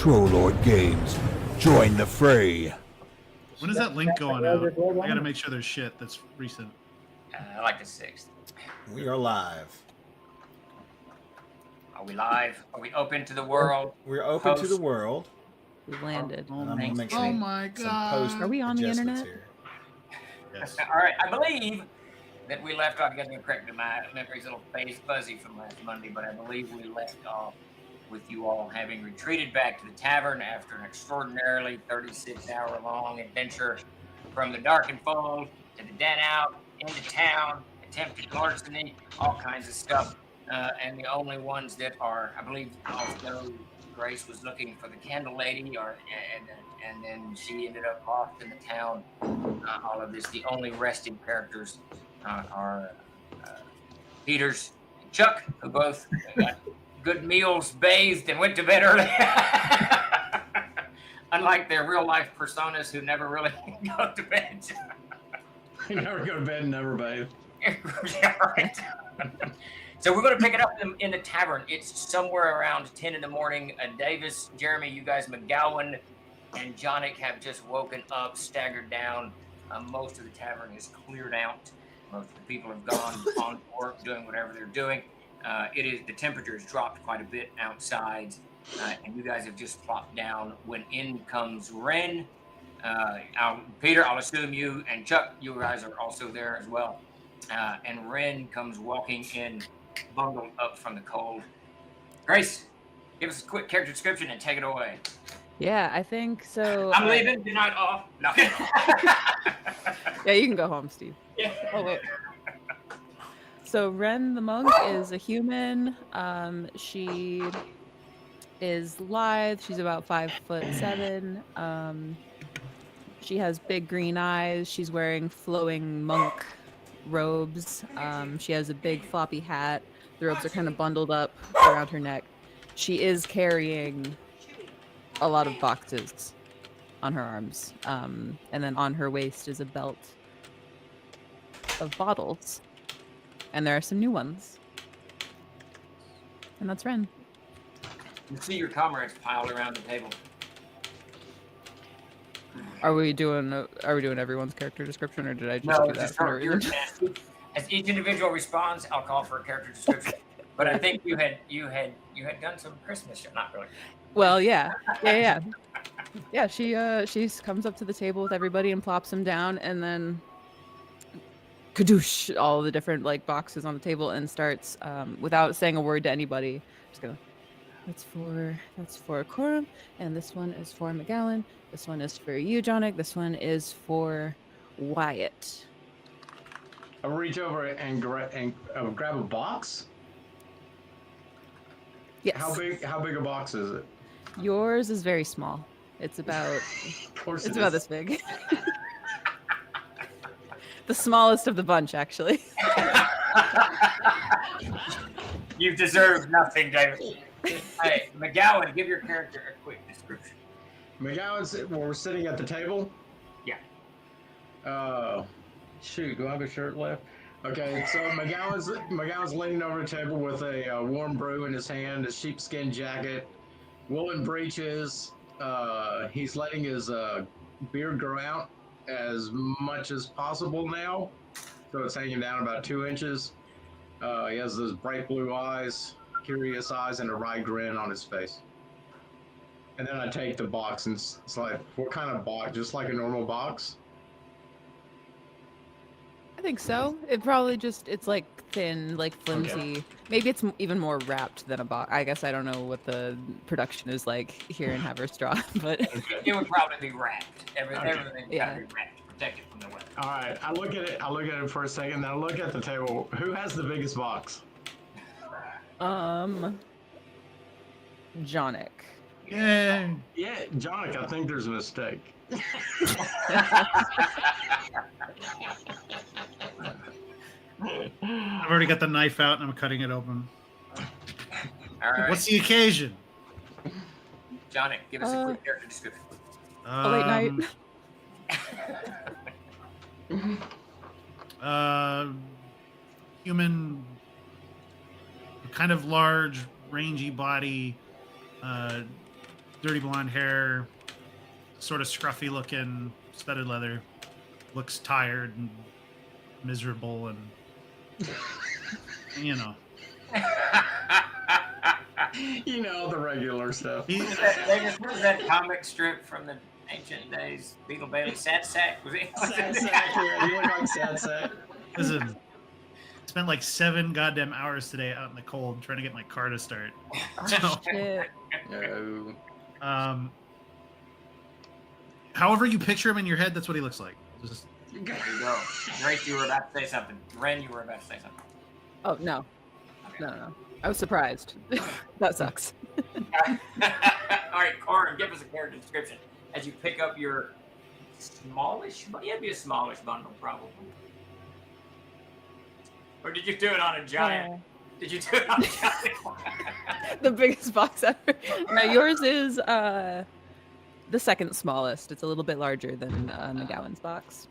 Trollord Games. Join the fray. When is that link going out? I gotta make sure there's shit that's recent. Like the 6th. We are live. Are we live? Are we open to the world? We're open to the world. We landed. And I'm gonna make Oh my some God. post Are we on the adjustments internet? here. Yes. All right, I believe that we left off. You guys can correct me. My memory's a little fuzzy from last Monday, but I believe we left off with you all having retreated back to the tavern after an extraordinarily 36-hour-long adventure from the Darkened Fold to the Den Out, into town, attempted larceny, all kinds of stuff. And the only ones that are, I believe, also Grace was looking for the Candle Lady, and then she ended up lost in the town. All of this, the only resting characters are Peters and Chuck, who both got good meals, bathed, and went to bed early. Unlike their real life personas who never really go to bed. I never go to bed and never bathe. Yeah, right. So we're going to pick it up in the tavern. It's somewhere around 10 in the morning. Davis, Jeremy, you guys, McGowan, and Jonick have just woken up, staggered down. Most of the tavern is cleared out. Most of the people have gone on to work, doing whatever they're doing. The temperature has dropped quite a bit outside, and you guys have just plopped down when in comes Ren Peter, I'll assume you and Chuck, you guys are also there as well. And Ren comes walking in, bundled up from the cold. Grace, give us a quick character description and take it away. Yeah, I think so. I'm leaving. Good night, off. No. Yeah, you can go home, Steve. Yeah. Oh, wait. So Ren the monk is a human. She is lithe. She's about 5'7". She has big green eyes. She's wearing flowing monk robes. She has a big floppy hat. The robes are kind of bundled up around her neck. She is carrying a lot of boxes on her arms. And then on her waist is a belt of bottles. And there are some new ones. And that's Ren. You see your comrades piled around the table. Are we doing everyone's character description, or did I just do that just for no your reason? as each individual responds, I'll call for a character description. But I think you had done some Christmas shit, not really. Well, yeah. Yeah, she comes up to the table with everybody and plops them down, and then kadoosh, all the different like boxes on the table, and starts without saying a word to anybody, just go, that's for Corum, and this one is for McGowan, this one is for you, Jonic, this one is for Wyatt. I'll reach over and grab a box. Yes. How big a box is it? Yours is very small. It's about Of course it's it about is. this big. The smallest of the bunch, actually. You've deserved nothing, David. Hey, McGowan, give your character a quick description. We're sitting at the table? Yeah. Shoot, do I have a shirt left? Okay, so McGowan's leaning over the table with a warm brew in his hand, a sheepskin jacket, woolen breeches. He's letting his beard grow out as much as possible now, so it's hanging down about 2 inches. He has those bright blue eyes, curious eyes, and a wry grin on his face. And then I take the box, and it's like, what kind of box? Just like a normal box? I think so. It probably it's like thin, like flimsy. Okay. Maybe it's even more wrapped than a box. I guess I don't know what the production is like here in Haverstraw, but It would probably be wrapped. Everything's Yeah. gotta be wrapped, protected from the weather. All right, I look at it for a second, then I look at the table. Who has the biggest box? Jonic. Yay. Yeah, Jonic, I think there's a mistake. I've already got the knife out and I'm cutting it open. All right. What's the occasion? Johnny, give us a quick character description. A late night. Human, kind of large, rangy body, dirty blonde hair, sort of scruffy looking, studded leather. Looks tired and miserable, and you know. You know, the regular stuff. What was that comic strip from the ancient days? Beagle Bailey, Sad Sack? Was it? Sad sack, yeah, you look like sad sack. Listen, spent like 7 goddamn hours today out in the cold trying to get my car to start. So, Shit. No. however you picture him in your head, that's what he looks like. Just, There you go. Grace, you were about to say something. Ren, you were about to say something. Oh no. No. I was surprised. That sucks. All right, Corin, give us a character description as you pick up your smallish, yeah, it'd be a smallish bundle probably. Or did you do it on a giant? Did you do it on a giant? The biggest box ever. No, yours is the second smallest. It's a little bit larger than McGowan's box.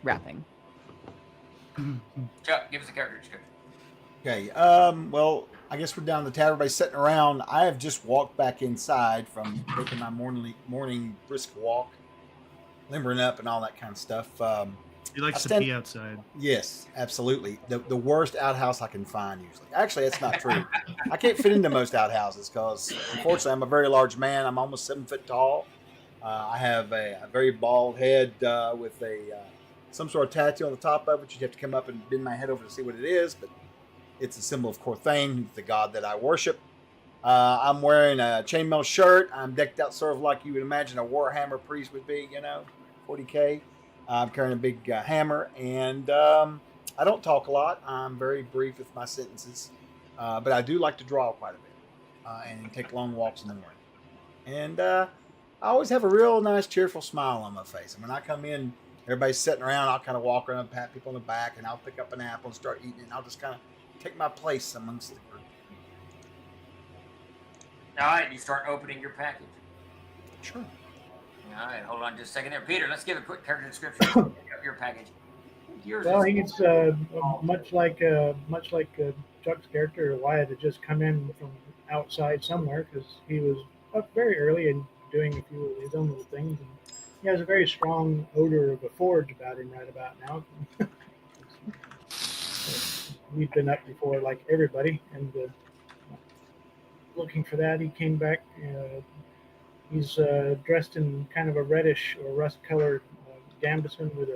Wrapping. Chuck, give us a character description. Okay. Well, I guess we're down the tavern. Everybody's sitting around. I have just walked back inside from taking my morning brisk walk, limbering up and all that kind of stuff. he likes to stand- pee outside. Yes, absolutely. The worst outhouse I can find usually. Actually, that's not true. I can't fit into most outhouses because, unfortunately, I'm a very large man. I'm almost 7 foot tall. I have a very bald head with some sort of tattoo on the top of it. You'd have to come up and bend my head over to see what it is, but it's a symbol of Corthane, the god that I worship. I'm wearing a chainmail shirt. I'm decked out sort of like you would imagine a Warhammer priest would be, 40K. I'm carrying a big hammer, and I don't talk a lot. I'm very brief with my sentences, but I do like to draw quite a bit and take long walks in the morning. And I always have a real nice, cheerful smile on my face. And when I come in, everybody's sitting around. I'll kind of walk around and pat people on the back, and I'll pick up an apple and start eating it. And I'll just kind of take my place amongst the group. All right, you start opening your package. Sure. All right, hold on just a second there. Peter, let's give a quick character description of your package. Yours Well, is- he's much like Chuck's character. Wyatt had just come in from outside somewhere because he was up very early and doing a few of his own little things. And he has a very strong odor of a forge about him right about now. We've been up before, like everybody, and looking for that. He came back. He's dressed in kind of a reddish or rust-colored gambeson with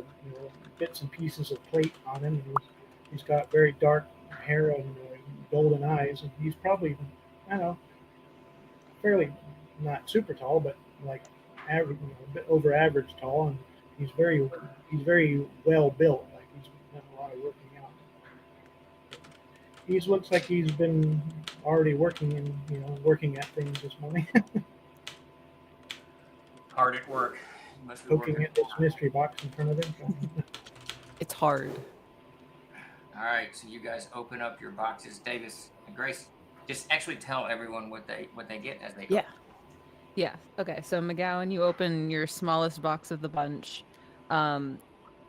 bits and pieces of plate on him. He's got very dark hair and golden eyes, and he's probably, I don't know, fairly not super tall, but like average, a bit over average tall, and he's very well built. Like he's done a lot of working out. He looks like he's been already working and working at things this morning. hard at work. You must be Poking working at this hard. mystery box in front of him. It's hard. All right, so you guys open up your boxes. Davis and Grace, just actually tell everyone what they get as they go. Yeah. Yeah. Okay. So McGowan, you open your smallest box of the bunch.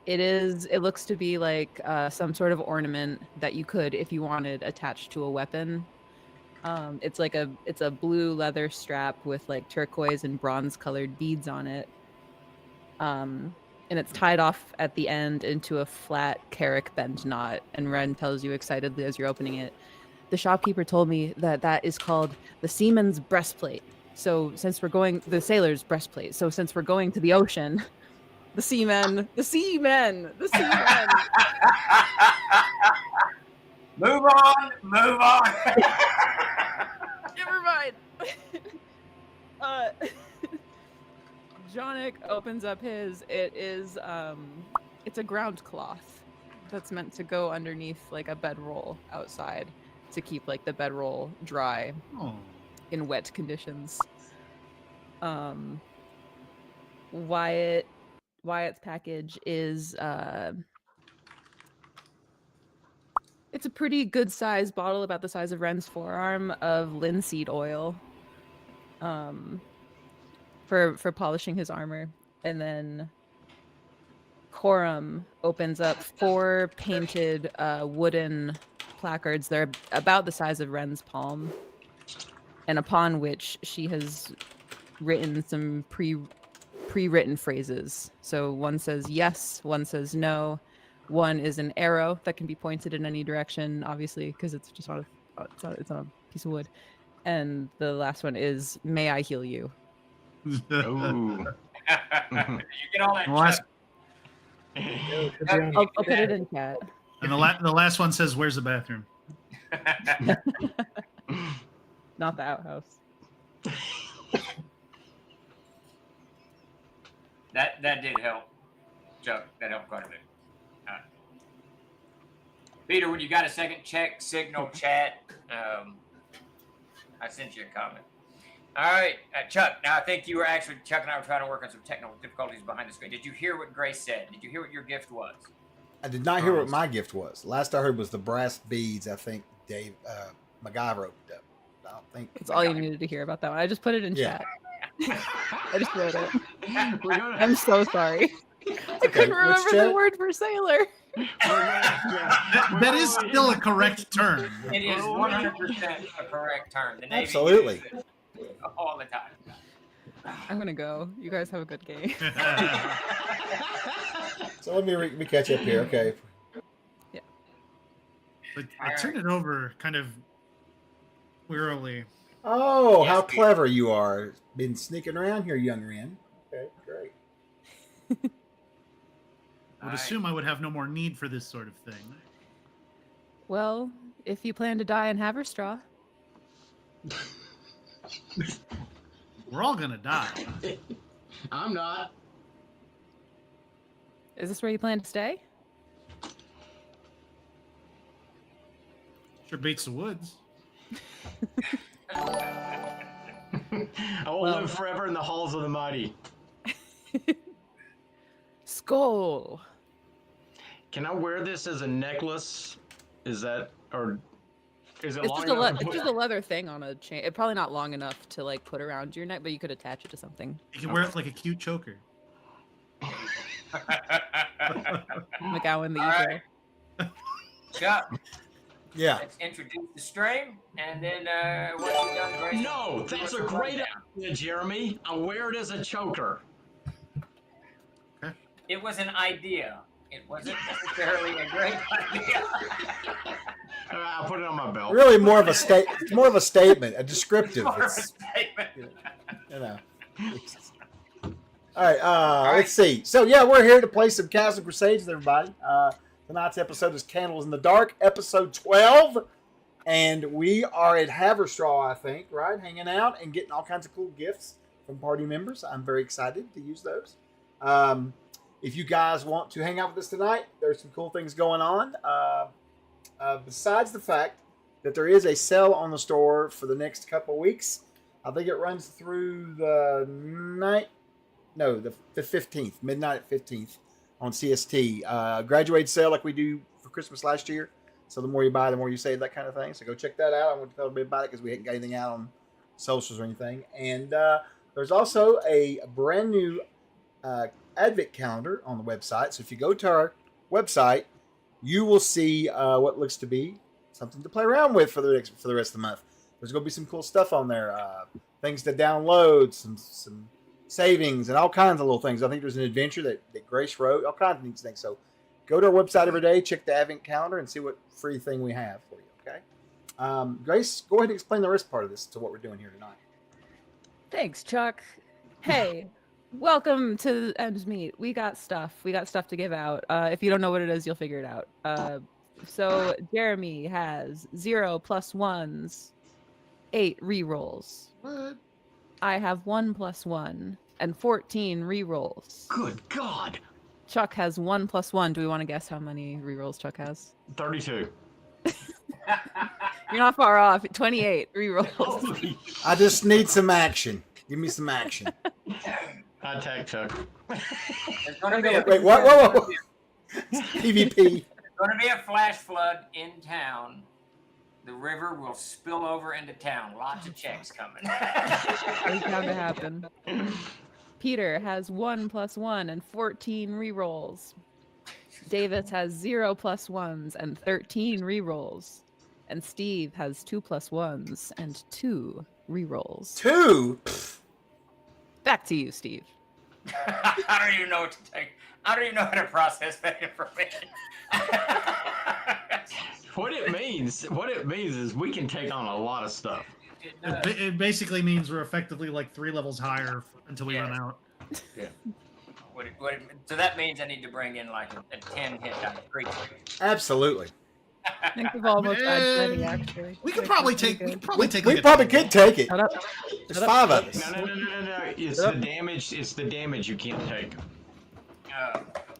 It looks to be like some sort of ornament that you could, if you wanted, attach to a weapon. It's a blue leather strap with like turquoise and bronze colored beads on it. And it's tied off at the end into a flat Carrick bend knot. And Ren tells you excitedly as you're opening it, the shopkeeper told me that is called the seaman's breastplate. So since we're going, the sailor's breastplate. So since we're going to the ocean, the seamen. Move on. Never mind. Jonic opens up his. It is it's a ground cloth that's meant to go underneath like a bedroll outside to keep like the bedroll dry Oh, in wet conditions. Wyatt's package is it's a pretty good sized bottle, about the size of Ren's forearm, of linseed oil. For polishing his armor. And then Coram opens up 4 painted wooden placards. They're about the size of Ren's palm, and upon which she has written some pre-written phrases. So one says yes, one says no, one is an arrow that can be pointed in any direction, obviously, because it's just on a piece of wood. And the last one is, may I heal you? Ooh. You get all that. The last- Chuck? Should be on I'll put it in chat. and the last one says, "Where's the bathroom?" Not the outhouse. That did help, Chuck. That helped quite a bit. All right. Peter, when you got a second, check signal chat. I sent you a comment. All right, Chuck. Now I think you were actually Chuck and I were trying to work on some technical difficulties behind the screen. Did you hear what Grace said? Did you hear what your gift was? I did not hear what my gift was. Last I heard was the brass beads. I think Dave MacGyver opened up. I don't think That's all you needed to hear about that one. I just put it in Yeah. chat. I just wrote it. We're gonna, I'm so sorry. I Okay, couldn't which remember the chat? word for sailor. That is still a correct term. It is 100% a correct term. The Navy Absolutely. uses it all the time. I'm gonna go. You guys have a good game. So let me catch up here. Okay. But I turned it over kind of wearily. Oh, Yes, how Peter. clever you are. Been sneaking around here, young Ren. I would assume I would have no more need for this sort of thing. Well, if you plan to die in Haverstraw, We're all gonna die. I'm not. is this where you plan to stay? Sure beats the woods. I will Well- live forever in the halls of the mighty. Skull. Can I wear this as a necklace? Is that, or is it It's long just enough to it's put? just a leather thing on a chain. It's probably not long enough to like put around your neck, but you could attach it to something. You can wear it like a cute choker. McGowan the All Eagle. right. Chuck, Yeah. let's introduce the stream, and then once you're done, Grace, No, that's a great idea, Jeremy. I'll wear it as a choker. It was an idea. It wasn't necessarily a great idea. I'll put it on my belt. Really more of a statement, a descriptive. More of a It's, statement. you know. All right, let's see. So yeah, we're here to play some Castle Crusades with everybody. Tonight's episode is Candles in the Dark, episode 12, and we are at Haverstraw, I think, right, hanging out and getting all kinds of cool gifts from party members. I'm very excited to use those. If you guys want to hang out with us tonight, there's some cool things going on. Besides the fact that there is a sale on the store for the next couple weeks. I think it runs through the the 15th, midnight at 15th on CST. Graduated sale like we do for Christmas last year. So the more you buy, the more you save, that kind of thing. So go check that out. I want to tell everybody about it because we hadn't got anything out on socials or anything. And there's also a brand new Advent calendar on the website. So if you go to our website, you will see what looks to be something to play around with for the rest of the month. There's going to be some cool stuff on there, things to download, some savings, and all kinds of little things. I think there's an adventure that Grace wrote, all kinds of neat things. So go to our website every day, check the Advent calendar, and see what free thing we have for you. Okay, Grace, go ahead and explain the rest part of this to what we're doing here tonight. Thanks, Chuck. Hey, welcome to M's Meet. We got stuff. We got stuff to give out. If you don't know what it is, you'll figure it out. So Jeremy has 0 + 1s, 8 rerolls. What? I have 1 + 1 and 14 rerolls. Good God. Chuck has 1 + 1. Do we want to guess how many rerolls Chuck has? 32. You're not far off. 28 rerolls. Holy I just need some action. Give me some action. attack, Chuck. There's going to be a, Wait, what? Whoa. PvP. There's going to be a flash flood in town. The river will spill over into town. Lots of checks coming. It's bound to happen. Peter has 1 + 1 and 14 rerolls. Davis has 0 + 1s and 13 rerolls. And Steve has 2 + 1s and 2 rerolls. 2? Back to you, Steve. I don't even know what to take. I don't even know how to process that information. What it means is we can take on a lot of stuff. It basically means we're effectively like 3 levels higher until we run out. So that means I need to bring in like a 10 hit die creature. Absolutely. I think we've almost tried plenty, actually. We could probably take. We could probably take. We like a probably 10. could take it. Shut up. There's Shut 5 of us. No. It's the damage. It's the damage you can't take.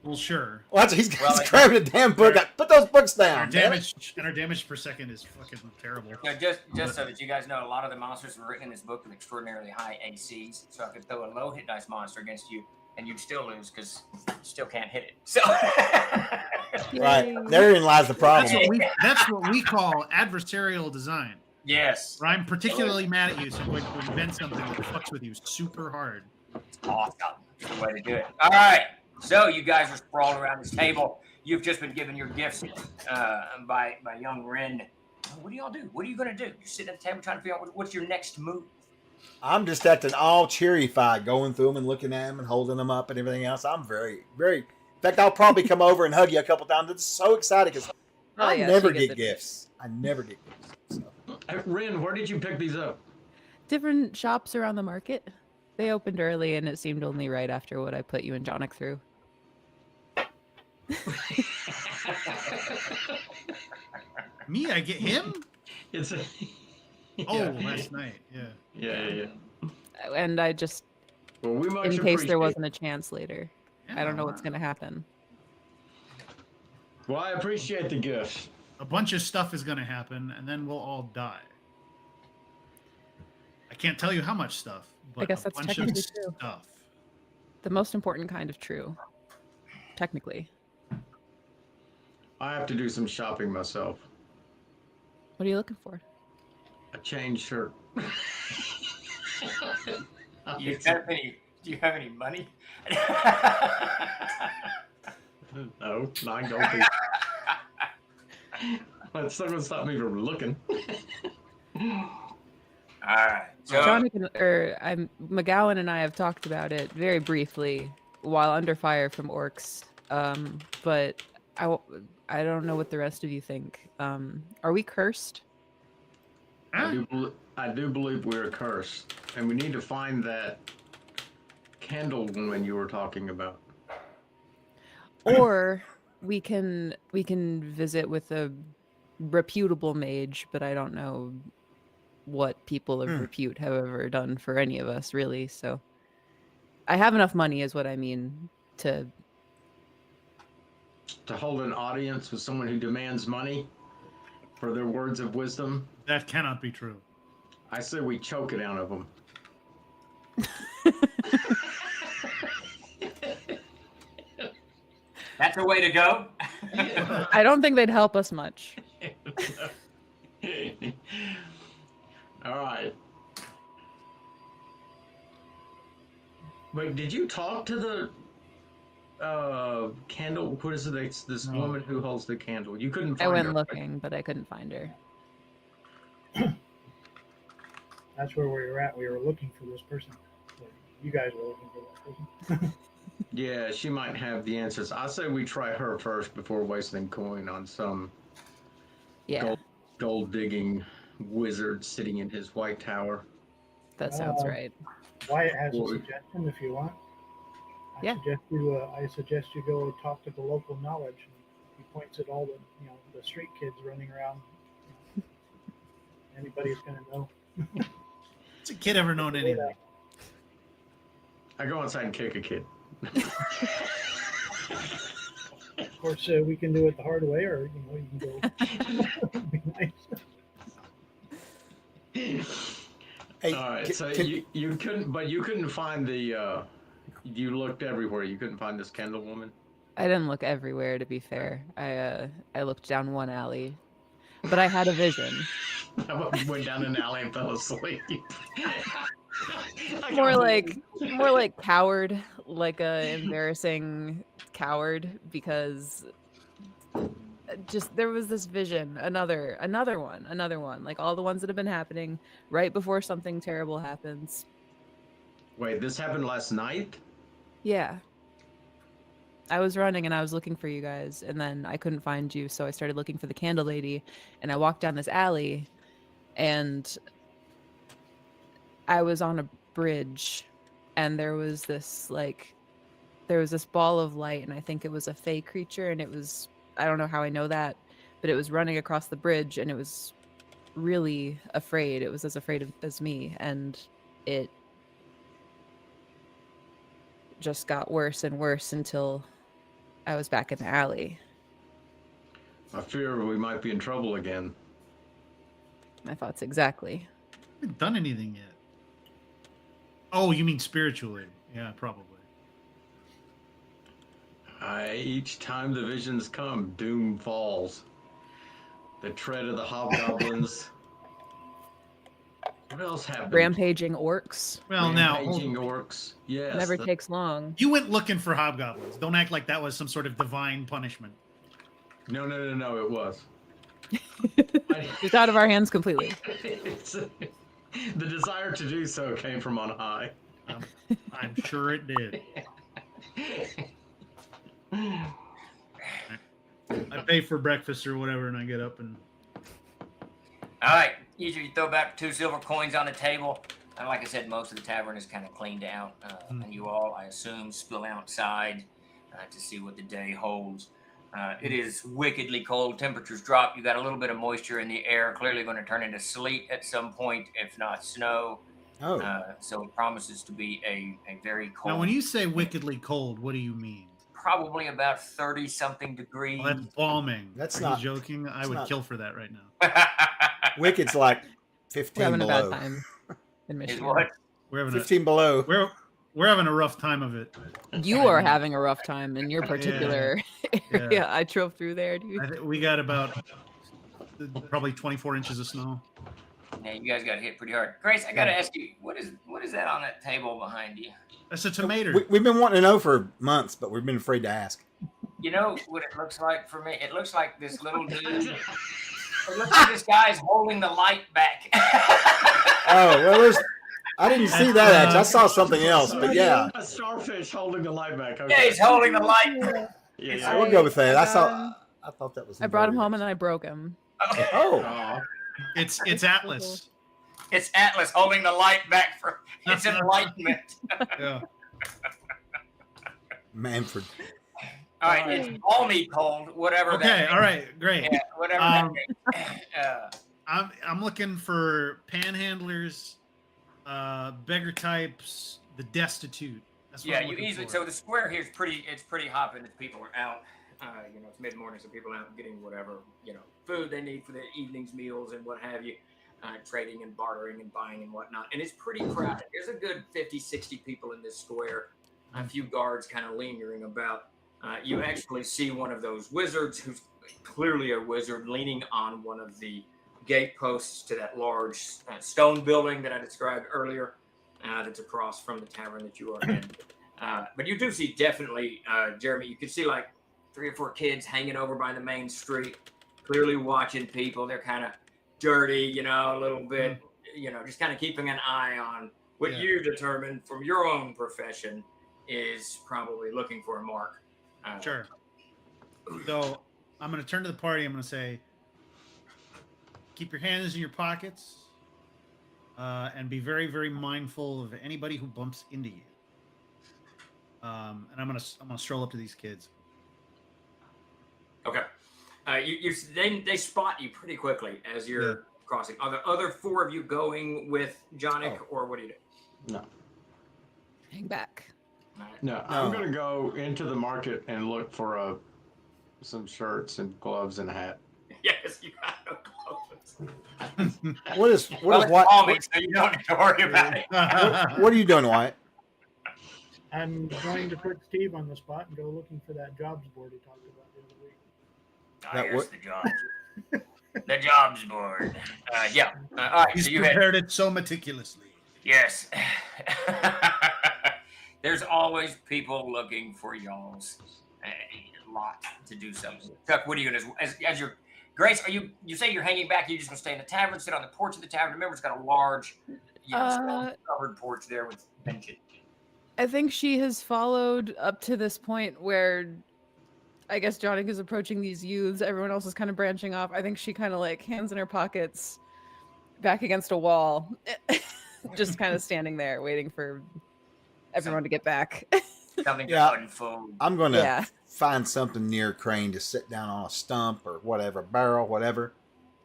Well, sure. Well, he's Well, grabbing a damn book. Put those books Our down. damn it. damage per second is fucking terrible. Just so that you guys know, a lot of the monsters were written in this book with extraordinarily high ACs, so I could throw a low hit dice monster against you, and you'd still lose because you still can't hit it. So Right. Yay. Therein lies the problem. That's what we call adversarial design. yes, Where I'm particularly mad at you, so I'm going to invent something that fucks with you super hard. awesome. That's the way to do it. All right. So you guys are sprawled around this table. You've just been given your gifts by young Ren. What do y'all do? What are you gonna do? You're sitting at the table trying to figure out what's your next move. I'm just acting all cheery-fied, going through them and looking at them and holding them up and everything else. I'm very, very. In fact, I'll probably come over and hug you a couple times. I'm so excited because Oh, I yeah, never she get gets it. gifts. I never get gifts. So. Ren, where did you pick these up? Different shops around the market. They opened early, and it seemed only right after what I put you and Jonic through. Me, I get him? It's a. Oh, Yeah. last night. Yeah. Yeah. And I just, Well, we much in case appreciate. there wasn't a chance later. I Yeah, don't know what's wow. going to happen. Well, I appreciate the gift. A bunch of stuff is going to happen, and then we'll all die. I can't tell you how much stuff, but guess a that's bunch of technically true. stuff. The most important kind of true, technically. I have to do some shopping myself. What are you looking for? A chain shirt. Do you have any money? No, not gold. That's not gonna stop me from looking. All right. So Jonic McGowan and I have talked about it very briefly while under fire from orcs, but I don't know what the rest of you think. Are we cursed? Huh? I do believe we're cursed, and we need to find that candle woman you were talking about. Or we can visit with a reputable mage, but I don't know what people of repute have ever done for any of us, really. So I have enough money, is what I mean, to hold an audience with someone who demands money for their words of wisdom. That cannot be true. I say we choke it out of them. that's a way to go. I don't think they'd help us much. All right. Wait, did you talk to the candle? What is it? It's this No. woman who holds the candle. You couldn't I find went her. looking, but I couldn't find her. That's where we were at. We were looking for this person. So you guys were looking for that person. Yeah, she might have the answers. I say we try her first before wasting coin on some Yeah, gold digging wizard sitting in his white tower. that sounds Uh, right. Wyatt has a Well, suggestion if you want. Yeah. I suggest you go talk to the local knowledge. And he points at all the street kids running around. Anybody's gonna know. Has a kid ever known anything? I go outside and kick a kid. Of course, we can do it the hard way, or you can go. Be nice. Hey, All right, can- so can- you couldn't find the. You looked everywhere. You couldn't find this candle woman. I didn't look everywhere, to be fair. I looked down one alley, but I had a vision. I went down an alley and fell asleep. More like coward, like a embarrassing coward, because just there was this vision, another one, like all the ones that have been happening right before something terrible happens. Wait, this happened last night? Yeah. I was running and I was looking for you guys, and then I couldn't find you, so I started looking for the candle lady, and I walked down this alley, and I was on a bridge, and there was this ball of light, and I think it was a fey creature, and I don't know how I know that, but it was running across the bridge, and it was really afraid. It was as afraid as me, and it just got worse and worse until I was back in the alley. I fear we might be in trouble again. My thoughts exactly. I haven't done anything yet. Oh, you mean spiritually? Yeah, probably. Each time the visions come, doom falls. The tread of the hobgoblins. What else happened? Rampaging orcs Well, now Rampaging orcs. Yes. never takes long. you went looking for hobgoblins. Don't act like that was some sort of divine punishment. No, it was. It's out of our hands completely. The desire to do so came from on high. I'm sure it did. I pay for breakfast or whatever, and I get up and All right. You throw back 2 silver coins on the table. like I said, most of the tavern is kind of cleaned out, and you all, I assume, spill outside to see what the day holds. It is wickedly cold. Temperatures drop. You got a little bit of moisture in the air. Clearly going to turn into sleet at some point, if not snow. Oh, So it promises to be a very cold. Now, when you say wickedly cold, what do you mean? Probably about 30-something degrees. Well, that's balming. That's Are not- you joking? I would not- kill for that right now. Wicked's like We're 15 having a below. bad time in Is Michigan. what? We're having 15 below. we're having a rough time of it. You are having a rough time in your particular area. Yeah. I drove through there, dude. I think we got about probably 24 inches of snow. Yeah, you guys got hit pretty hard. Grace, I gotta ask you, what is that on that table behind you? That's a tomato. We've been wanting to know for months, but we've been afraid to ask. You know what it looks like for me? It looks like this little dude. It looks like this guy's holding the light back. Oh, well, I didn't see that actually. I saw something else, but yeah. A starfish holding the light back. Okay. Yeah, he's holding the light. Yeah. We'll go with that. I got him. thought that was. I brought him home hilarious. and then I broke him. Oh, Aw. It's Atlas. It's Atlas holding the light back for its enlightenment. Yeah. Manfred. All right, it's balmy cold, whatever. Okay. that All right. Great. Yeah, whatever. Um, that I'm looking for panhandlers, beggar types, the destitute. That's what yeah, I'm you looking easily. for. So the square here is pretty hopping. If people are out, it's mid morning, so people are out getting whatever food they need for their evening's meals and what have you, trading and bartering and buying and whatnot. And it's pretty crowded. There's a good 50, 60 people in this square. A few guards kind of lingering about. You actually see one of those wizards, who's clearly a wizard, leaning on one of the gate posts to that large stone building that I described earlier, that's across from the tavern that you are in. But you do see definitely, Jeremy, you can see like 3 or 4 kids hanging over by the main street, clearly watching people. They're kind of dirty, a little bit, just kind of keeping an eye on what Yeah. you determine from your own profession is probably looking for a mark. Sure. So I'm going to turn to the party. I'm going to say, keep your hands in your pockets, and be very, very mindful of anybody who bumps into you. And I'm gonna stroll up to these kids. Okay. They spot you pretty quickly as you're crossing. Are the other 4 of you going with Jonik, or what do you do? No. Hang back. All right. No, I'm gonna go into the market and look for some shirts and gloves and a hat. Yes, you got no clothes. what is Well, it's Wyatt? balmy, so you don't need to worry about it. What are you doing, Wyatt? I'm going to put Steve on the spot and go looking for that jobs board he talked about the other week. Ah, That yes, what- the jobs. The jobs board. Yeah. All right. He's So you had prepared it so meticulously. yes. There's always people looking for y'all's lot to do something. Chuck, what are you gonna as your Grace? You say you're hanging back? Are you just gonna stay in the tavern, sit on the porch of the tavern? Remember, it's got a large, covered porch there with benches. I think she has followed up to this point where I guess Jonik is approaching these youths. Everyone else is kind of branching off. I think she kind of like hands in her pockets, back against a wall, just kind of standing there waiting for everyone to get back. Something Yeah. to unfold. I'm going to Yeah. find something near Crane to sit down on a stump or whatever, barrel, whatever,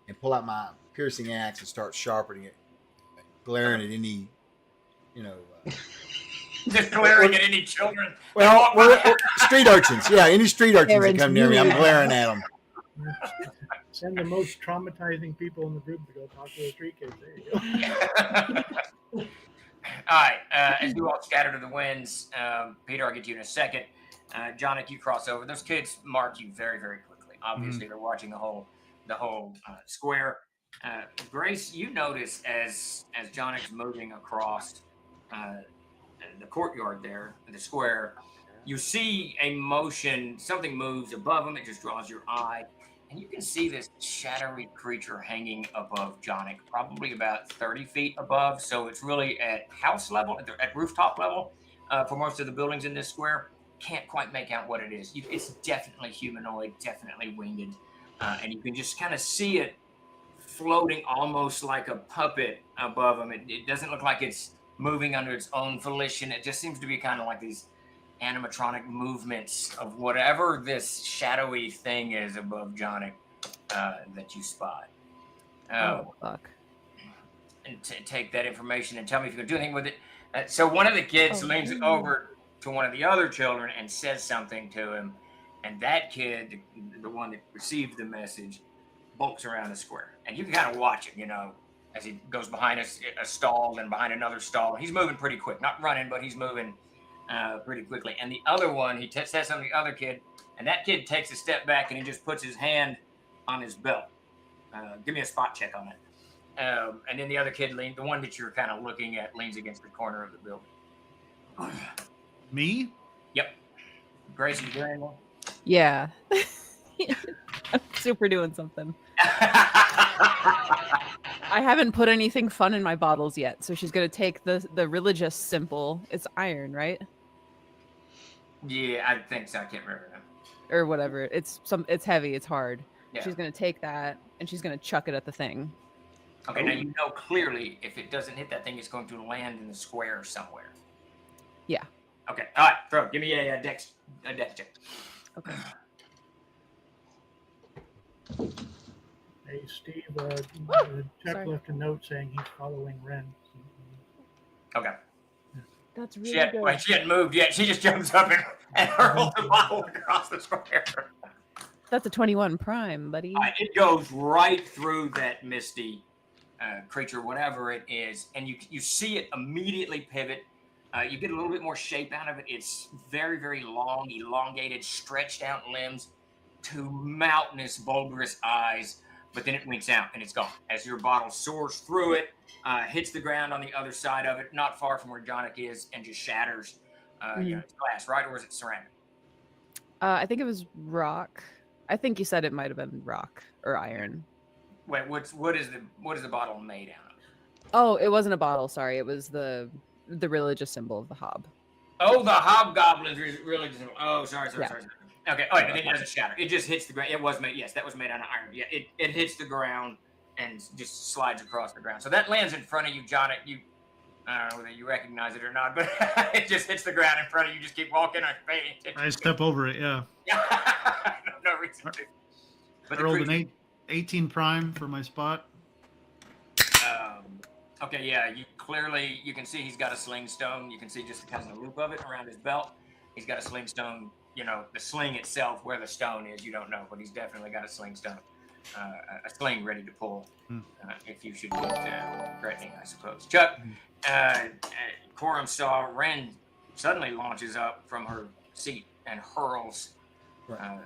and pull out my piercing axe and start sharpening it, glaring at any, Just glaring at any children. well, street urchins. Yeah, any street urchins that come near me, I'm glaring at them. Send the most traumatizing people in the group to go talk to the street kids. There you go. All right. As you all scatter to the winds, Peter, I'll get to you in a second. Jonik, you cross over. Those kids mark you very, very quickly. Obviously, they're watching the whole square. Grace, you notice as Jonik's moving across the courtyard there, the square, you see a motion. Something moves above him. It just draws your eye. And you can see this shadowy creature hanging above Jonik, probably about 30 feet above. So it's really at house level, at rooftop level for most of the buildings in this square. Can't quite make out what it is. It's definitely humanoid, definitely winged. And you can just kind of see it floating almost like a puppet above him. It doesn't look like it's moving under its own volition. It just seems to be kind of like these animatronic movements of whatever this shadowy thing is above Jonik that you spot. Oh, fuck. And take that information and tell me if you can do anything with it. So one of the kids leans over to one of the other children and says something to him, and that kid, the one that received the message, bulks around the square, and you can kind of watch it, as he goes behind a stall, then behind another stall. He's moving pretty quick, not running, but he's moving pretty quickly. And the other one, he says something to the other kid, and that kid takes a step back and he just puts his hand on his belt. Give me a spot check on it. And then the other kid, the one that you're kind of looking at, leans against the corner of the building. Me? Yep. Grace, you doing anything? Yeah. I'm super doing something. I haven't put anything fun in my bottles yet, so she's gonna take the religious symbol. It's iron, right? Yeah, I think so. I can't remember now. Or whatever. It's heavy. It's hard. Yeah. She's gonna take that and she's gonna chuck it at the thing. Okay, now you know clearly if it doesn't hit that thing, it's going to land in the square somewhere. Yeah. Okay. All right. Throw. Give me a dex check. Okay. Hey, Steve, Chuck Sorry. left a note saying he's following Ren. Okay. That's really She hadn't moved yet. She just jumps up and hurls the bottle across the square. That's a 21 prime, buddy. It goes right through that misty creature, whatever it is, and you see it immediately pivot. You get a little bit more shape out of it. It's very, very long, elongated, stretched out limbs, two mountainous, bulbous eyes, but then it winks out and it's gone. As your bottle soars through it, hits the ground on the other side of it, not far from where Jonik is, and just shatters. It's glass, right? Or is it ceramic? I think it was rock. I think you said it might have been rock or iron. Wait, what is the bottle made out of? Oh, it wasn't a bottle. Sorry, it was the religious symbol of the hob. Oh, the hobgoblins really just. Oh, sorry. Yeah. Okay. Oh, and then it doesn't shatter. It just hits the ground. It was made. Yes, that was made out of iron. Yeah, it hits the ground and just slides across the ground. So that lands in front of you, John. I don't know whether you recognize it or not, but it just hits the ground in front of you. Just keep walking or paying attention. I step over it, yeah. no reason to. But I rolled an 18 prime for my spot. Okay, yeah, you can see he's got a sling stone. You can see just kind of the loop of it around his belt. He's got a sling stone. The sling itself, where the stone is, you don't know, but he's definitely got a sling stone, a sling ready to pull if you should get threatening, I suppose. Chuck, Corum saw Ren suddenly launches up from her seat and hurls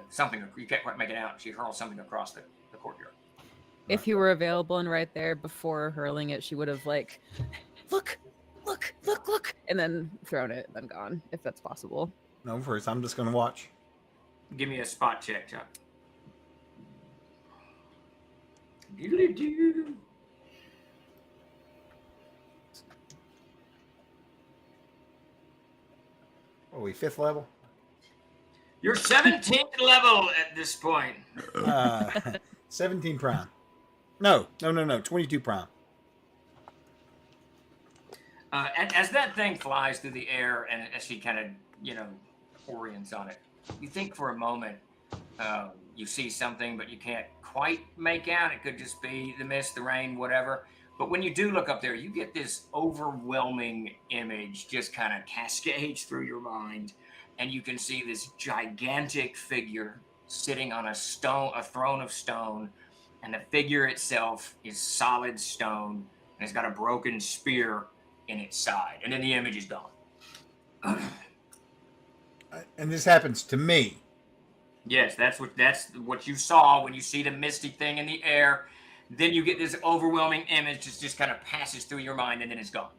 something. You can't quite make it out. She hurls something across the courtyard. If you were available and right there before hurling it, she would have look, and then thrown it, then gone, if that's possible. No, first I'm just going to watch. Give me a spot check, Chuck. Doodly-doo. Are we 5th level? You're 17th level at this point. 17 prime. No, 22 prime. As that thing flies through the air and as she kind of, orients on it, you think for a moment you see something, but you can't quite make out. It could just be the mist, the rain, whatever. But when you do look up there, you get this overwhelming image just kind of cascades through your mind. And you can see this gigantic figure sitting on a throne of stone. And the figure itself is solid stone. And it's got a broken spear in its side. And then the image is gone. And this happens to me. Yes, that's what you saw when you see the misty thing in the air. Then you get this overwhelming image that just kind of passes through your mind, and then it's gone.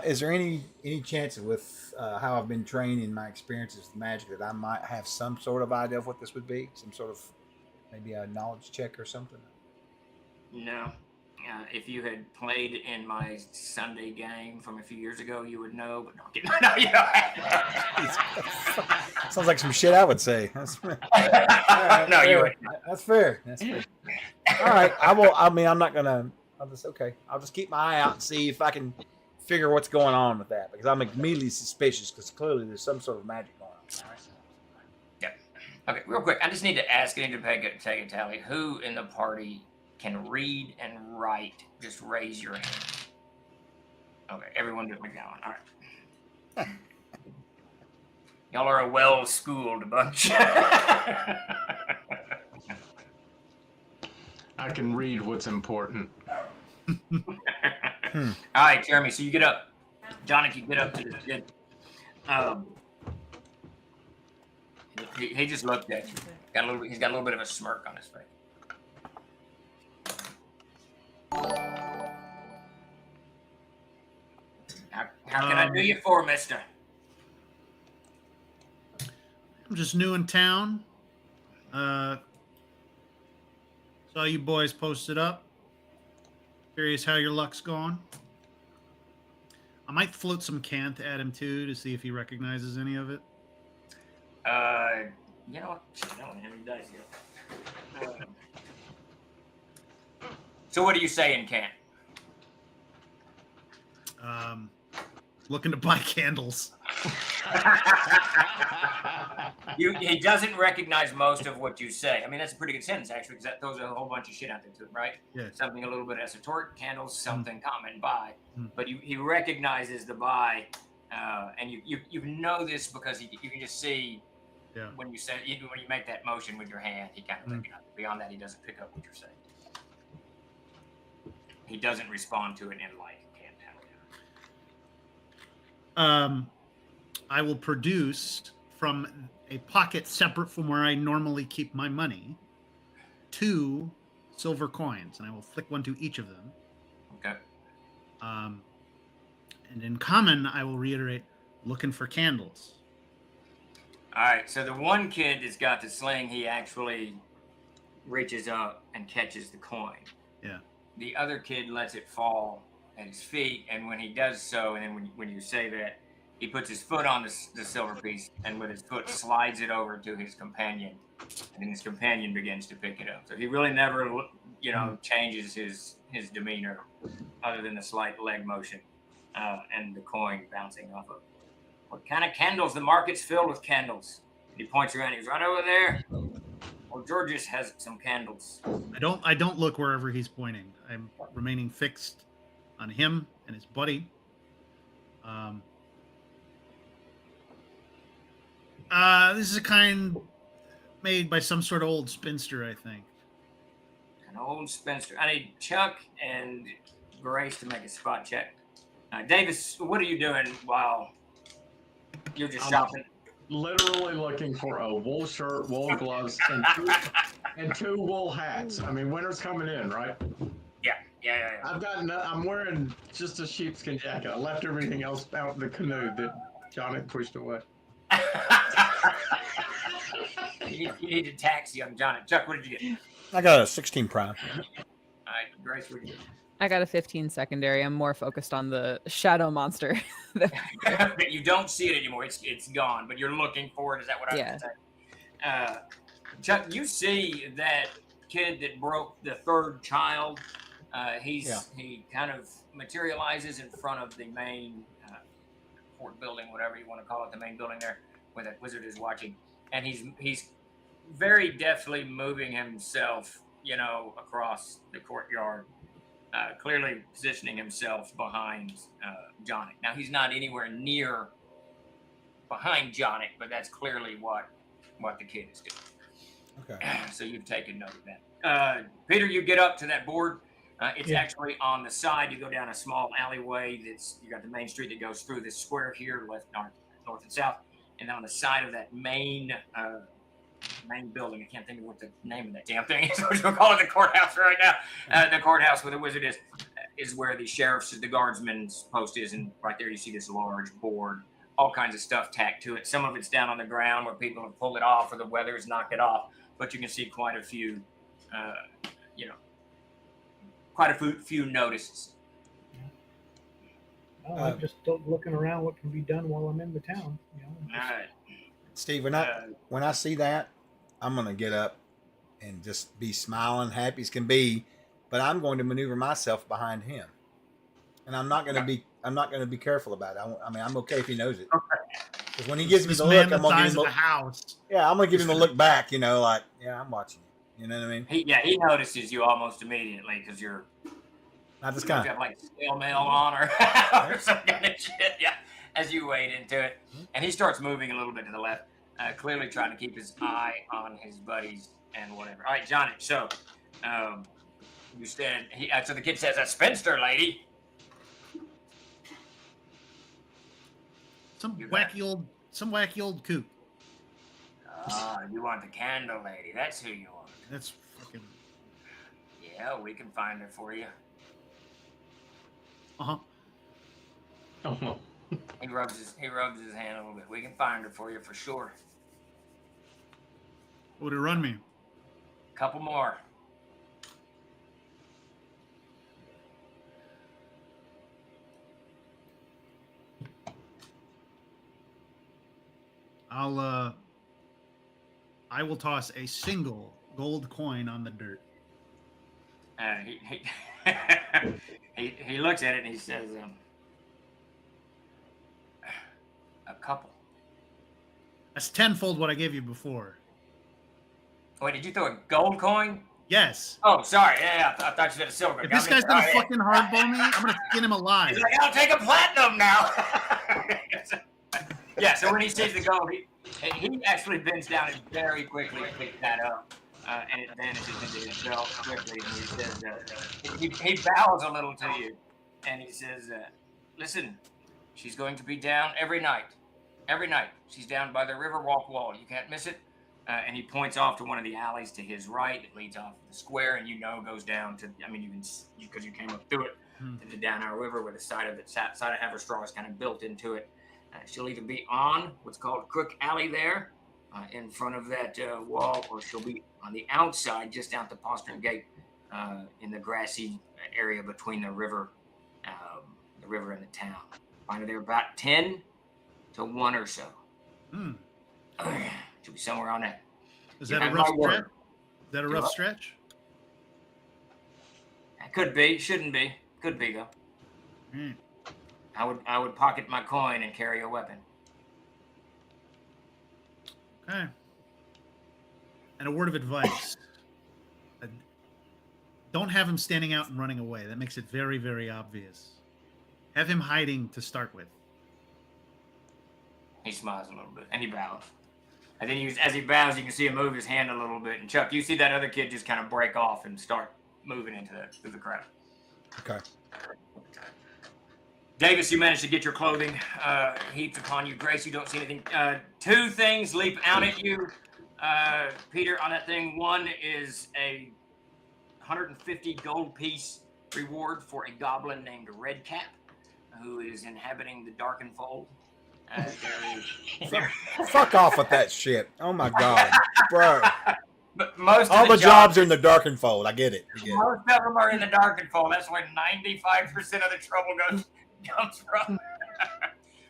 Is there any chance with how I've been trained in my experiences with magic that I might have some sort of idea of what this would be? Some sort of maybe a knowledge check or something? No. If you had played in my Sunday game from a few years ago, you would know. But no, you don't. Sounds like some shit I would say. That's, No, you wouldn't. That's fair. That's fair. All right, I will. I mean, I'm not gonna. I'll just keep my eye out and see if I can figure what's going on with that, because I'm immediately suspicious because clearly there's some sort of magic going on. All right. Okay, real quick, I just need to ask, I need to take a tally. Who in the party can read and write? Just raise your hand. Okay, everyone but McGowan. All right. Y'all are a well-schooled bunch. I can read what's important. All right, Jeremy. So you get up, Johnny. You get up to the kid. He just looked at you. He's got a little bit of a smirk on his face. How can I do you for, Mister? I'm just new in town. Saw you boys posted up. Curious how your luck's going. I might float some Canth at him too to see if he recognizes any of it. You know what? I don't have any dice here. So what are you saying, Canth? Looking to buy candles. He doesn't recognize most of what you say. I mean, that's a pretty good sentence, actually, because that throws a whole bunch of shit out there to him, right? Yeah. Something a little bit esoteric, candles, something common, buy. Mm. But he recognizes the buy, and you know this because you can just see when you say when you make that motion with your hand, he kind of recognizes. Beyond that, he doesn't pick up what you're saying. He doesn't respond to it in life. I will produce from a pocket separate from where I normally keep my money 2 silver coins, and I will flick one to each of them. Okay. And in common, I will reiterate, looking for candles. All right. So the one kid that's got the sling, he actually reaches up and catches the coin. Yeah. The other kid lets it fall at his feet, and when he does so, and then when you say that, he puts his foot on the silver piece, and with his foot slides it over to his companion, and then his companion begins to pick it up. So he really never, changes his demeanor, other than the slight leg motion, and the coin bouncing off of. What kind of candles? The market's filled with candles. And he points around. He's right over there. Well, Georgius has some candles. I don't look wherever he's pointing. I'm remaining fixed on him and his buddy. This is a kind made by some sort of old spinster, I think. An old spinster. I need Chuck and Grace to make a spot check. Davis, what are you doing while you're just shopping? Literally looking for a wool shirt, wool gloves, and 2 wool hats. I mean, winter's coming in, right? Yeah. I'm wearing just a sheepskin jacket. I left everything else out in the canoe that John had pushed away. You need to tax young Johnny. Chuck, what did you get? I got a 16 prime. All right, Grace, what did you get? I got a 15 secondary. I'm more focused on the shadow monster. You don't see it anymore. It's gone, but you're looking for it. Is that what I was saying? Chuck, you see that kid that broke the 3rd child. He kind of materializes in front of the main fort building, whatever you want to call it, the main building there, where that wizard is watching, and he's very deftly moving himself, across the courtyard. Clearly positioning himself behind Jonic. Now, he's not anywhere near behind Jonic, but that's clearly what the kid is doing. Okay. So you've taken note of that. Peter, you get up to that board. It's actually on the side. You go down a small alleyway. You got the main street that goes through this square here, left, north, and south. And on the side of that main building, I can't think of what the name of that damn thing is. We'll call it the courthouse right now. The courthouse where the wizard is where the the guardsman's post is, and right there you see this large board, all kinds of stuff tacked to it. Some of it's down on the ground where people have pulled it off or the weather has knocked it off, but you can see quite a few, few notices. Well, I'm just looking around what can be done while I'm in the town. All right. Steve, when I see that, I'm gonna get up and just be smiling, happy as can be. But I'm going to maneuver myself behind him, and I'm not going to be careful about it. I mean, I'm okay if he knows it. Because when he gives me This the man look, I'm the gonna give size him of a a house. I'm gonna give him a look back. Like I'm watching you. You know what I mean? He notices you almost immediately because you're Not this you kind. have like scale mail on or some kind of shit. Yeah, as you wade into it, and he starts moving a little bit to the left, clearly trying to keep his eye on his buddies and whatever. All right, Johnny. So, you stand. So the kid says, "A spinster lady." Some You got wacky old kook. You want the candle lady? That's who you want. That's fucking. Yeah, we can find her for you. Uh huh. Oh, He rubs his hand a little bit. We can find her for you for sure. What would it run me? Couple more. I will toss a single gold coin on the dirt. He looks at it and he says, a couple. That's tenfold what I gave you before. Wait, did you throw a gold coin? Yes. Oh, sorry. Yeah, I thought you said a silver. If this guy's gonna fucking hardball me, I'm gonna skin him alive. He's like, I'll take a platinum now. Yeah, so when he sees the gold, he actually bends down and very quickly picks that up. And it vanishes into his belt quickly. And he says, he bows a little to you. And he says, listen, she's going to be down every night. Every night. She's down by the Riverwalk wall. You can't miss it. And he points off to one of the alleys to his right. It leads off the square, and goes down to. I mean, you can because you came up through it to the down our river, where the side of Haverstraw is kind of built into it. She'll either be on what's called Crook Alley there, in front of that wall, or she'll be on the outside, just out the Postern Gate, in the grassy area between the river and the town. Find her there about 10 to 1 or so. Should be somewhere on that. Is that a rough stretch? Is that a rough stretch? Could be. Shouldn't be. Could be though. I would pocket my coin and carry a weapon. Okay. And a word of advice. Don't have him standing out and running away. That makes it very, very obvious. Have him hiding to start with. He smiles a little bit and he bows. And then as he bows, you can see him move his hand a little bit. And Chuck, you see that other kid just kind of break off and start moving through the crowd. Okay. Davis, you managed to get your clothing heaped upon you. Grace, you don't see anything. 2 things leap out at you, Peter, on that thing. One is a 150 gold piece reward for a goblin named Redcap, who is inhabiting the Darkened Fold. Fuck off with that shit. Oh my god, bro. But most all of the jobs are in the Darkened Fold. I get it. Most of them are in the Darkened Fold. That's where 95% of the trouble comes from.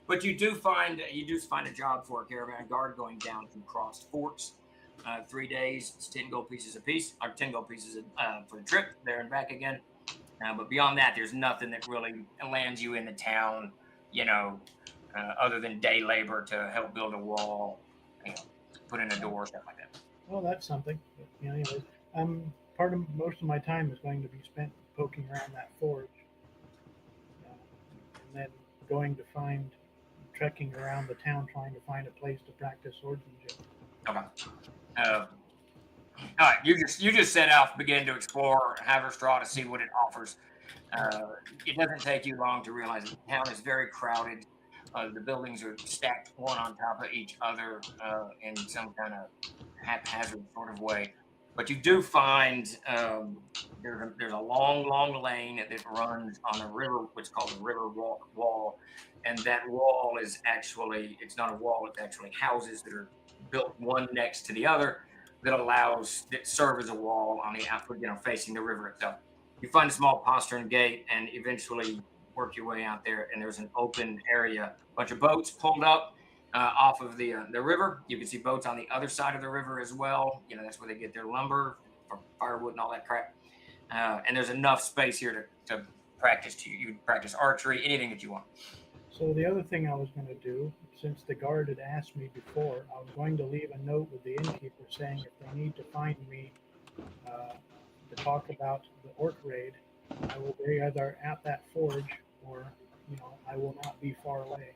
But you do find a job for a caravan guard going down through Crossed Forks. 3 days, it's 10 gold pieces a piece, or 10 gold pieces for the trip there and back again. But beyond that, there's nothing that really lands you in the town, other than day labor to help build a wall, put in a door, stuff like that. Well, that's something. But, anyways, most of my time is going to be spent poking around that forge, and then going to trekking around the town, trying to find a place to practice swordsmanship. Okay. All right. You just set out, begin to explore Haverstraw to see what it offers. It doesn't take you long to realize the town is very crowded. The buildings are stacked one on top of each other in some kind of haphazard sort of way. But you do find there's a long lane that runs on a river, which is called the Riverwalk Wall. And that wall is it's not a wall, it's actually houses that are built one next to the other that serve as a wall on the output, facing the river itself. You find a small postern gate and eventually work your way out there, and there's an open area, a bunch of boats pulled up, off of the river. You can see boats on the other side of the river as well. You know, that's where they get their lumber for firewood and all that crap. And there's enough space here to practice. You can practice archery, anything that you want. So the other thing I was going to do, since the guard had asked me before, I was going to leave a note with the innkeeper saying if they need to find me to talk about the orc raid, I will be either at that forge or, I will not be far away.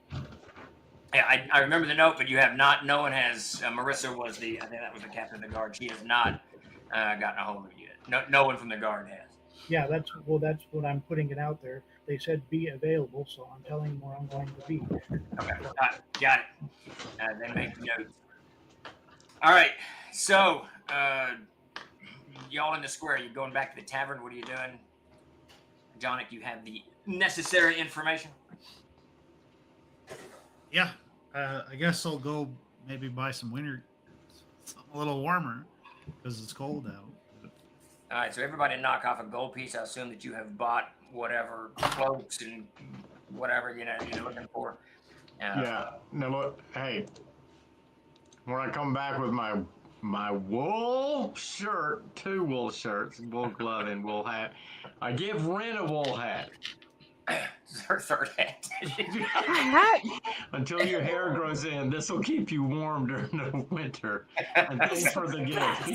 Yeah, I remember the note, but you have not. No one has. Marissa I think that was the captain of the guard. She has not gotten a hold of you yet. No one from the guard has. Yeah, that's what I'm putting it out there. They said be available, so I'm telling them where I'm going to be. Okay, got it. They make notes. All right, so y'all in the square. You going back to the tavern? What are you doing, Jonic? You have the necessary information. Yeah, I guess I'll go maybe buy some winter, something a little warmer because it's cold out. All right, so everybody knock off a gold piece. I assume that you have bought whatever cloaks and whatever you're looking for. Yeah. No, look. Hey, when I come back with my wool shirt, 2 wool shirts, wool glove, and wool hat, I give Ren a wool hat. Her third hat. Hat? Until your hair grows in, this will keep you warm during the winter. And thanks for the gift.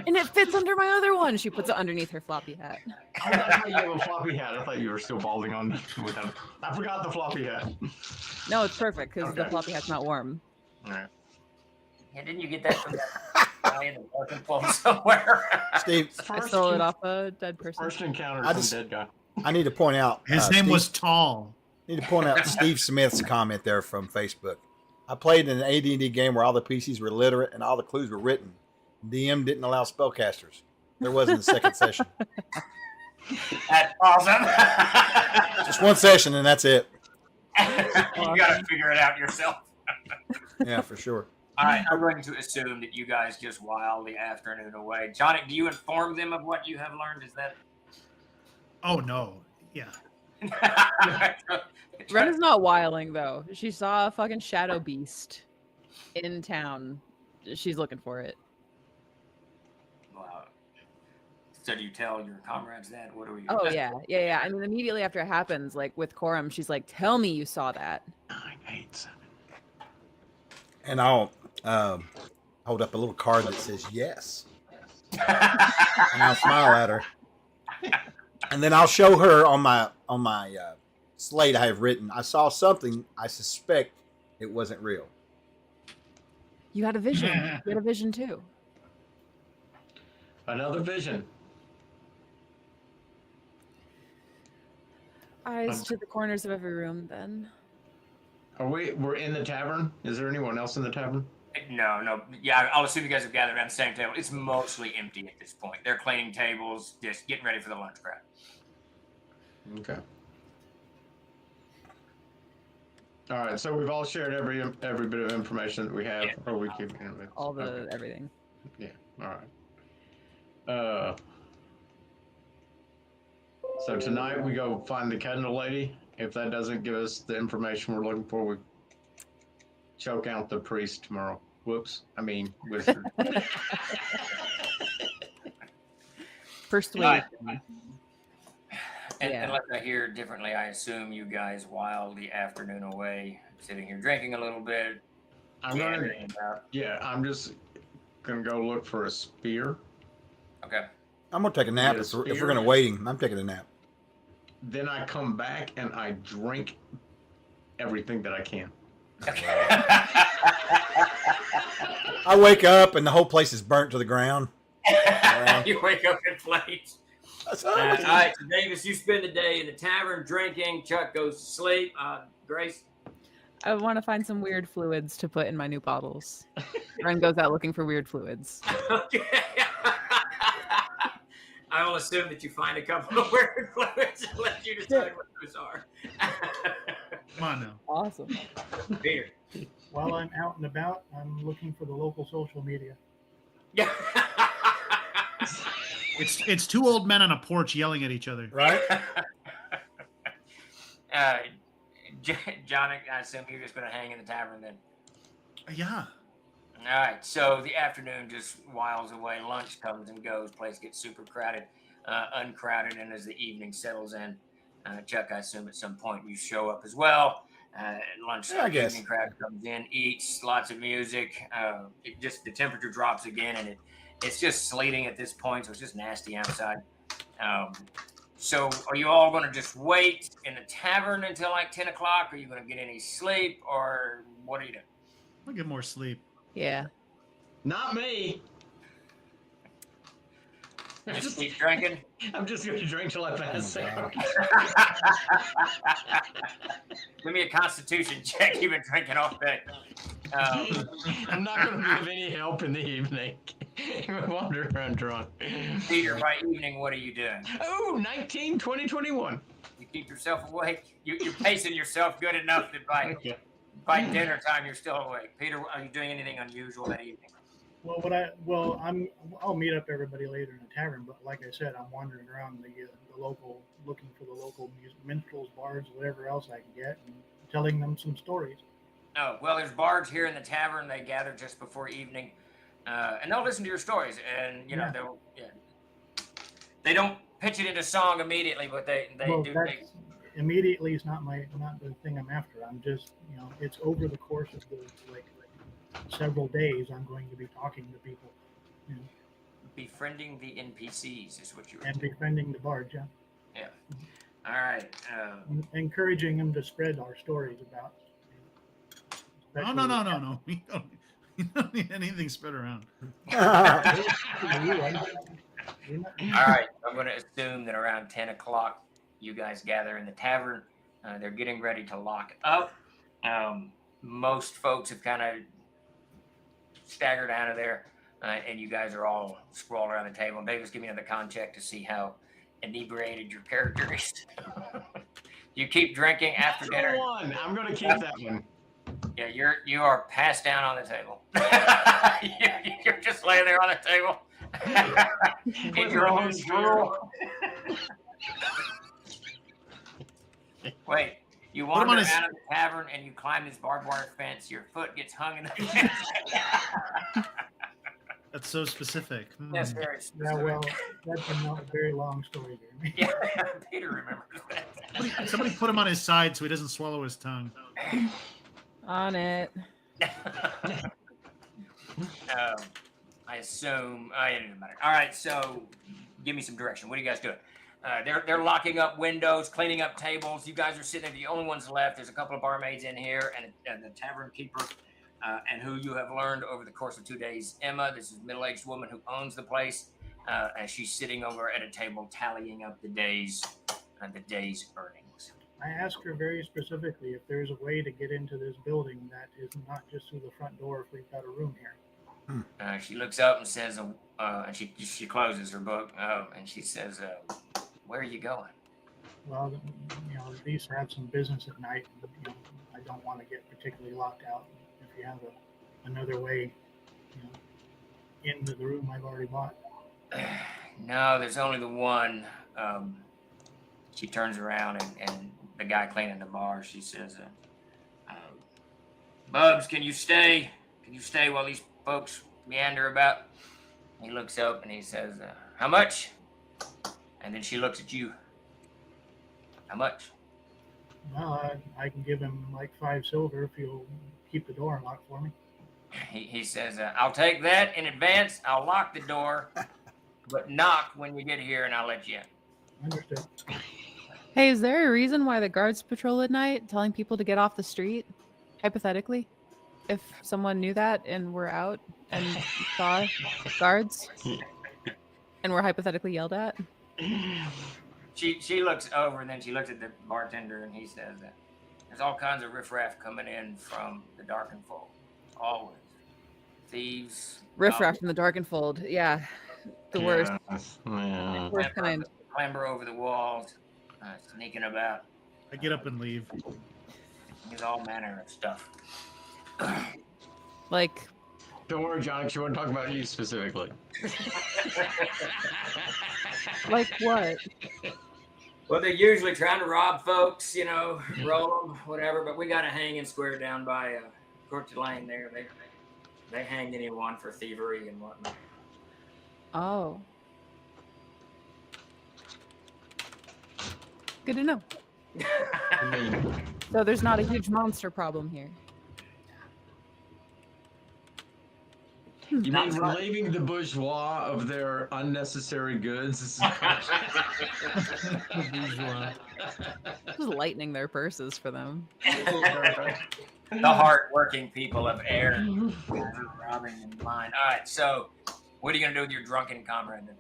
And it fits under my other one. She puts it underneath her floppy hat. I thought you have a floppy hat. I thought you were still balding on with them. I forgot the floppy hat. No, it's perfect because the Okay. floppy hat's not warm. All right. Yeah, didn't you get that from that guy in the parking floor somewhere? Steve, I stole it off a dead person. First encounter I from just- dead guy. I need to point out His name Steve- was Tall. Need to point out Steve Smith's comment there from Facebook. I played in an AD&D game where all the PCs were literate and all the clues were written. DM didn't allow spellcasters. There wasn't a second session. That's awesome. Just one session and that's it. You got to figure it out yourself. Yeah, for sure. All right, I'm going to assume that you guys just while the afternoon away. Jonic, do you inform them of what you have learned? Is that? Oh no, yeah. Ren is not wiling though. She saw a fucking shadow beast in town. She's looking for it. Wow. So do you tell your comrades that? What do we? Oh yeah. I mean, immediately after it happens, like with Corum, she's like, "Tell me you saw that." 9, 8, 7. And I'll hold up a little card that says yes. And I'll smile at her. And then I'll show her on my slate I have written, I saw something, I suspect it wasn't real. You had a vision. You had a vision too. Another vision. Eyes to the corners of every room, then. We're in the tavern? Is there anyone else in the tavern? No. Yeah, I'll assume you guys have gathered around the same table. It's mostly empty at this point. They're cleaning tables, just getting ready for the lunch crowd. Okay. All right, so we've all shared every bit of information that we have, Yeah. or we keep All the Okay. everything. Yeah. All right. So tonight we go find the Kendall lady. If that doesn't give us the information we're looking for, we choke out the priest tomorrow. Whoops. I mean, wizard. Persuasion. And Yeah. unless I hear differently, I assume you guys, while the afternoon away, sitting here drinking a little bit. I'm just gonna go look for a spear. Okay. I'm gonna take a nap Yes, if we're you're gonna right. waiting. I'm taking a nap. Then I come back and I drink everything that I can. I wake up and the whole place is burnt to the ground. You wake up in flames. All right, so Davis, you spend the day in the tavern drinking. Chuck goes to sleep. Grace. I want to find some weird fluids to put in my new bottles. Ren goes out looking for weird fluids. Okay. I will assume that you find a couple of weird fluids and let you decide what those are. Come on now. Awesome. Beer. While I'm out and about, I'm looking for the local social media. Yeah. It's 2 old men on a porch yelling at each other. Right? John, I assume you're just going to hang in the tavern then. Yeah. All right, so the afternoon just whiles away. Lunch comes and goes. Place gets super crowded, uncrowded, and as the evening settles in, Chuck, I assume at some point you show up as well. Lunch, Yeah, I guess. evening crowd comes in, eats, lots of music. The temperature drops again, and it's just sleeting at this point, so it's just nasty outside. So are you all going to just wait in the tavern until like 10 o'clock? Are you going to get any sleep, or what are you doing? I'll get more sleep. Yeah. Not me. Just keep drinking? I'm just going to drink till I pass out. Give me a constitution check. You've been drinking all day. I'm not going to be of any help in the evening. I'm wandering around drunk. Peter, by evening, what are you doing? Oh, 19, 20, 21. You keep yourself awake? You're pacing yourself good enough that Okay. by dinner time you're still awake. Peter, are you doing anything unusual that evening? Well, I'll meet up everybody later in the tavern. But like I said, I'm wandering around the local, looking for the local minstrels, bards, whatever else I can get, and telling them some stories. Oh, well, there's bards here in the tavern. They gather just before evening, and they'll listen to your stories. And you know, they don't pitch it into song immediately, but they do. Immediately is not the thing I'm after. I'm just, it's over the course of the like several days. I'm going to be talking to people, Befriending the NPCs is what you were and doing. befriending the bards. Yeah. Yeah. All right. Encouraging them to spread our stories about. No. We don't need anything spread around. All right. I'm going to assume that around 10 o'clock, you guys gather in the tavern. They're getting ready to lock up. Most folks have kind of staggered out of there, and you guys are all sprawled around the table. And Davis, give me another con check to see how inebriated your character is. You keep drinking after dinner. One. I'm going to keep that one. Yeah, you are passed down on the table. You're just laying there on the table. In your own drool. Wait, you wander out of the tavern and you climb this barbed wire fence. Your foot gets hung in the fence. That's so specific. That's very specific. Yeah, well, that's a very long story, Jeremy. Yeah, Peter remembers that. Somebody put him on his side so he doesn't swallow his tongue. On it. I assume. It doesn't matter. All right, so give me some direction. What are you guys doing? They're locking up windows, cleaning up tables. You guys are sitting there, the only ones left. There's a couple of barmaids in here and the tavern keeper, and who you have learned over the course of 2 days. Emma, this is a middle-aged woman who owns the place, and she's sitting over at a table tallying up the day's earnings. I asked her very specifically if there's a way to get into this building that is not just through the front door if we've got a room here. She looks up and says, and she closes her book, and she says, "Where are you going?" Well, these have some business at night. I don't want to get particularly locked out. If you have another way, into the room I've already bought. No, there's only the one. She turns around and the guy cleaning the bar, she says, "Bubs, can you stay? Can you stay while these folks meander about?" He looks up and he says, "How much?" And then she looks at you. "How much?" Well, I can give him like 5 silver if you'll keep the door unlocked for me. He says, "I'll take that in advance. I'll lock the door, but knock when you get here and I'll let you in." Understood. Hey, is there a reason why the guards patrol at night, telling people to get off the street? Hypothetically, if someone knew that and were out and saw guards and were hypothetically yelled at. She looks over and then she looks at the bartender and he says, "There's all kinds of riffraff coming in from the Darkenfold. Always. Thieves. Riffraff from the Darkenfold. Yeah. The worst. Yeah. Worst kind. Clamber over the walls, sneaking about. I get up and leave. There's all manner of stuff." Like, Don't worry, John, she won't talk about you specifically. like what? Well, they're usually trying to rob folks, roll them, whatever. But we got a hanging square down by Court Lane there. They hang anyone for thievery and whatnot. Oh. Good to know. I mean, So there's not a huge monster problem here. you mean relieving the bourgeois of their unnecessary goods? Just lightening their purses for them. The hard-working people of air robbing and mine. All right, so what are you gonna do with your drunken comrade then?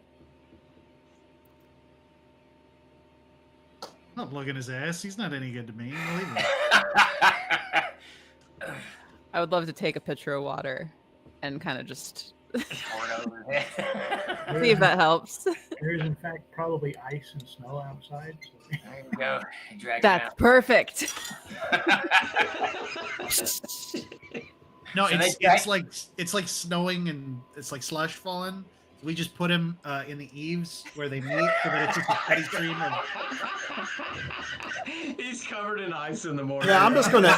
I'm not plugging his ass. He's not any good to me. Leave him. I would love to take a pitcher of water and kind of just Pour it over his head. see if that helps. There is, in fact, probably ice and snow outside. So. There you go. Drag That's perfect. No, So it's like snowing and it's like slush falling. We just put him in the eaves where they meet, so that it's just a steady stream of. He's covered in ice in the morning. Yeah, I'm just gonna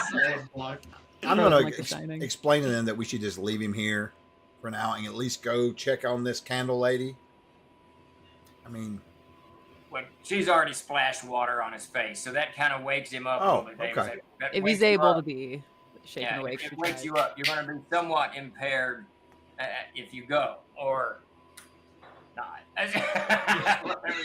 Like The Shining. explain to them that we should just leave him here for now and at least go check on this candle lady. I mean, Well, she's already splashed water on his face, so that kind of wakes him up. Oh, a little bit. okay. That If wakes he's him able up. to be shaken Yeah, awake. it she wakes tries. you up. You're going to be somewhat impaired if you go, or not. Whatever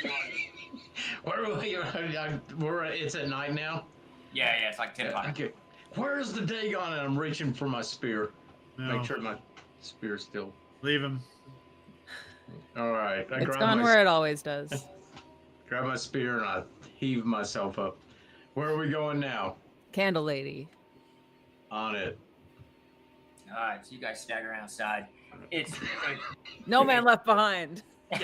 you want to do. It's at night now. Yeah, it's like 10 o'clock. Okay. Where is the day gone? And I'm reaching for my spear. No, Make sure my spear's still. leave him. All right. I It's grab gone my, where it always does. grab my spear and I heave myself up. Where are we going now? Candle lady. On it. All right, so you guys stagger outside. It's No man left behind. the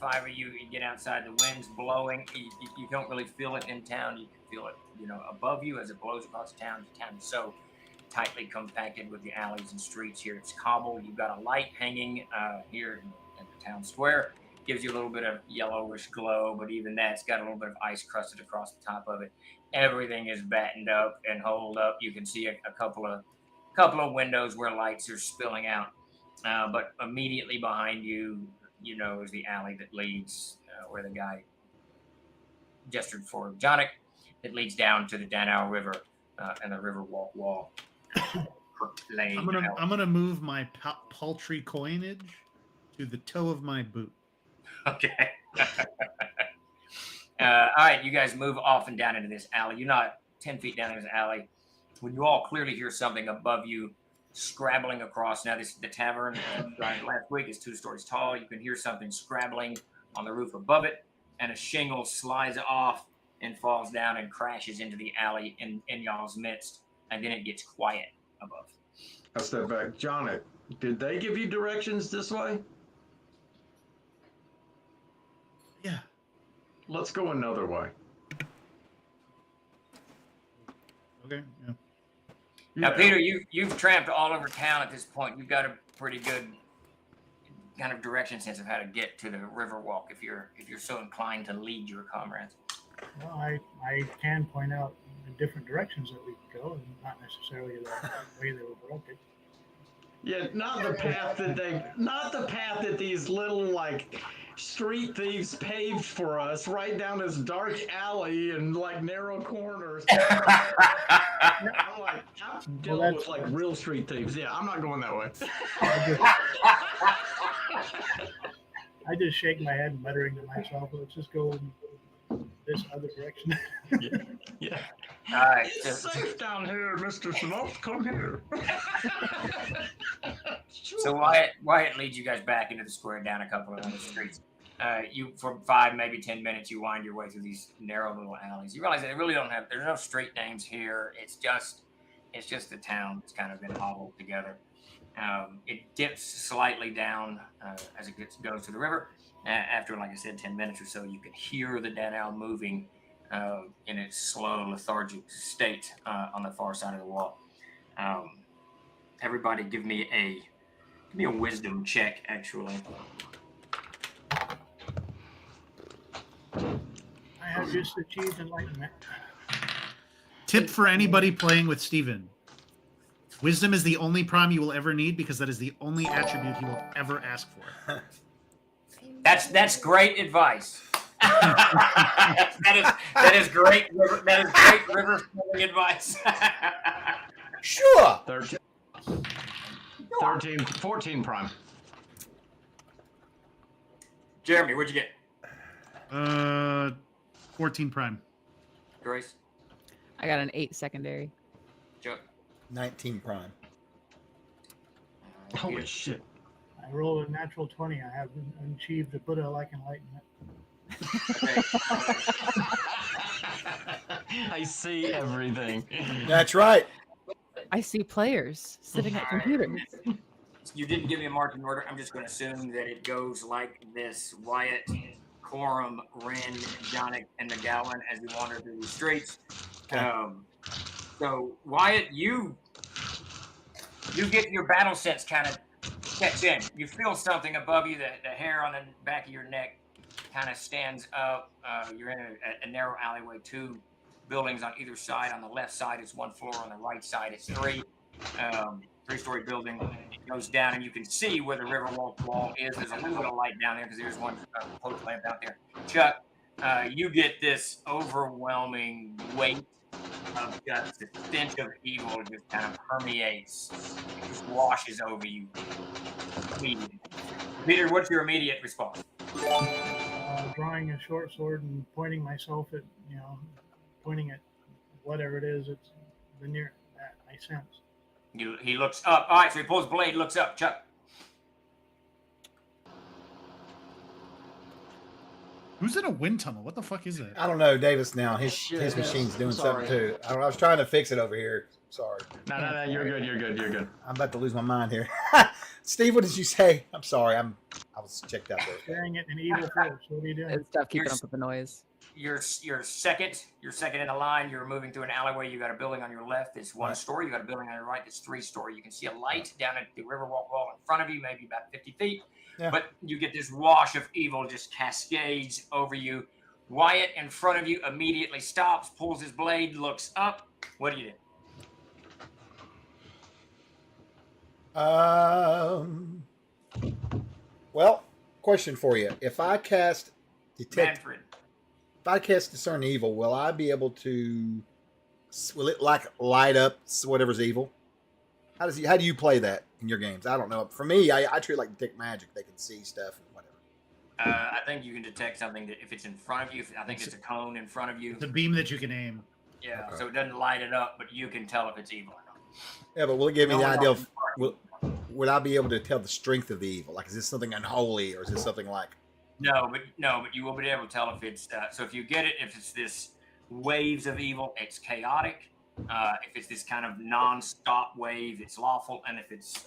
five of you get outside. The wind's blowing. You don't really feel it in town. You can feel it, above you as it blows across town. The town is so tightly compacted with the alleys and streets here. It's cobble. You've got a light hanging here at the town square. Gives you a little bit of yellowish glow, but even that's got a little bit of ice crusted across the top of it. Everything is battened up and holed up. You can see a couple of windows where lights are spilling out. But immediately behind you, is the alley that leads where the guy gestured for Jonic. It leads down to the Danau River and the river wall. I'm gonna move my paltry coinage to the toe of my boot. Okay. All right, you guys move off and down into this alley. You're not 10 feet down in this alley when you all clearly hear something above you scrabbling across. Now, the tavern last week is 2 stories tall. You can hear something scrabbling on the roof above it, and a shingle slides off and falls down and crashes into the alley in y'all's midst, and then it gets quiet above. I step back. Johnny, did they give you directions this way? Yeah. Let's go another way. Okay. Yeah. Now, Yeah. Peter, you've tramped all over town at this point. You've got a pretty good kind of direction sense of how to get to the Riverwalk if you're so inclined to lead your comrades. Well, I can point out the different directions that we could go, and not necessarily the way they were broken. Yeah, not the path that these little street thieves paved for us, right down this dark alley and narrow corners. I'm dealing with real street thieves. Yeah, I'm not going that way. I just shake my head, muttering to myself, "Let's just go this other direction." Yeah. All right. It's safe down here, Mr. Smoke. Come here. So Wyatt leads you guys back into the square, down a couple of other streets. You for 5, maybe 10 minutes, you wind your way through these narrow little alleys. You realize that they really there's no street names here. It's just the town that's kind of been hobbled together. It dips slightly down as it goes to the river. After, like I said, 10 minutes or so, you can hear the Danau moving in its slow, lethargic state on the far side of the wall. Everybody, give me a wisdom check, actually. I have just achieved enlightenment. Tip for anybody playing with Steven. Wisdom is the only prime you will ever need because that is the only attribute he will ever ask for. That's great advice. that is great. That is great river flowing advice. Sure. 14 prime. Jeremy, what'd you get? 14 prime. Grace, I got an 8 secondary. Chuck. 19 prime. Holy shit. I rolled a natural 20. I have achieved the Buddha-like enlightenment. Okay. I see everything. That's right. I see players sitting at computers. You didn't give me a marching order. I'm just going to assume that it goes like this: Wyatt, Corum, Ren, Jonic, and McGowan as we wander through the streets. So Wyatt, you get your battle sense kind of catch in. You feel something above you. The hair on the back of your neck kind of stands up. You're in a narrow alleyway, 2 buildings on either side. On the left side, it's 1 floor. On the right side, it's 3. 3-story building. It goes down, and you can see where the Riverwalk wall is. There's a little bit of light down there because there's one post lamp out there. Chuck, you get this overwhelming weight of just the stench of evil just kind of permeates, it just washes over you. Peter, what's your immediate response? Drawing a short sword and pointing myself at, pointing at whatever it is. It's the near that I sense. He looks up. All right, so he pulls blade, looks up. Chuck. Who's in a wind tunnel? What the fuck is that? I don't know, Davis. Now his Shit. machine's doing Sorry. something too. I was trying to fix it over here. Sorry, No, you're good. I'm about to lose my mind here. Steve, what did you say? I'm sorry. I was checked out there. Staring at an evil force. What are you doing? It's tough keeping You're- up with the noise. You're second in the line. You're moving through an alleyway. You got a building on your left. It's 1 story. You got a building on your right. It's 3-story. You can see a light down at the Riverwalk wall in front of you, maybe about 50 feet. Yeah. But you get this wash of evil just cascades over you. Wyatt in front of you immediately stops, pulls his blade, looks up. What do you do? Well, question for you: if I cast Manfred. if I cast discern evil, will I be able to? Will it like light up whatever's evil? How do you play that in your games? I don't know. For me, I treat it like detect magic. They can see stuff and whatever. I think you can detect something that if it's in front of you. I think it's a cone in front of you. It's a beam that you can aim. Yeah, Okay. so it doesn't light it up, but you can tell if it's evil or not. Yeah, but will it give me No the one idea else of would I be able to tell the strength of the evil? Like, is this something unholy or is this something like? No, but you will be able to tell if it's so if you get it, if it's this waves of evil, it's chaotic. If it's this kind of non-stop wave, it's lawful, and if it's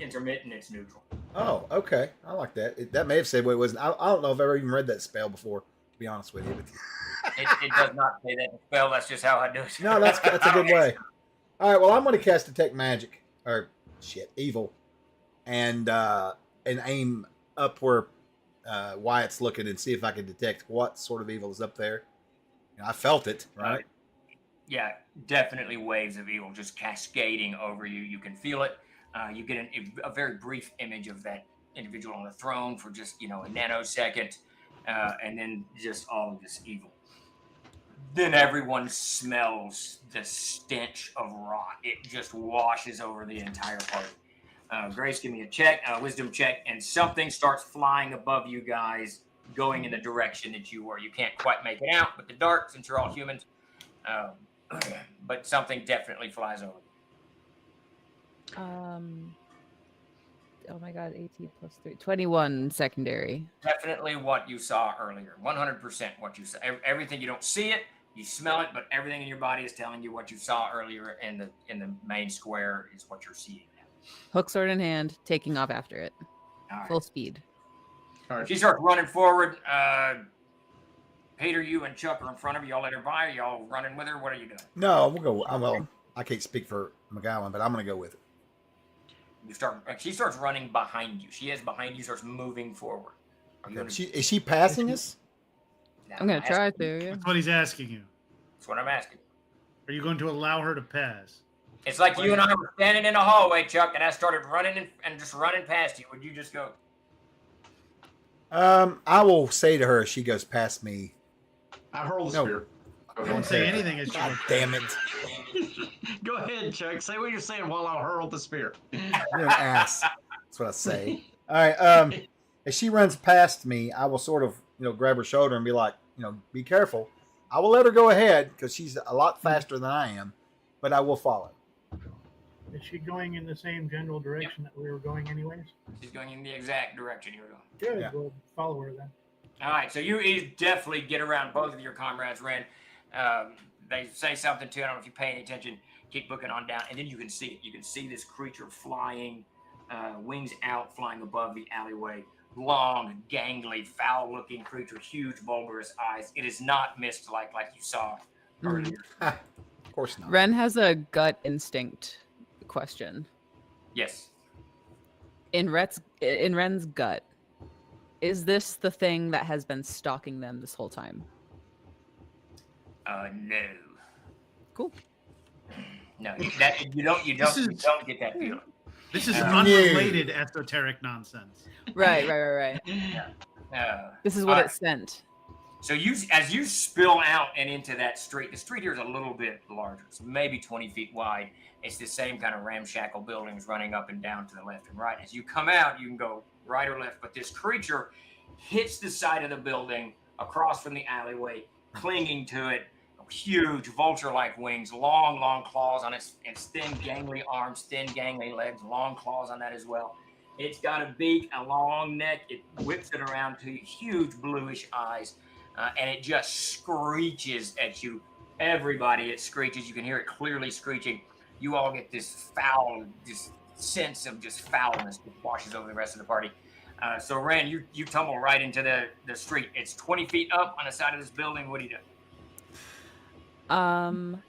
intermittent, it's neutral. Oh, okay. I like that. That may have said what it was. I don't know if I've ever even read that spell before, to be honest with you. But It does not say that in the spell. That's just how I do it. no, that's a good way. All right. Well, I'm going to cast detect magic or evil, and aim up where Wyatt's looking and see if I can detect what sort of evil is up there. I felt it, right? Yeah, definitely waves of evil just cascading over you. You can feel it. You get a very brief image of that individual on the throne for just a nanosecond, and then just all of this evil. Then everyone smells the stench of rot. It just washes over the entire party. Grace, give me a check, wisdom check, and something starts flying above you guys, going in the direction that you were. You can't quite make it out with the dark, since you're all humans, but something definitely flies over. Oh my god, 18 plus 3. 21 secondary. Definitely what you saw earlier. 100% what you saw. Everything, you don't see it, you smell it, but everything in your body is telling you what you saw earlier in the main square is what you're seeing now. Hook sword in hand, taking off after it. All right. Full speed. All right. She starts running forward. Peter, you and Chuck are in front of you. Y'all let her by. Are y'all running with her? What are you doing? No, we'll go. Well, I can't speak for McGowan, but I'm going to go with it. She starts running behind you. She is behind you, starts moving forward. Are you Okay. gonna, Is she passing us? Now, I'm gonna ask- try to. Yeah. That's what he's asking you. That's what I'm asking. Are you going to allow her to pass? It's like you and I were standing in a hallway, Chuck, and I started running and just running past you. Would you just go? I will say to her as she goes past me. I hurl the No. spear. Go Don't ahead. say anything as God you. damn it! Go ahead, Chuck. Say what you're saying while I hurl the spear. You're an ass. That's what I say. All right. As she runs past me, I will sort of, grab her shoulder and be like, be careful. I will let her go ahead because she's a lot faster than I am, but I will follow. Is she going in the same general direction that we were going anyways? She's going in the exact direction you were going. Good. Yeah. We'll follow her then. All right, so you definitely get around both of your comrades, Ren. They say something to you. I don't know if you pay any attention. Keep looking on down, and then you can see it. You can see this creature flying, wings out, flying above the alleyway. Long, gangly, foul-looking creature, huge, bulbous eyes. It is not mist like you saw earlier. Of course not. Ren has a gut instinct question. Yes. In Ren's gut, is this the thing that has been stalking them this whole time? No. Cool. No, you don't get that feeling. This is No. unrelated esoteric nonsense. Right. Uh, This is what Alright. it sent. So as you spill out and into that street, the street here is a little bit larger. It's maybe 20 feet wide. It's the same kind of ramshackle buildings running up and down to the left and right. As you come out, you can go right or left, but this creature hits the side of the building across from the alleyway, clinging to it. Huge vulture-like wings, long claws on its thin, gangly arms, thin, gangly legs, long claws on that as well. It's got a beak, a long neck. It whips it around to you, huge bluish eyes, and it just screeches at you. Everybody, it screeches. You can hear it clearly screeching. You all get this foul, this sense of just foulness that washes over the rest of the party. So, Ren, you tumble right into the street. It's 20 feet up on the side of this building. What do you do?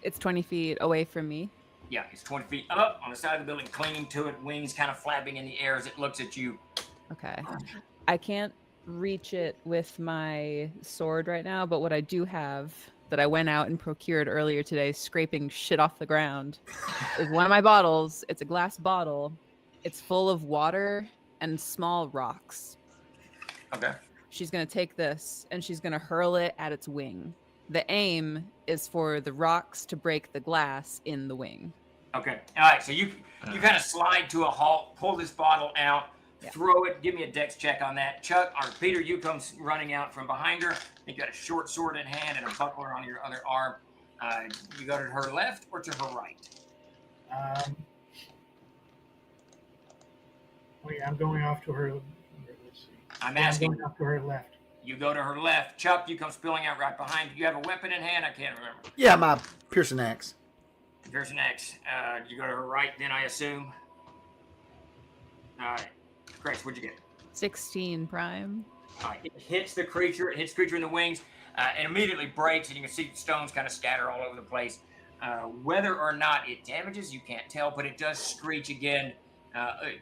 It's 20 feet away from me. Yeah, it's 20 feet up on the side of the building, clinging to it, wings kind of flapping in the air as it looks at you. Okay. I can't reach it with my sword right now, but what I do have that I went out and procured earlier today, scraping shit off the ground, is one of my bottles. It's a glass bottle. It's full of water and small rocks. Okay. She's going to take this and she's going to hurl it at its wing. The aim is for the rocks to break the glass in the wing. Okay. All right. So you kind of slide to a halt, pull this bottle out, Yeah. throw it. Give me a dex check on that. Chuck or Peter, you come running out from behind her. You got a short sword in hand and a buckler on your other arm. You go to her left or to her right? Wait, I'm going off to her. Let's see. I'm Yeah, I'm asking. going off to her left. You go to her left. Chuck, you come spilling out right behind you. You have a weapon in hand? I can't remember. Yeah, my piercing axe. There's an X. You go to her right, then I assume. All right. Grace, what'd you get? 16 prime. All right. It hits the creature. It hits the creature in the wings and immediately breaks, and you can see stones kind of scatter all over the place. Whether or not it damages, you can't tell, but it does screech again,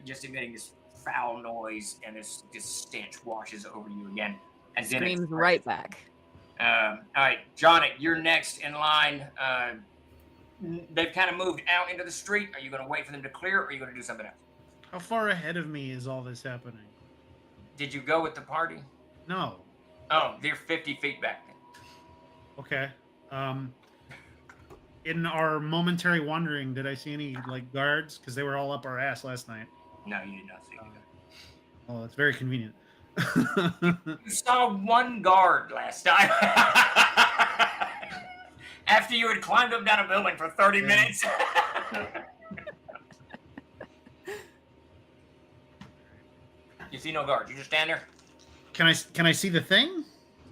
just emitting this foul noise, and this stench washes over you again. And then Screams right back. all right, Johnny, you're next in line. They've kind of moved out into the street. Are you going to wait for them to clear, or are you going to do something else? How far ahead of me is all this happening? Did you go with the party? No. Oh, they're 50 feet back then. Okay. In our momentary wandering, did I see any guards? Because they were all up our ass last night. No, you did not see them. Oh, that's very convenient. You saw one guard last time. After you had climbed up down a building for 30 minutes. You see no guards. You just stand there. Can I see the thing?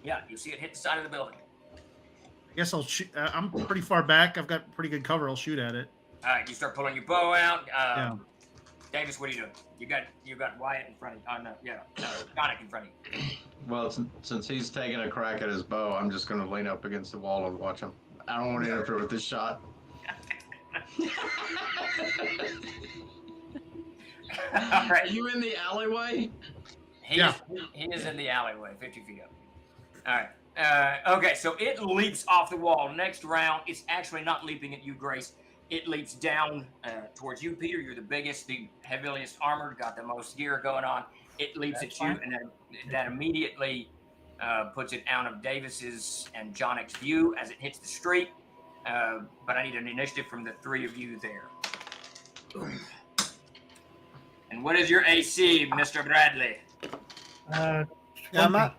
Yeah, you see it hit the side of the building. I guess I'll shoot. I'm pretty far back. I've got pretty good cover. I'll shoot at it. All right, you start pulling your bow out. Yeah. Davis, what are you doing? You got Wyatt in front of you. No, Conic in front of you. Well, since he's taking a crack at his bow, I'm just going to lean up against the wall and watch him. I don't want to interfere with this shot. All Are right. you in the alleyway? He Yeah. is in the alleyway, 50 feet up. All right. Okay, so it leaps off the wall. Next round, it's actually not leaping at you, Grace. It leaps down towards you, Peter. You're the biggest, the heaviest armored, got the most gear going on. It leaps That's at you, fine. and then that immediately puts it out of Davis's and Jonik's view as it hits the street. But I need an initiative from the three of you there. And what is your AC, Mr. Bradley? Uh, Yeah, 20.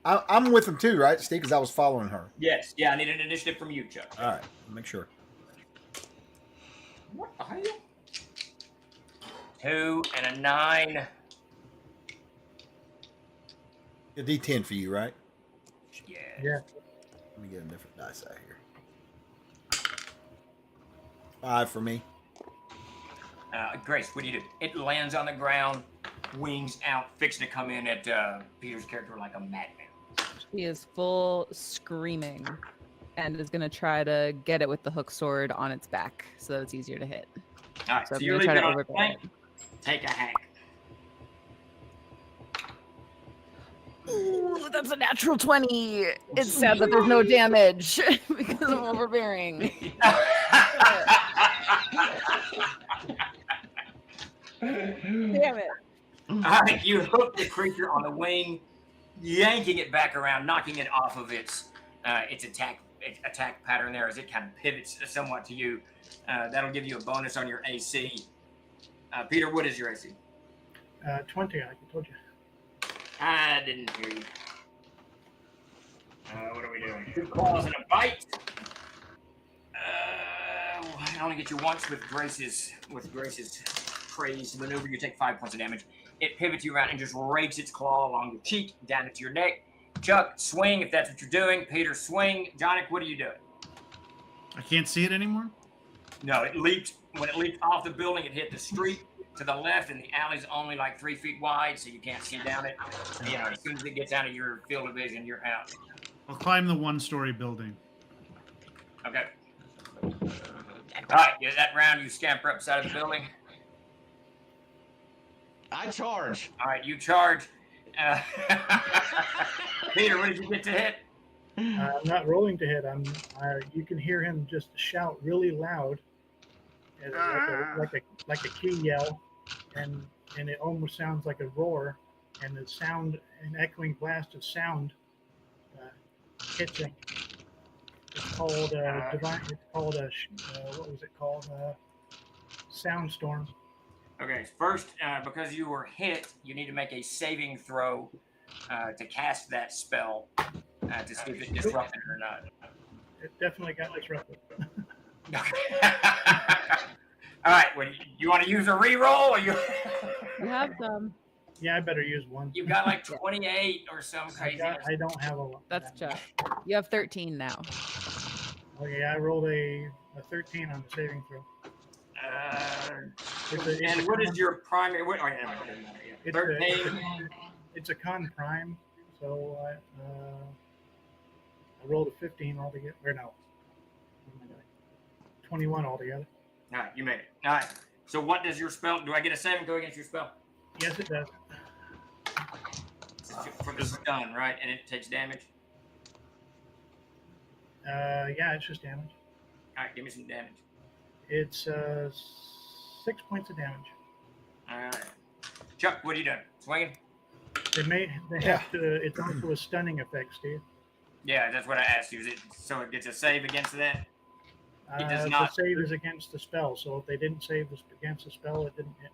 I'm with him too, right, Steve? Because I was following her. Yes. Yeah, I need an initiative from you, Chuck. All right, make sure. What the hell? 2 and a 9. A D10 for you, right? Yeah. Yeah. Let me get a different dice out here. 5 for me. Grace, what do you do? It lands on the ground, wings out, fixing to come in at Peter's character like a madman. She is full screaming and is going to try to get it with the hook sword on its back so that it's easier to hit. All right, So so I'm you're going to try leaving to on the overpower flank. it. Take a hack. Ooh, that's a natural 20. It's sad that there's no damage because I'm overbearing. Damn it. All right, you hook the creature on the wing, yanking it back around, knocking it off of its attack pattern there as it kind of pivots somewhat to you. That'll give you a bonus on your AC. Peter, what is your AC? 20, like I told you. I didn't hear you. What are we doing? 2 claws and a bite. I only get you once with Grace's crazed maneuver. You take 5 points of damage. It pivots you around and just rakes its claw along your cheek, down into your neck. Chuck, swing if that's what you're doing. Peter, swing. Jonik, what are you doing? I can't see it anymore. No, it leaped. When it leaped off the building, it hit the street to the left, and the alley's only like 3 feet wide, so you can't see down it. You know, as soon as it gets out of your field of vision, you're out. I'll climb the one-story building. Okay. All right, yeah, that round you scamper up side of the building. I charge. All right, you charge. Peter, what did you get to hit? I'm not rolling to hit. You can hear him just shout really loud, as like a key yell, and it almost sounds like a roar, and the sound, an echoing blast of sound, hits him. It's called divine. It's called what was it called? Soundstorm. Okay, first, because you were hit, you need to make a saving throw to cast that spell to see if it disrupted it or not. It definitely got disrupted. All right, well, you want to use a reroll, or you? You have some. Yeah, I better use one. You got like 28 or some crazy. I don't have a lot. That's Chuck. You have 13 now. Okay, I rolled a 13 on the saving throw. And what is your primary? What? Oh, yeah, it doesn't matter. Yeah. 13. It's a con prime, so I rolled a 15 altogether. Or no, 21 altogether. All right, you made it. All right. So what does your spell? Do I get a saving throw against your spell? Yes, it does. For the stun, right? And it takes damage. Yeah, it's just damage. All right, give me some damage. It's 6 points of damage. All right. Chuck, what are you doing? Swinging? They have to. It's also a stunning effect, Steve. Yeah, that's what I asked you. Is it so it gets a save against that? It does not. The save is against the spell, so if they didn't save against the spell, it didn't hit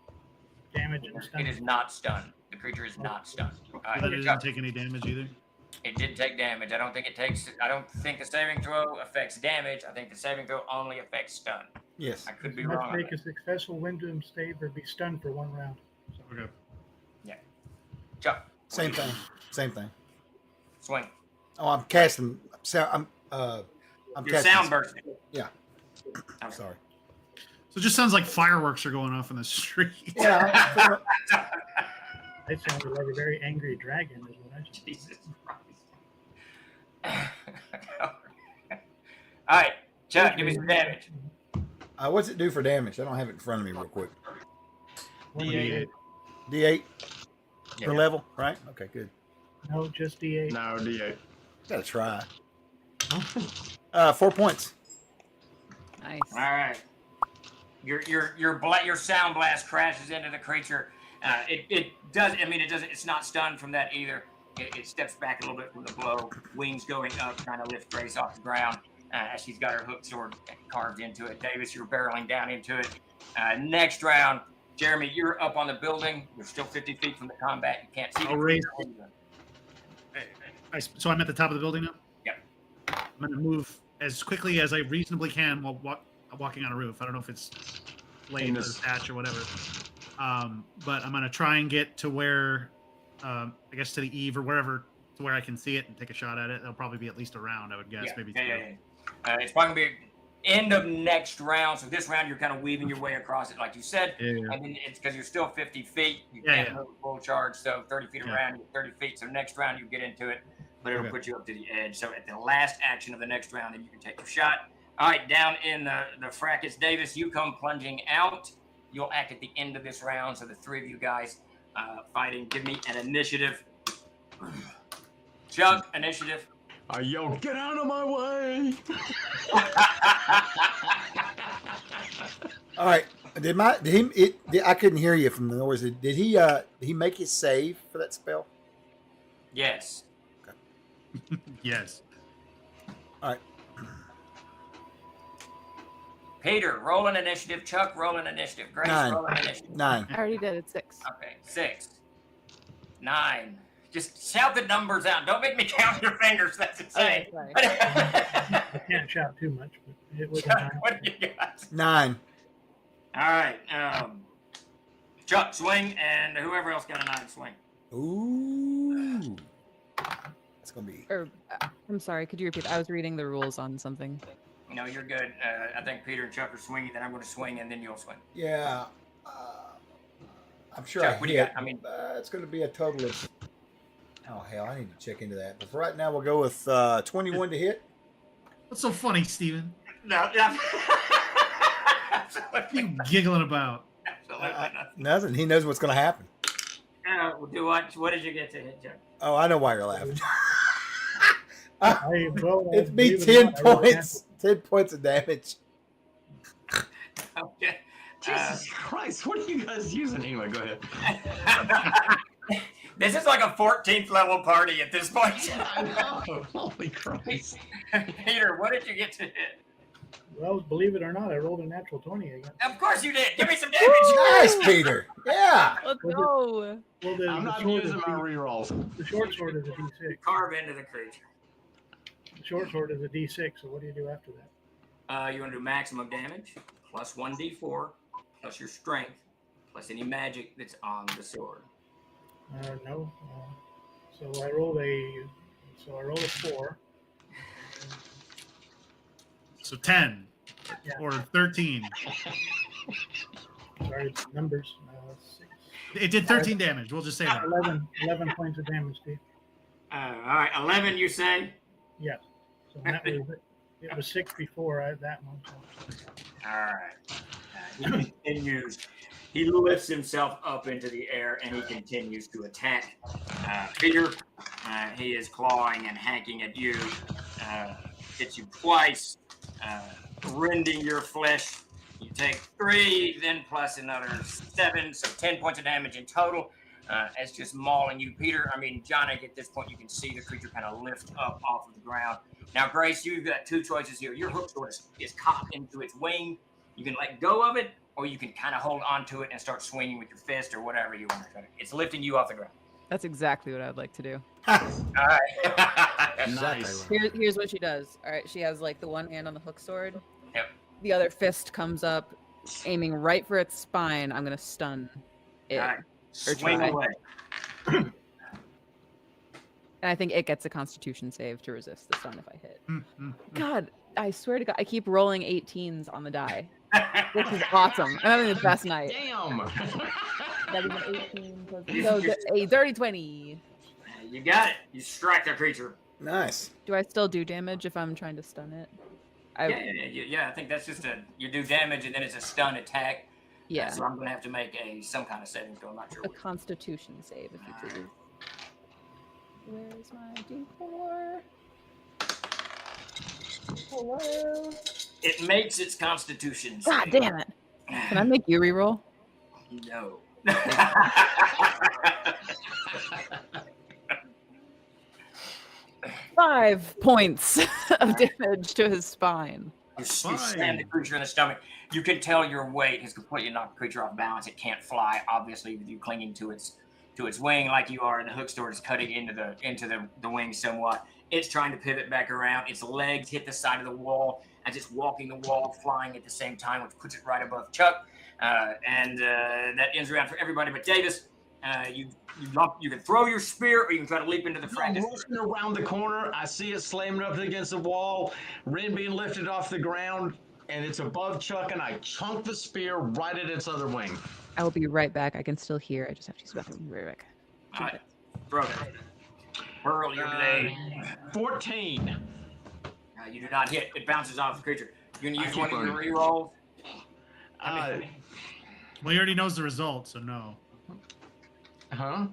damage and It stun. is not stunned. The creature is not stunned. All But it right, didn't Chuck, take any damage either. it did take damage. I don't think the saving throw affects damage. I think the saving throw only affects stun. Yes. I could be You wrong. must on make that. a successful wisdom save or be stunned for 1 round. Okay. Chuck, Same thing. Same thing. swing. Oh, I'm casting. I'm Your casting. sound bursting. Yeah. Okay. Sorry. So it just sounds like fireworks are going off in the street. Yeah. That sounded like a very angry dragon, is what I said. Jesus Christ. All right, Chuck, give me some damage. What's it do for damage? I don't have it in front of me real quick. D8. D8 Yeah. per level, right? Okay, good. No, just D8. No, D8. Gotta try. 4 points. Nice. All right. Your sound blast crashes into the creature. It does. I mean, it doesn't. It's not stunned from that either. It steps back a little bit from the blow. Wings going up, trying to lift Grace off the ground as she's got her hook sword carved into it. Davis, you're barreling down into it. Next round, Jeremy, you're up on the building. You're still 50 feet from the combat. You can't see the I'll raise- creature. So I'm at the top of the building now? Yep. I'm going to move as quickly as I reasonably can while walking on a roof. I don't know if it's late or thatch or whatever. But I'm going to try and get to where, I guess to the eave or wherever, to where I can see it and take a shot at it. It'll probably be at least a round, I would guess. Maybe two. It's probably going to be end of next round. So this round, you're kind of weaving your way across it, like you said. Yeah. And then it's because you're still 50 feet. You Yeah, can't move full charge. So 30 feet Yeah. around, you're 30 feet. So next round, you get into it, but it'll Okay. put you up to the edge. So at the last action of the next round, then you can take your shot. All right, down in the fracas, Davis, you come plunging out. You'll act at the end of this round. So the three of you guys fighting. Give me an initiative. Chuck, initiative. Yo, get out of my way! All right. I couldn't hear you from the noise. Did he make his save for that spell? Yes. Yes. All right. Peter, roll an initiative. Chuck, roll an initiative. Grace, 9. roll an initiative. 9. I already did it. 6. Okay, 6, 9. Just shout the numbers out. Don't make me count your fingers. That's insane. sorry. I can't shout too much, but it was Chuck, what do you got? 9. All right. Chuck, swing, and whoever else got a 9, swing. Ooh. That's gonna be. I'm sorry. Could you repeat? I was reading the rules on something. No, you're good. I think Peter and Chuck are swinging. Then I'm going to swing, and then you'll swing. Yeah. I'm sure Chuck, I what do you hit. got? I mean- it's gonna be a total of. Oh hell! I need to check into that. But for right now, we'll go with 21 to hit. What's so funny, Steven? No, What are you giggling about? Absolutely not. Nothing. He knows what's gonna happen. Do what? What did you get to hit, Chuck? Oh, I know why you're laughing. It's me believe it 10 or not, I rolled a points. 10 points of damage. Okay. Jesus Christ, what are you guys using? Anyway, go ahead. This is like a 14th level party at this point. I know. Holy Christ. Peter, what did you get to hit? Well, believe it or not, I rolled a natural 20 again. Of course you did. Give me some damage. Nice, Peter. Yeah. Let's go. Well, I'm not using my rerolls. the short sword is a D6. Carve into the creature. The short sword is a D6. So what do you do after that? You want to do maximum damage plus 1d4 plus your strength plus any magic that's on the sword. No. So I rolled a 4. So 10 Yeah. or 13. Sorry, numbers. 6. It did 13 damage. We'll just say that. 11 points of damage, Steve. All right, 11. You say? Yes. So that was it. Was 6 before that one. So. All right. He continues. He lifts himself up into the air and he continues to attack. Peter, he is clawing and hacking at you. Hits you twice, rending your flesh. You take 3, then plus another 7, so 10 points of damage in total. As just mauling you, Peter. I mean, Johnny, at this point, you can see the creature kind of lift up off of the ground. Now, Grace, you've got 2 choices here. Your hook sword is caught into its wing. You can let go of it, or you can kind of hold onto it and start swinging with your fist or whatever you want to do. It's lifting you off the ground. That's exactly what I'd like to do. All right. Nice. Here's what she does. All right, she has like the one hand on the hook sword. Yep. The other fist comes up, aiming right for its spine. I'm gonna stun it, All right. Or Swing try. away. and I think it gets a Constitution save to resist the stun if I hit. God, I swear to God, I keep rolling 18s on the die. This is awesome. I'm having the best night. Damn. That is an 18 plus so a dirty 20. You got it. You strike the creature. Nice. Do I still do damage if I'm trying to stun it? Yeah, I think that's just you do damage and then it's a stun attack. Yeah. So I'm gonna have to make some kind of saving throw. I'm not sure. A What. Constitution save, if you please. Where's my D4? It makes its constitution. God save. damn it! Can I make you reroll? No. 5 points of damage to his spine. You slam the creature in the stomach. You can tell your weight has completely knocked the creature off balance. It can't fly, obviously, with you clinging to its wing like you are, and the hook sword is cutting into the wing somewhat. It's trying to pivot back around. Its legs hit the side of the wall as it's walking the wall, flying at the same time, which puts it right above Chuck. And that ends around for everybody but Davis. You can throw your spear, or you can try to leap into the I'm fractus. rushing around the corner. I see it slamming up against the wall. Ren being lifted off the ground, and it's above Chuck, and I chunk the spear right at its other wing. I will be right back. I can still hear. I just have to use the bathroom. Be right back. All right, throw it. Hurl your blade. 14. You do not hit. It bounces off the creature. You can I use keep one of your on. rerolls. Well, he already knows the result, so no. Huh?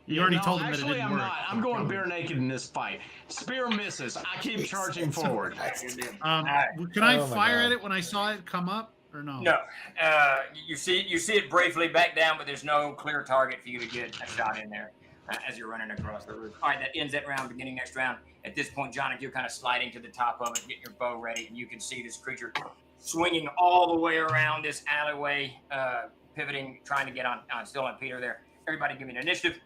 You already told him that it actually, didn't I'm work, not. so I'm going probably- bare naked in this fight. Spear misses. I keep charging forward. Can I Oh my fire God. at it when I saw it come up, or no? No. You see it briefly back down, but there's no clear target for you to get a shot in there as you're running across the roof. All right, that ends that round. Beginning next round. At this point, Jonathan, you're kind of sliding to the top of it, getting your bow ready, and you can see this creature swinging all the way around this alleyway, pivoting, trying to get on still on Peter there. Everybody give me an initiative.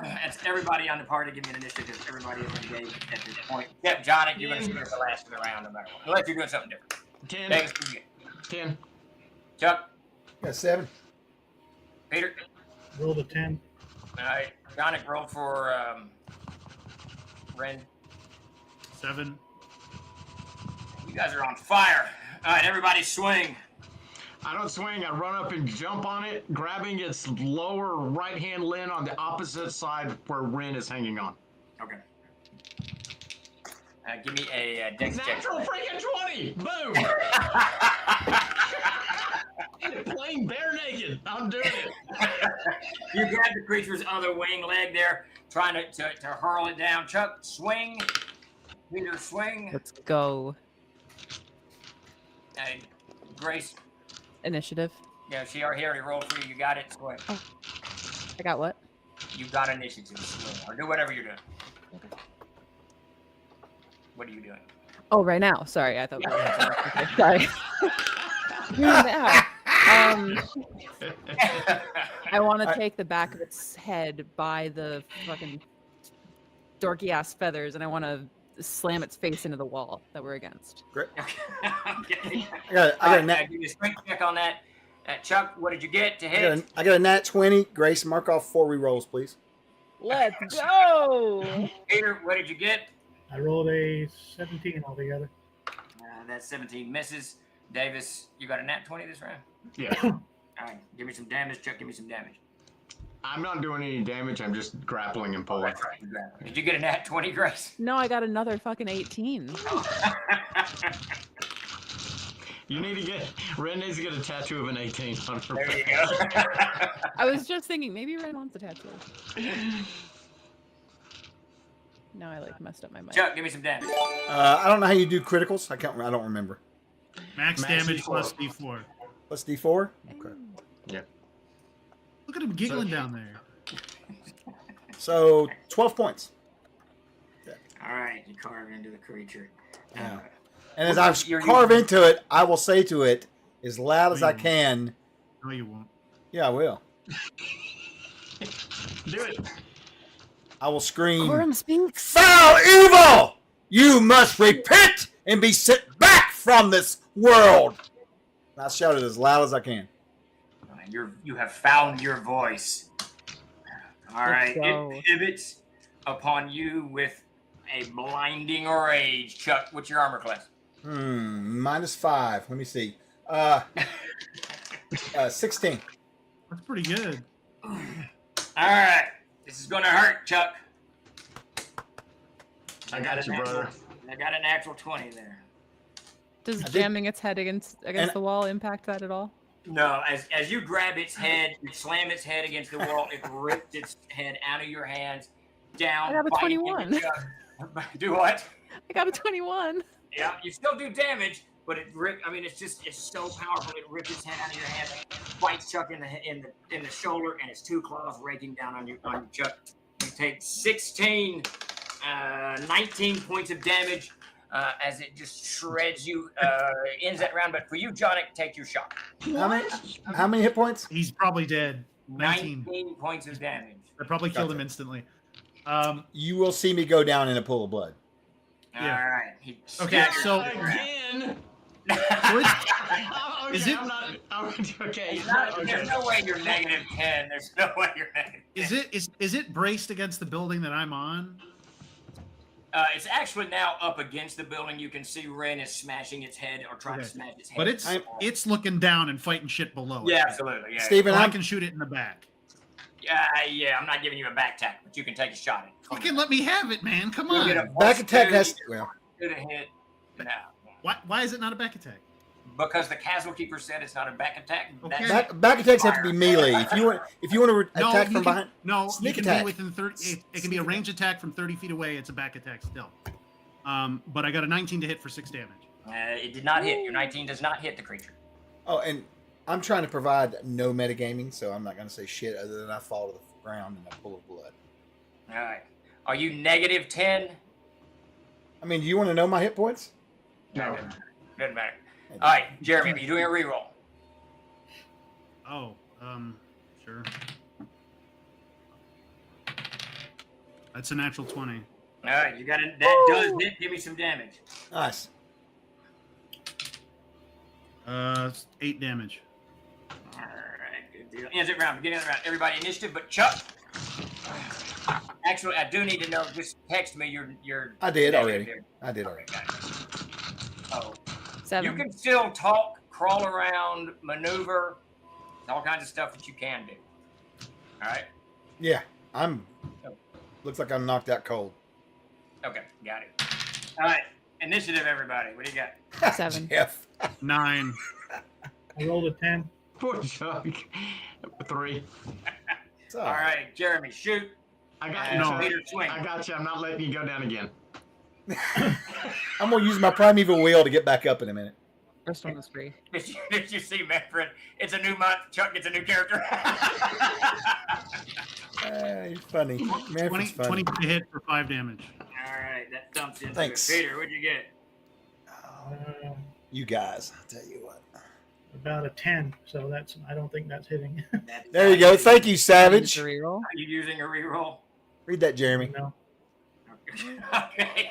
That's everybody on the party give me an initiative because everybody is engaged at this point. Except Jonathan, you're going to start the last of the round no matter what. Unless you're doing something different. 10. Davis, what you get? 10. Chuck, Got 7. Peter. Rolled a 10. All right. Jonathan, roll for Ren. 7. You guys are on fire. All right, everybody swing. I don't swing. I run up and jump on it, grabbing its lower right-hand limb on the opposite side where Ren is hanging on. Okay. Give me a dex check. Natural freaking 20! Boom! Playing bare naked. I'm doing it. You grab the creature's other wing leg there, trying to hurl it down. Chuck, swing. Peter, swing. Let's go. Grace, Initiative. yeah, she already rolled for you. You got it. Swing. I got what? You got initiative. Swing. Or do whatever you're doing. Okay. What are you doing? Oh, right now. Sorry, I thought we were okay, sorry. Now. I want to take the back of its head by the fucking dorky ass feathers, and I want to slam its face into the wall that we're against. Great. Okay. I got a nat. Give me a strength check on that. Chuck, what did you get to I hit? got a nat 20. Grace, mark off 4 rerolls, please. Let's go! Peter, what did you get? I rolled a 17 altogether. That 17 misses. Davis, you got a nat 20 this round? Yeah. All right, give me some damage. Chuck, give me some damage. I'm not doing any damage. I'm just grappling and pulling. That's right. You grabbed it. Did you get a nat 20, Grace? No, I got another fucking 18. You need to get. Ren needs to get a tattoo of an 18 on her There you face. go. I was just thinking maybe Ren wants a tattoo. Now I like messed up my mic. Chuck, give me some damage. I don't know how you do criticals. I don't remember. Max Max damage D4. plus D4. Plus D4. Okay. Look at him giggling down there. So 12 points. All right, you carve into the creature. Yeah. And as I You're carve using- into it, I will say to it as loud as I can. No, you won't. Yeah, I will. Do it. I will scream. Corum speaks. Foul evil! You must repent and be sent back from this world. And I shout it as loud as I can. You have found your voice. All right, go. it pivots upon you with a blinding rage. Chuck, what's your armor class? -5. Let me see. 16. That's pretty good. All right, this is gonna hurt, Chuck. I got you, brother. I got a natural 20 there. Does I did- jamming its head against And- the wall impact that at all? No, as you grab its head, you slam its head against the wall, it rips its head out of your hands, down. I have a biting into 21. Chuck. Do what? I got a 21. Yeah, you still do damage, but it's so powerful. It rips his head out of your hand, bites Chuck in the shoulder, and its two claws raking down on your Chuck. You take 19 points of damage as it just shreds you. Ends that round, but for you, Jonik, take your shot. How many hit points? He's probably dead. 19 points of damage. I probably killed Gotcha. him instantly. You will see me go down in a pool of blood. Yeah. All right. He Okay, staggers so- to the ground. Again. There's Is it- Okay. no way you're -10. There's no way you're negative. Is it braced against the building that I'm on? It's actually now up against the building. You can see Ren is smashing its head or trying to Okay. smash its head. But it's looking down and fighting shit below it. yeah, absolutely. Yeah. Steven, So I I'm, can shoot it in the back. Yeah, I'm not giving you a back tack, but you can take a shot at it. Fucking let me have it, man. Come You'll get a on. back attack plus has. Well, two to hit. No. Why is it not a back attack? Because the Castle Keeper said it's not a back attack. Okay. back attacks have to be melee. If you want to No, attack you from can, behind. no, Sneak you can attack. be within 30. It can be a range attack from 30 feet away. It's a back attack still. But I got a 19 to hit for 6 damage. It did not hit. Your 19 does not hit the creature. Oh, and I'm trying to provide no metagaming, so I'm not going to say shit other than I fall to the ground in a pool of blood. All right. Are you -10? I mean, do you want to know my hit points? No. Doesn't matter. All right, Jeremy, are you doing a reroll? Oh, sure. That's a natural 20. All right, you got it. That does hit. Give me some damage. Nice. 8 damage. All right, good deal. Ends it round. Beginning of the round. Everybody initiative, but Chuck. Actually, I do need to know. Just text me your. I did already. there. I did already. Got it. Oh, 7. you can still talk, crawl around, maneuver, all kinds of stuff that you can do. All right. Yeah, looks like I'm knocked out cold. Okay, got it. All right, initiative, everybody. What do you got? 7. Jeff. 9. I rolled a 10. Poor Chuck. 3. It's All right, Jeremy, shoot. I got And you. No. Chuck. Peter, swing. I got you. I'm not letting you go down again. I'm going to use my primeval wheel to get back up in a minute. First one was free. Did you see, Manfred? It's a new month. Chuck gets a new character. You're funny. 20, Manfred's funny. 20 to hit for 5 damage. All right, that dumps into Thanks. it. Peter, what'd you get? You guys, I'll tell you what. About a 10. So I don't think that's hitting. That is There you not go. hitting. Thank you, Savage. Use a reroll. Are you using a reroll? Read that, Jeremy. No. Okay.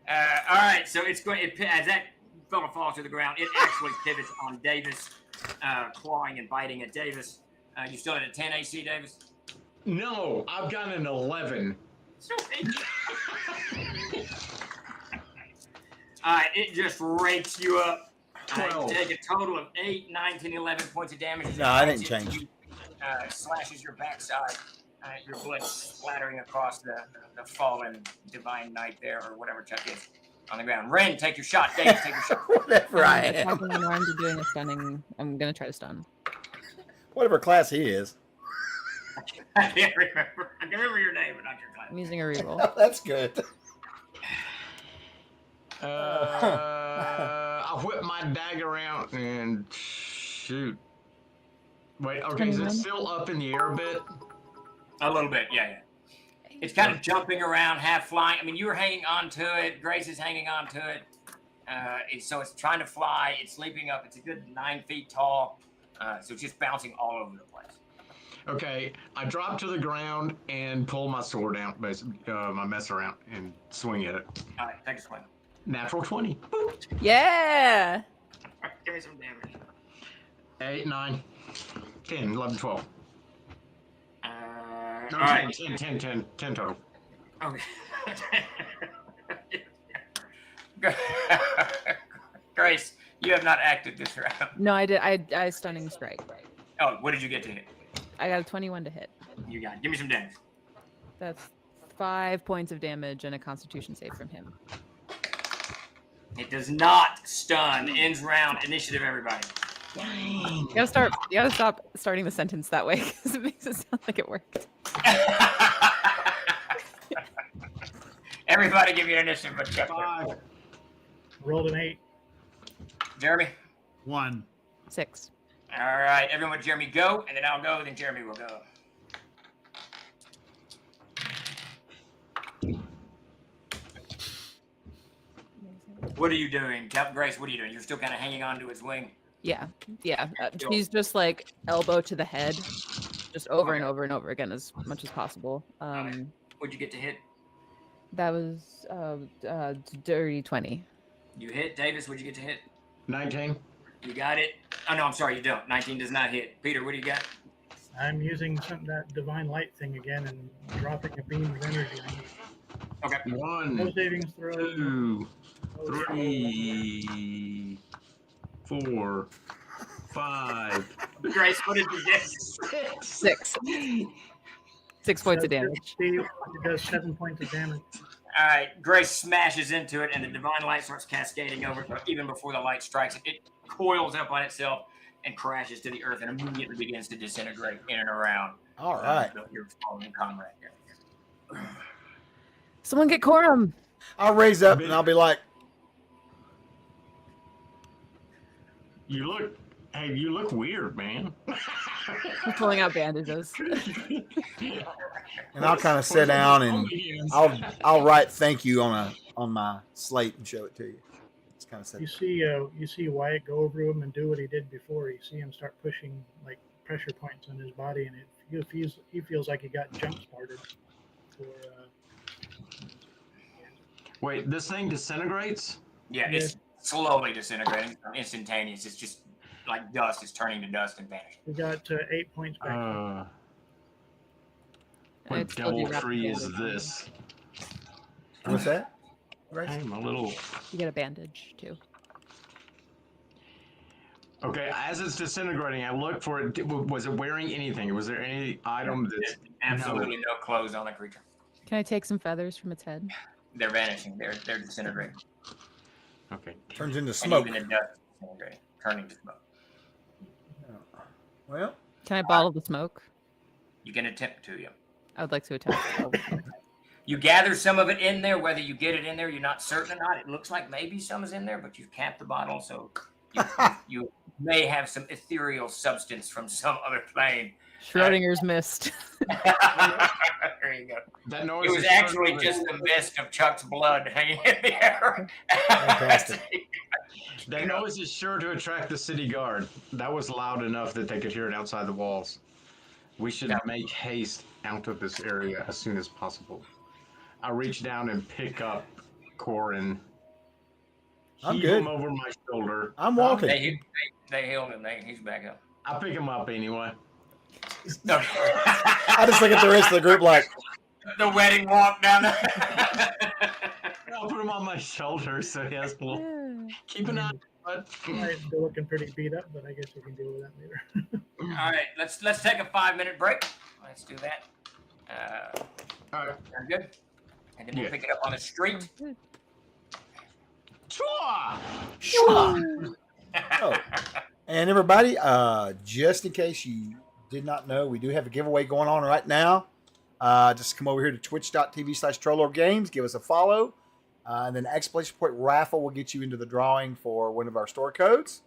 All right, so it's going. As that fellow falls to the ground, it actually pivots on Davis, clawing and biting at Davis. You still at a 10 AC, Davis? No, I've got an 11. All right, it just rakes you up. You 12. take a total of 8, 9, 10, 11 points of damage. as it No, I bites didn't into change. you, slashes your backside. Your blood splattering across the fallen divine knight there, or whatever Chuck is, on the ground. Ren, take your shot. Davis, take your shot. Whatever I am. Attacking unarmed and doing a stunning. I'm gonna try to stun. Whatever class he is. I can't remember. I can remember your name, but not your class. I'm using a reroll. That's good. I'll whip my dagger out and shoot. Wait, okay, is it 21? still up in the air a bit? A little bit, yeah. It's kind of jumping around, half flying. I mean, you were hanging on to it. Grace is hanging on to it. So it's trying to fly. It's leaping up. It's a good 9 feet tall. So it's just bouncing all over the place. Okay, I drop to the ground and pull my sword out, basically, my messer out, and swing at it. All right, take a swing. Natural 20. Boop. Yeah. All right, give me some damage. 8, 9, 10, 11, 12. No, All right. 10 total. Okay. Grace, you have not acted this round. No, I did. I stunning strike. Oh, what did you get to hit? I got a 21 to hit. You got it. Give me some damage. That's 5 points of damage and a Constitution save from him. It does not stun. Ends round. Initiative, everybody. You gotta stop starting the sentence that way because it makes it sound like it worked. Everybody give me an initiative but check. 5. Rolled an 8. Jeremy. 1. 6. All right, everyone with Jeremy go, and then I'll go, then Jeremy will go. What are you doing? Grace, what are you doing? You're still kind of hanging on to its wing? Yeah, yeah. Sure. She's just like elbow to the head, just over and Okay. over and over again as much as possible. right. What'd you get to hit? That was dirty 20. You hit. Davis, what'd you get to hit? 19. You got it. Oh, no, I'm sorry, you don't. 19 does not hit. Peter, what do you got? I'm using that divine light thing again and dropping a beam of energy on it. Okay. 1, No savings throw. 2, no throw. 3, 4, 5, Grace, what did you get? 6. 6 points of Does damage. 50, it does 7 points of damage. All right, Grace smashes into it, and the divine light starts cascading over. But even before the light strikes it, it coils up on itself and crashes to the earth, and immediately begins to disintegrate in and around. All right. Your fallen comrade here. Someone get Corum. I'll raise up and I'll be like, You look weird, man. He's pulling out bandages. and I'll kind of sit down and I'll write thank you on my slate and show it to you. It's kind of set. You see Wyatt go over him and do what he did before. You see him start pushing like pressure points on his body, and he feels like he got jump started. Wait, this thing disintegrates? Yeah, it's slowly disintegrating, instantaneous. It's just like dust. It's turning to dust and vanishing. We got 8 points back. And What it's still devil wrapped tree in is gold. this? What's that? I'm a little. You get a bandage too. Okay, as it's disintegrating, I look for it. Was it wearing anything? Was there any item that's Absolutely no clothes on the creature. Can I take some feathers from its head? They're vanishing. They're disintegrating. Okay. Turns into And smoke. even in dust, it's disintegrating, turning to smoke. Well, Can I bottle the smoke? You can attempt to, yeah. I would like to attempt. You gather some of it in there. Whether you get it in there, you're not certain or not. It looks like maybe some is in there, but you've capped the bottle, so you may have some ethereal substance from some other plane. Schrodinger's mist. There you go. That noise. It was is actually certainly- just the mist of Chuck's blood hanging in the air. Fantastic. That noise is sure to attract the city guard. That was loud enough that they could hear it outside the walls. We should make haste out of this area as soon as possible. I reach down and pick up Corin. I'm heave good. him over my shoulder. I'm walking. They healed him. He's back up. I pick him up anyway. No. I just look at the rest of the group like, The wedding walk down there. I'll put him on my shoulder so he has to keep an eye on it. Wyatt's still looking pretty beat up, but I guess we can deal with that later. All right, let's take a 5-minute break. Let's do that. All right. Very good. And then we'll Yeah. pick it up on the street. Chua! oh. And everybody, just in case you did not know, we do have a giveaway going on right now. Just come over here to twitch.tv/TrollLordGames. Give us a follow. And then exclamation point raffle will get you into the drawing for one of our store codes.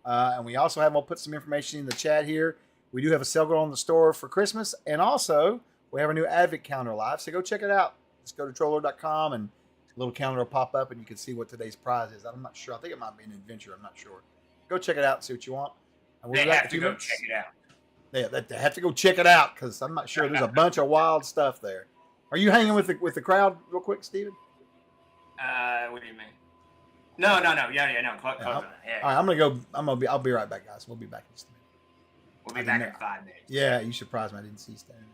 And we also have, I'll put some information in the chat here. We do have a sale going on in the store for Christmas. And also, we have a new Advent calendar live. So go check it out. Just go to TrollLord.com and a little calendar will pop up and you can see what today's prize is. I'm not sure. I think it might be an adventure. I'm not sure. Go check it out and see what you want. And we'll They be back in have a to few go minutes. check it out. Yeah, they have to go check it out because I'm not sure. There's a bunch of wild stuff there. Are you hanging with the crowd real quick, Steven? What do you mean? No. Yeah, no. Close Yeah, on I'll- it. Yeah. All right, I'm gonna go. I'll be right back, guys. We'll be back in just a minute. We'll be I back didn't in 5 minutes. Yeah, you surprised me. I didn't see you standing.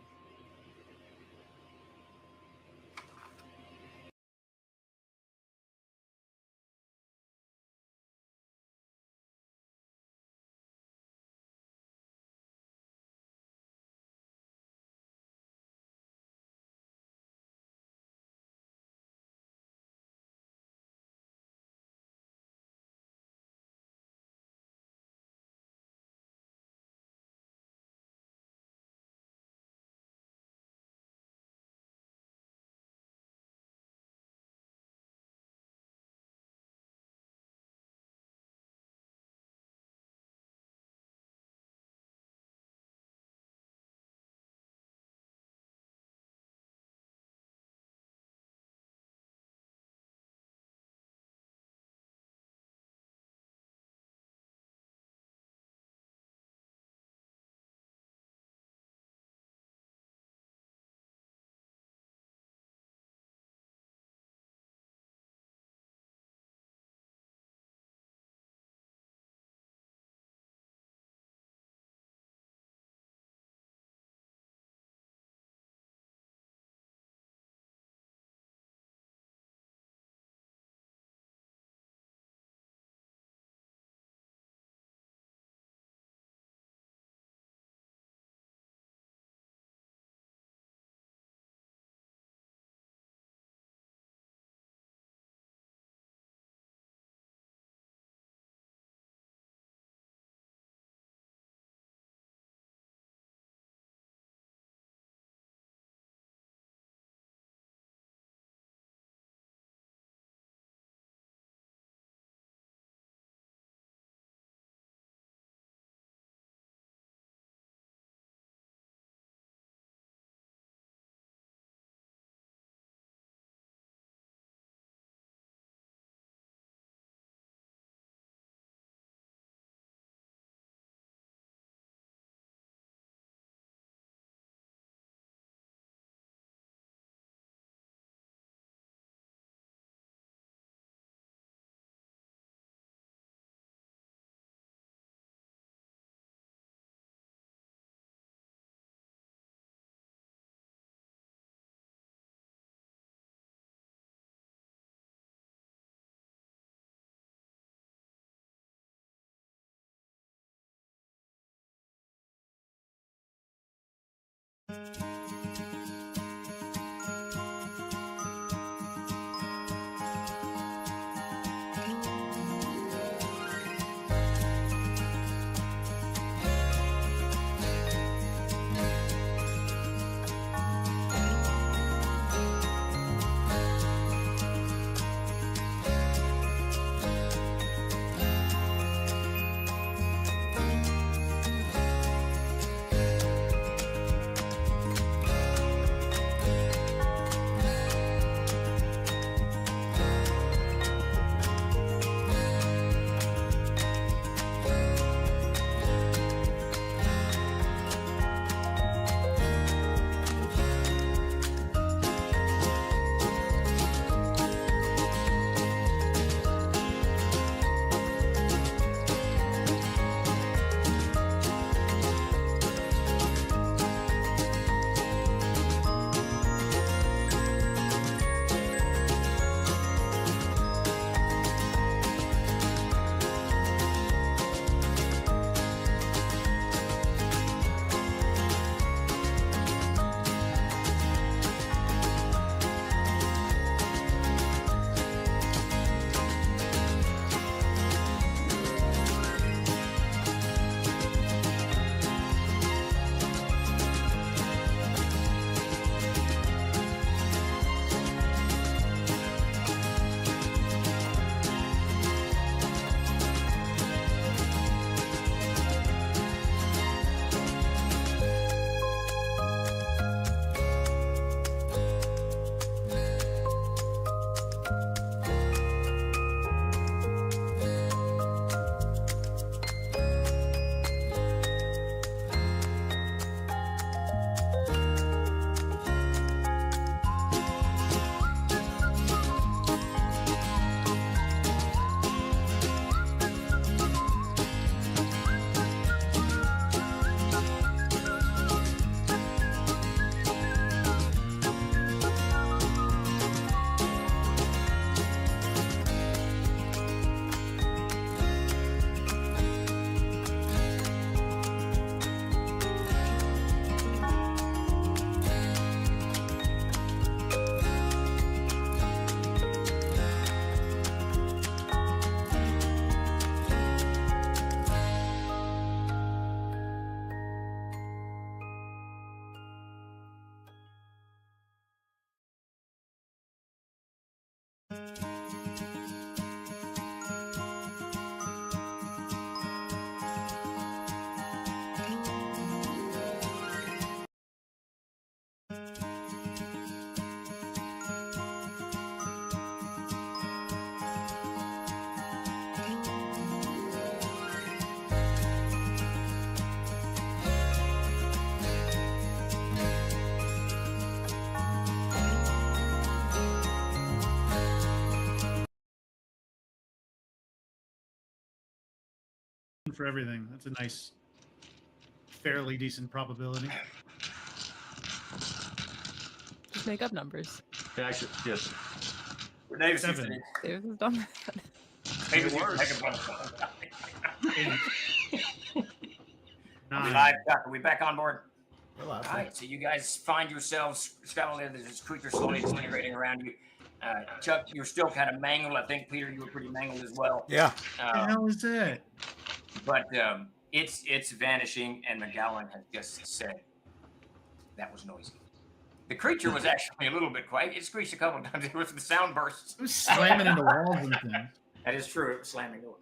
for everything. That's a nice, fairly decent probability. Just make up numbers. Yeah, actually, yes. Davis used to 7. Davis has done that. Davis used to works. make a bunch of 8. Are we 9. live, Chuck? Are we back on board? Well, All right, so you guys find yourselves scuttled in. There's this creature slowly disintegrating around you. Chuck, you're still kind of mangled. I think, Peter, you were pretty mangled as well. yeah. What the hell is that? But it's vanishing, and McGowan has just said that was noisy. The creature was actually a little bit quiet. It screeched a couple of times. It was the sound bursts. It was slamming into walls and things. That is true. It was slamming door.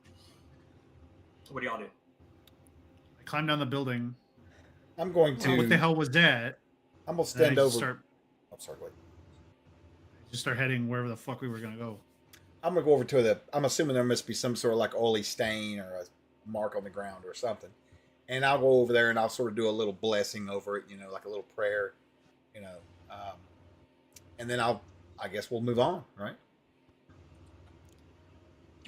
What do y'all do? I climbed down the building. I'm going to. What the hell was that? I'm gonna And I stand just over. start, I'm sorry. Go ahead. just start heading wherever the fuck we were gonna go. I'm gonna go over to the. I'm assuming there must be some sort of like oily stain or a mark on the ground or something, and I'll go over there and I'll sort of do a little blessing over it, like a little prayer, and then I guess we'll move on, right?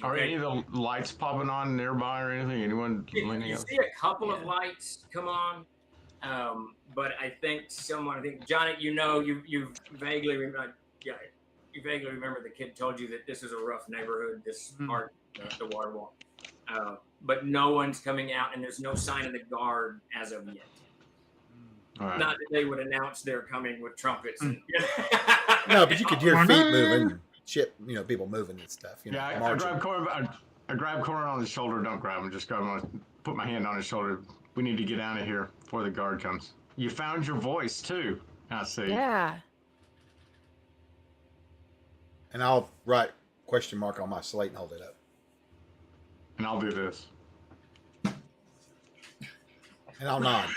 Are any of the lights popping on nearby or anything? Anyone leaning You up? see a couple of lights come on, but I think Johnny, you vaguely remember. Yeah, you vaguely remember the kid told you that this is a rough neighborhood. This part, the water wall, but no one's coming out, and there's no sign of the guard as of yet. All right. Not that they would announce they're coming with trumpets. And, No, but you could hear feet moving, shit, people moving and stuff. Yeah, I marching. grab Corin. I grab Corin on his shoulder. Don't grab him. Just grab him. Put my hand on his shoulder. We need to get out of here before the guard comes. You found your voice too. I see. Yeah. And I'll write question mark on my slate and hold it up. And I'll do this. And I'll nod.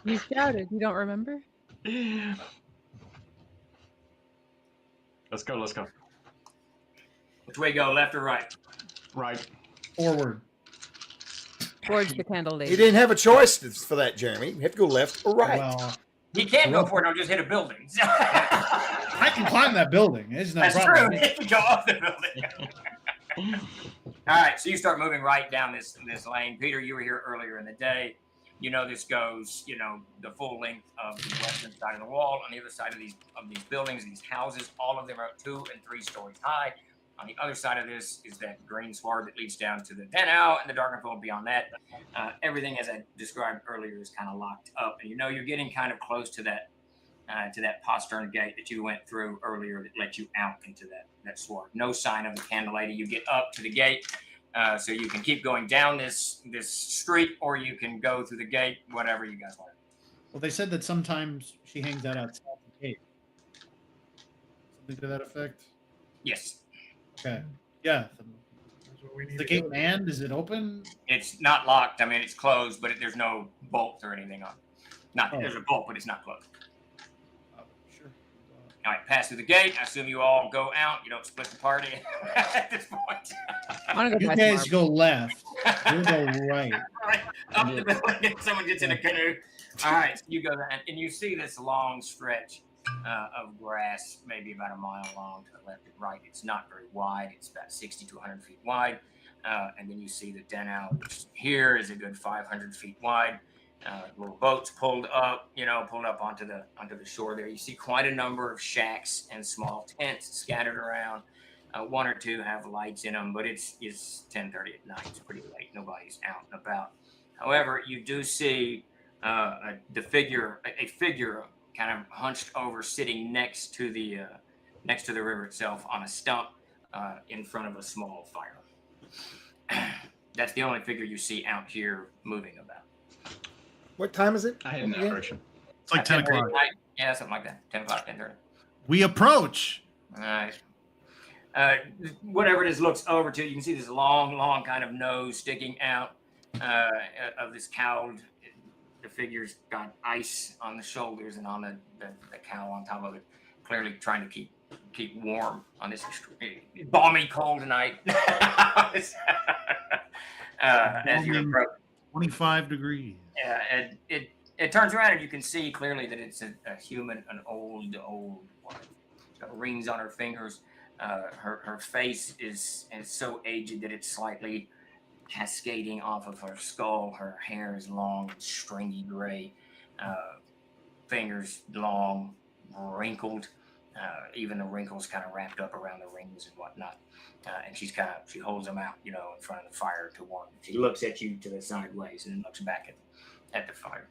You shouted. You don't remember? Let's go. Let's go. which way go, left or right? Right. Forward. Towards the candle lady. You didn't have a choice for that, Jeremy. You have to go left or right. Well, He can't go for it. I'll just hit a building. I can climb that building. It's no That's problem. true. He can go off the building. All right, so you start moving right down this lane. Peter, you were here earlier in the day. This goes, the full length of the western side of the wall. On the other side of these buildings, these houses, all of them are 2 and 3 stories high. On the other side of this is that green sward that leads down to the Denau and the Darkenfold beyond that. Everything, as I described earlier, is kind of locked up. And you're getting kind of close to that postern gate that you went through earlier that let you out into that sward. No sign of the candle lady. You get up to the gate, so you can keep going down this street, or you can go through the gate, whatever you guys want. Well, they said that sometimes she hangs out outside the gate. Something to that effect? Yes. Okay. Yeah. That's what we Is need the to gate go. manned? Is it open? It's not locked. I mean, it's closed, but there's no bolt or anything on it. Not Oh. There's a bolt, but it's not closed. Sure. All right, pass through the gate. I assume you all go out. You don't split the party at this point. I want to go You buy guys some go left. We'll go right. Right up the building, and someone gets in a canoe. All right, so you go there, and you see this long stretch of grass, maybe about a mile long to the left and right. It's not very wide. It's about 60 to 100 feet wide. And then you see the Denau, which here is a good 500 feet wide. Little boats pulled up onto the shore there. You see quite a number of shacks and small tents scattered around. 1 or 2 have lights in them, but it's 10:30 at night. It's pretty late. Nobody's out and about. However, you do see a figure kind of hunched over, sitting next to the river itself on a stump in front of a small fire. That's the only figure you see out here moving about. What time is it? I had an again? direction. It's like 10 o'clock. Yeah, something like that. 10 o'clock, 10:30. We approach. All right. Whatever it is looks over to, you can see this long kind of nose sticking out of this cowled. The figure's got ice on the shoulders and on the cowl on top of it, clearly trying to keep warm on this balmy cold night. As you approach. 25 degrees. And it turns around and you can see clearly that it's a human, an old woman. She's got rings on her fingers. Her face is so aged that it's slightly cascading off of her skull. Her hair is long, stringy gray. Fingers long, wrinkled. Even the wrinkles kind of wrapped up around the rings and whatnot. And she holds them out, in front of the fire to warm. She looks at you to the sideways and then looks back at the fire.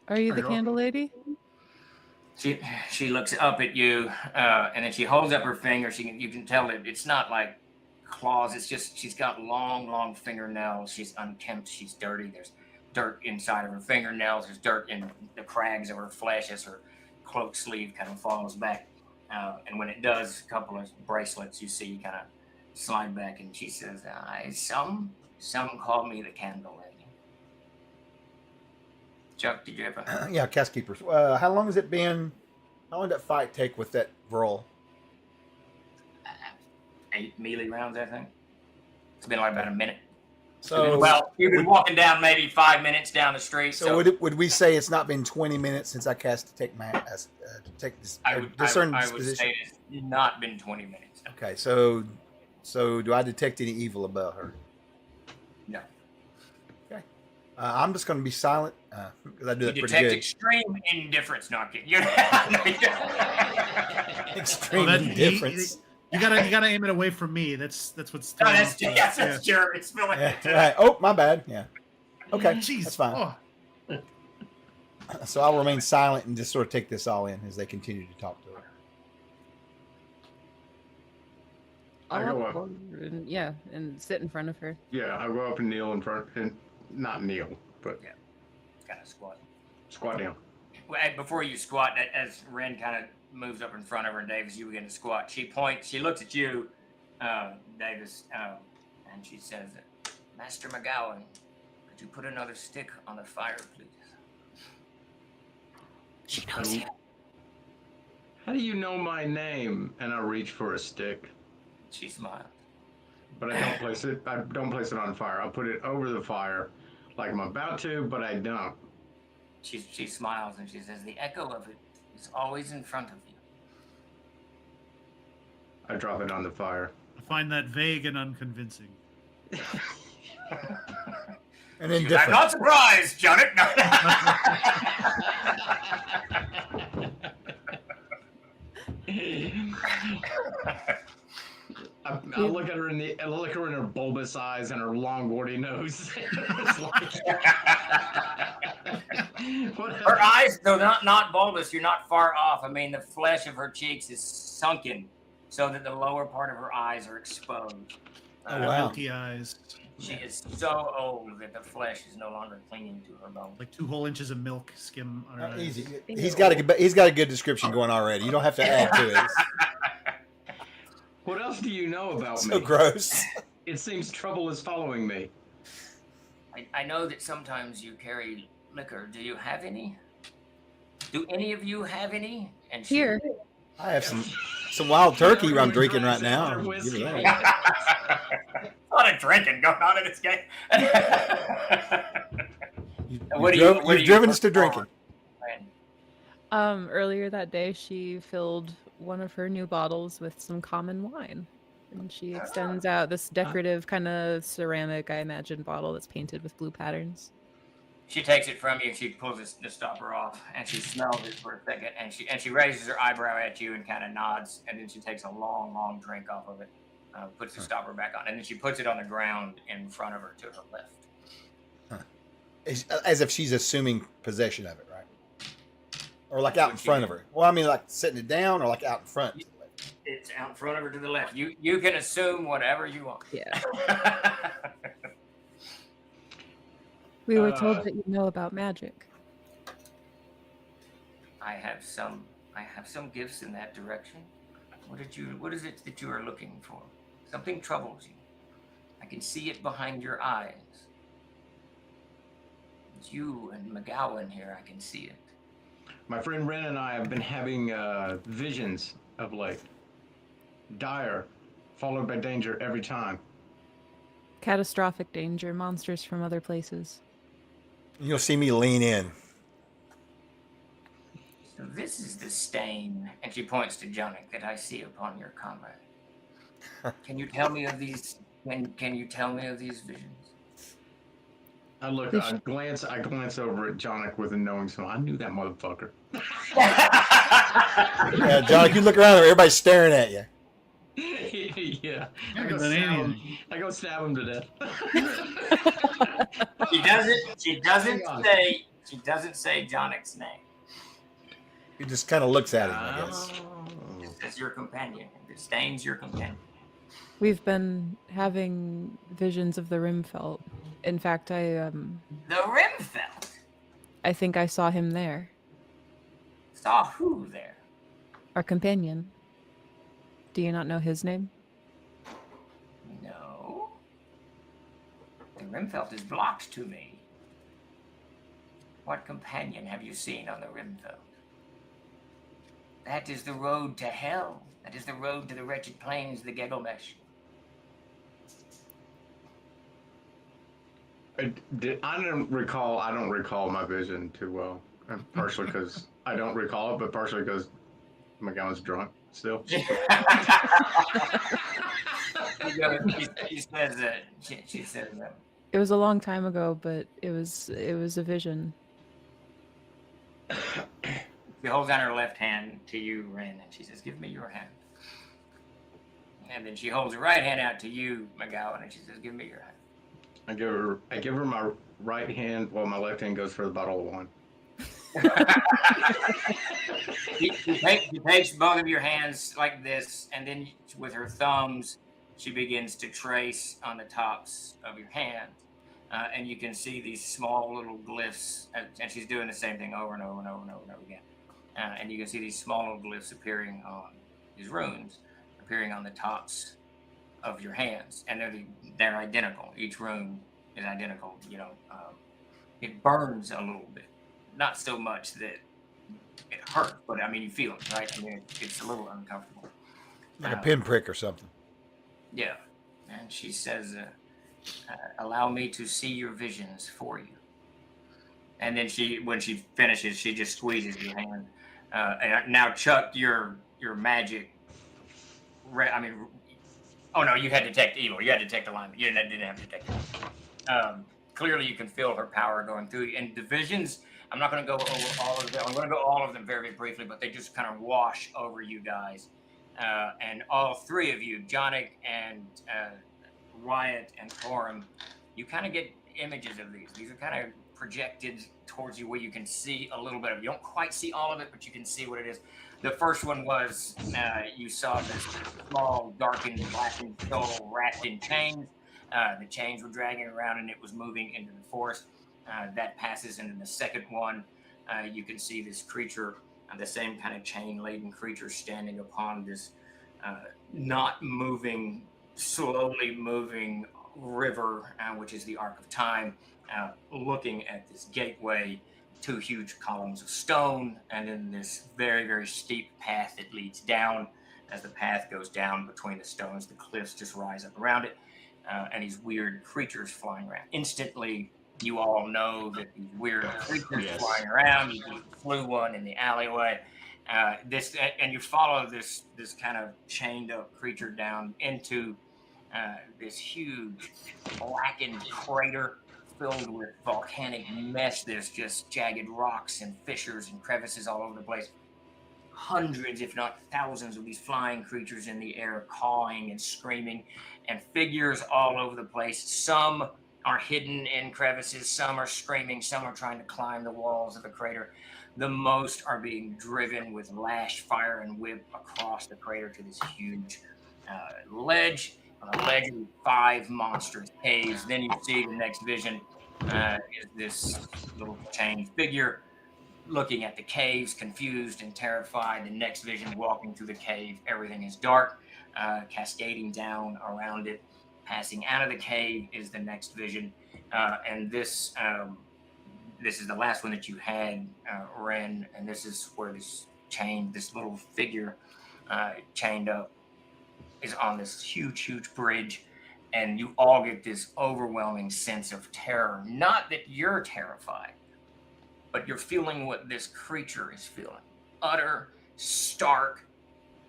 Are you the candle lady? She looks up at you, and then she holds up her finger. You can tell that it's not like claws. It's just she's got long fingernails. She's unkempt. She's dirty. There's dirt inside of her fingernails. There's dirt in the crags of her flesh as her cloak sleeve kind of falls back. And when it does, a couple of bracelets you see kind of slide back, and she says, "Some call me the candle lady." Chuck, did you ever? Yeah, Cast Keepers. How long has it been? How long did that fight take with that Vrol? 8 melee rounds, I think. It's been like about a minute. So, well, you've been walking down maybe 5 minutes down the street. So would we say it's not been 20 minutes since I cast Detect this discern I would disposition? say it's not been 20 minutes. No. Okay, so do I detect any evil about her? No. Okay. I'm just going to be silent because I do You that pretty detect good. extreme indifference, not kidding. Extreme Well, indifference. You gotta aim it away from me. That's what's. No, that's yeah. Jeremy spilling Yeah, it. right. Oh, my bad. Yeah. Okay, Jeez. that's fine. Oh, So I'll remain silent and just sort of take this all in as they continue to talk to her. I I'll go walk up. forward and sit in front of her. Yeah, I go up and kneel in front, and not kneel, but Kind of squat. squat down. Well, before you squat, as Ren kind of moves up in front of her, and Davis, you begin to squat. She points. She looks at you, Davis, and she says, "Master McGowan, could you put another stick on the fire, please?" She knows you. How do you know my name? And I reach for a stick, She smiled. but I don't place it. I don't place it on fire. I'll put it over the fire, like I'm about to, but I don't. She smiles and she says, "The echo of it is always in front of you." I drop it on the fire. I find that vague and unconvincing. And I'm indifferent. not surprised, Janet. No. I look at her I look at her in her bulbous eyes and her long, warty nose. It's like, Her eyes, though not bulbous, you're not far off. I mean, the flesh of her cheeks is sunken so that the lower part of her eyes are exposed. Oh, wow. Milky eyes, She is so old that the flesh is no longer clinging to her bones. like 2 whole inches of milk skim on her eyes. Easy. He's got a good description going already. You don't have to add to it. What else do you know about It's so me? gross. It seems trouble is following me. I know that sometimes you carry liquor. Do you have any? Do any of you have any? And she, Here. I have some wild turkey I'm Everyone drinking right drinks now. their Give me whiskey. that. A lot of drinking going on in this game. What You've driven us to drinking. Earlier that day, she filled one of her new bottles with some common wine. And she extends out this decorative kind of ceramic, I imagine, bottle that's painted with blue patterns. She takes it from you. She pulls the stopper off, and she smells it for a second, and she raises her eyebrow at you and kind of nods, and then she takes a long drink off of it, puts the stopper back on, and then she puts it on the ground in front of her to her left. As if she's assuming possession of it, right? Or like out in front of her. Well, I mean, like sitting it down or like out in front. It's out in front of her to the left. You can assume whatever you want. Yeah. We were told that you know about magic. I have some gifts in that direction. What is it that you are looking for? Something troubles you. I can see it behind your eyes. It's you and McGowan here. I can see it. My friend Ren and I have been having visions of late. Dire, followed by danger every time. Catastrophic danger, monsters from other places. You'll see me lean in. So this is the stain, and she points to Jonik, that I see upon your comrade. Can you tell me of these? Can you tell me of these visions? I glance over at Jonik with a knowing smile. I knew that motherfucker. Yeah, John, you look around and everybody's staring at you. Yeah. I haven't done anything. I go stab him to death. She doesn't say Jonik's name. He just kind of looks at him, I guess. As your companion. The stain's your companion. We've been having visions of the Rimfelt. In fact, The Rimfelt? I think I saw him there. Saw who there? Our companion. Do you not know his name? No. The Rimfelt is blocked to me. What companion have you seen on the Rimfelt? That is the road to hell. That is the road to the wretched plains of the Gilgamesh. I don't recall my vision too well. And partially because I don't recall it, but partially because McGowan's drunk still. She says that. She says that. It was a long time ago, but it was a vision. She holds out her left hand to you, Ren, and she says, "Give me your hand." And then she holds her right hand out to you, McGowan, and she says, "Give me your hand." I give her my right hand while my left hand goes for the bottle of wine. She takes both of your hands like this, and then with her thumbs, she begins to trace on the tops of your hands. And you can see these small little glyphs, and she's doing the same thing over and over and over and over and over again. And you can see these small little glyphs appearing on these runes, appearing on the tops of your hands, and they're identical. Each rune is identical. It burns a little bit, not so much that it hurts, but I mean you feel it, right? I mean it's a little uncomfortable, Like a pinprick or something. Yeah, and she says, "Allow me to see your visions for you." And then when she finishes, she just squeezes your hand. And now, Chuck, your magic. Oh no, you had detect evil. You had detect alignment. You didn't have detect evil. Clearly, you can feel her power going through you. And the visions, I'm not going to go over all of them. I'm going to go all of them very, very briefly, but they just kind of wash over you guys. And all three of you, Jonik and Wyatt and Coram, you kind of get images of these. These are kind of projected towards you where you can see a little bit of it. You don't quite see all of it, but you can see what it is. The first one was you saw this small, darkened, blackened soul wrapped in chains. The chains were dragging around and it was moving into the forest. That passes into the second one. You can see this creature, the same kind of chain-laden creature standing upon this not moving, slowly moving river, which is the Arc of Time, looking at this gateway, two huge columns of stone, and then this very, very steep path that leads down. As the path goes down between the stones, the cliffs just rise up around it, and these weird creatures flying around. Instantly, you all know that these weird creatures flying around. You flew one in the alleyway. And you follow this kind of chained up creature down into this huge blackened crater filled with volcanic mesh. There's just jagged rocks and fissures and crevices all over the place. Hundreds, if not thousands, of these flying creatures in the air, cawing and screaming, and figures all over the place. Some are hidden in crevices, some are screaming, some are trying to climb the walls of the crater. The most are being driven with lash, fire, and whip across the crater to this huge ledge. On a ledge with 5 monstrous caves. Then you see the next vision is this little chained figure looking at the caves, confused and terrified. The next vision walking through the cave. Everything is dark, cascading down around it. Passing out of the cave is the next vision. And this is the last one that you had, Ren. And this is where this little figure chained up is on this huge, huge bridge, and you all get this overwhelming sense of terror. Not that you're terrified, but you're feeling what this creature is feeling. utter, stark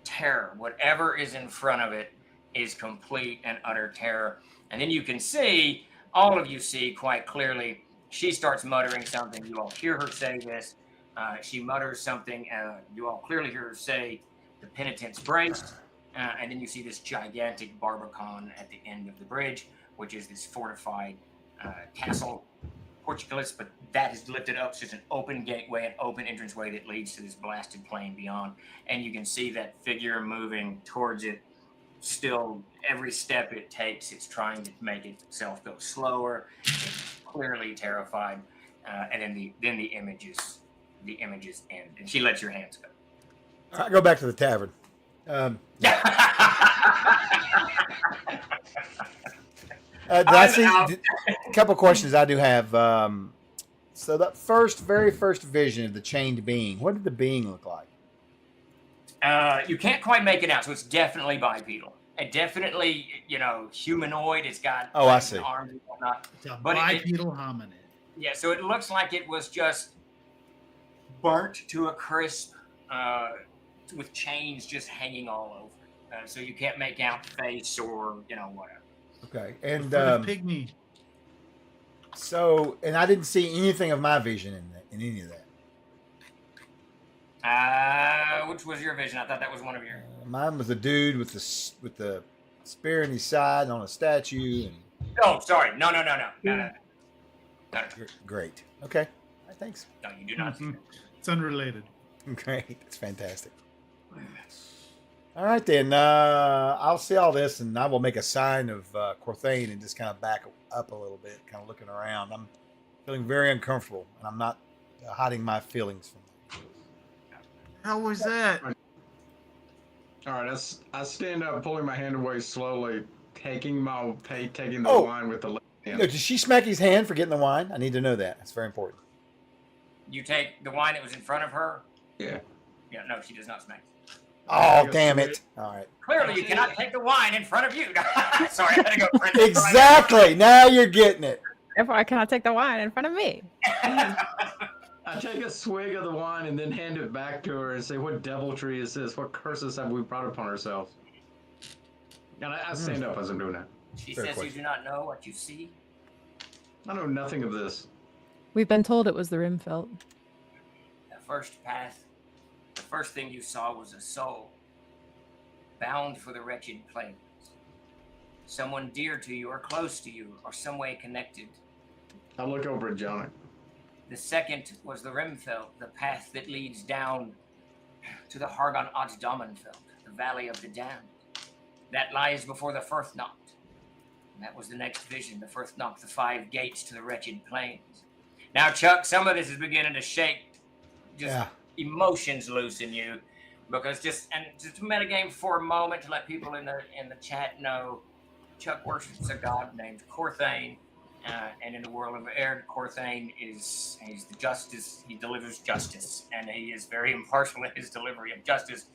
terror. Whatever is in front of it is complete and utter terror. And then you can see, all of you see quite clearly, she starts muttering something. You all hear her say this. She mutters something. You all clearly hear her say, "The penitent's brace." And then you see this gigantic barbican at the end of the bridge, which is this fortified castle, Portugalist, but that is lifted up. It's just an open gateway, an open entranceway that leads to this blasted plain beyond. And you can see that figure moving towards it. Still, every step it takes, it's trying to make itself go slower. It's clearly terrified. And then the images end, and she lets your hands go. I go back to the tavern. I see a couple questions I do have. So that very first vision of the chained being, what did the being look like? You can't quite make it out, so it's definitely bipedal. And definitely, humanoid. It's got I see. arms and whatnot. It's a But bipedal hominid. Yeah, so it looks like it was just burnt to a crisp with chains just hanging all over. So you can't make out face or, whatever. Okay. For And the pygmy. so, and I didn't see anything of my vision in any of that. Which was your vision? I thought that was one of your. Mine was the dude with the spear in his side on a statue. And Oh, sorry. No. great. Okay. All right, thanks. No, you do not see that. It's unrelated. Great. That's fantastic. All right, then. I'll see all this, and I will make a sign of Corthane and just kind of back up a little bit, kind of looking around. I'm feeling very uncomfortable, and I'm not hiding my feelings from them. How was that? All right, I stand up, pulling my hand away slowly, taking the Oh. wine with the left hand. Did she smack his hand for getting the wine? I need to know that. That's very important. You take the wine that was in front of her. Yeah. Yeah, no, she does not smack. Oh, damn it. All right. Clearly, you cannot take the wine in front of you. Sorry, I had to go. print- Exactly. Now you're getting it. Therefore, I cannot take the wine in front of me. I take a swig of the wine and then hand it back to her and say, "What deviltry is this? What curses have we brought upon ourselves?" And I stand up as I'm doing that. She Fair says question. you do not know what you see. I know nothing of this. We've been told it was the Rimfelt. The first path, the first thing you saw was a soul bound for the wretched plains. Someone dear to you or close to you or some way connected. I look over at Johnny. The second was the Rimfeld, the path that leads down to the Hargon Otsdomenfeld, the Valley of the Damned. That lies before the Firth Nacht. And that was the next vision, the Firth Nacht, the 5 gates to the wretched plains. Now, Chuck, some of this is beginning to shake just Yeah. emotions loose in you. Because just to metagame for a moment to let people in the chat know, Chuck worships a god named Corthane. And in the world of Erd, Corthane he's the justice. He delivers justice, and he is very impartial in his delivery of justice.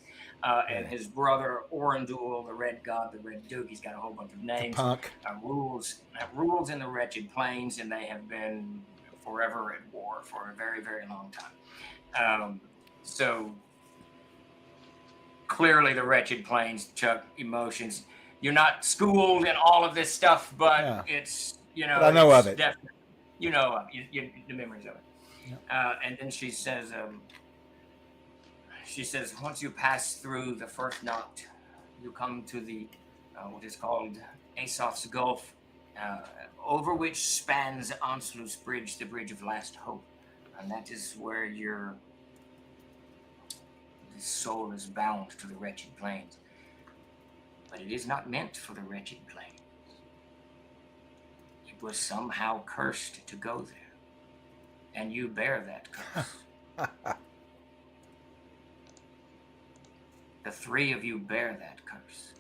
And his brother Orandul, the Red God, the Red Duke, he's got a whole bunch of names. Punk. Rules in the wretched plains, and they have been forever at war for a very, very long time. So clearly, the wretched plains, Chuck, emotions. You're not schooled in all of this stuff, but Yeah. it's. But I know of it. Definitely, the memories of it. And then she says, once you pass through the Firth Nacht, you come to the what is called Aesop's Gulf, over which spans Anslus Bridge, the Bridge of Last Hope, and that is where your soul is bound to the wretched plains. But it is not meant for the wretched plains. Was somehow cursed to go there, and you bear that curse. The 3 of you bear that curse.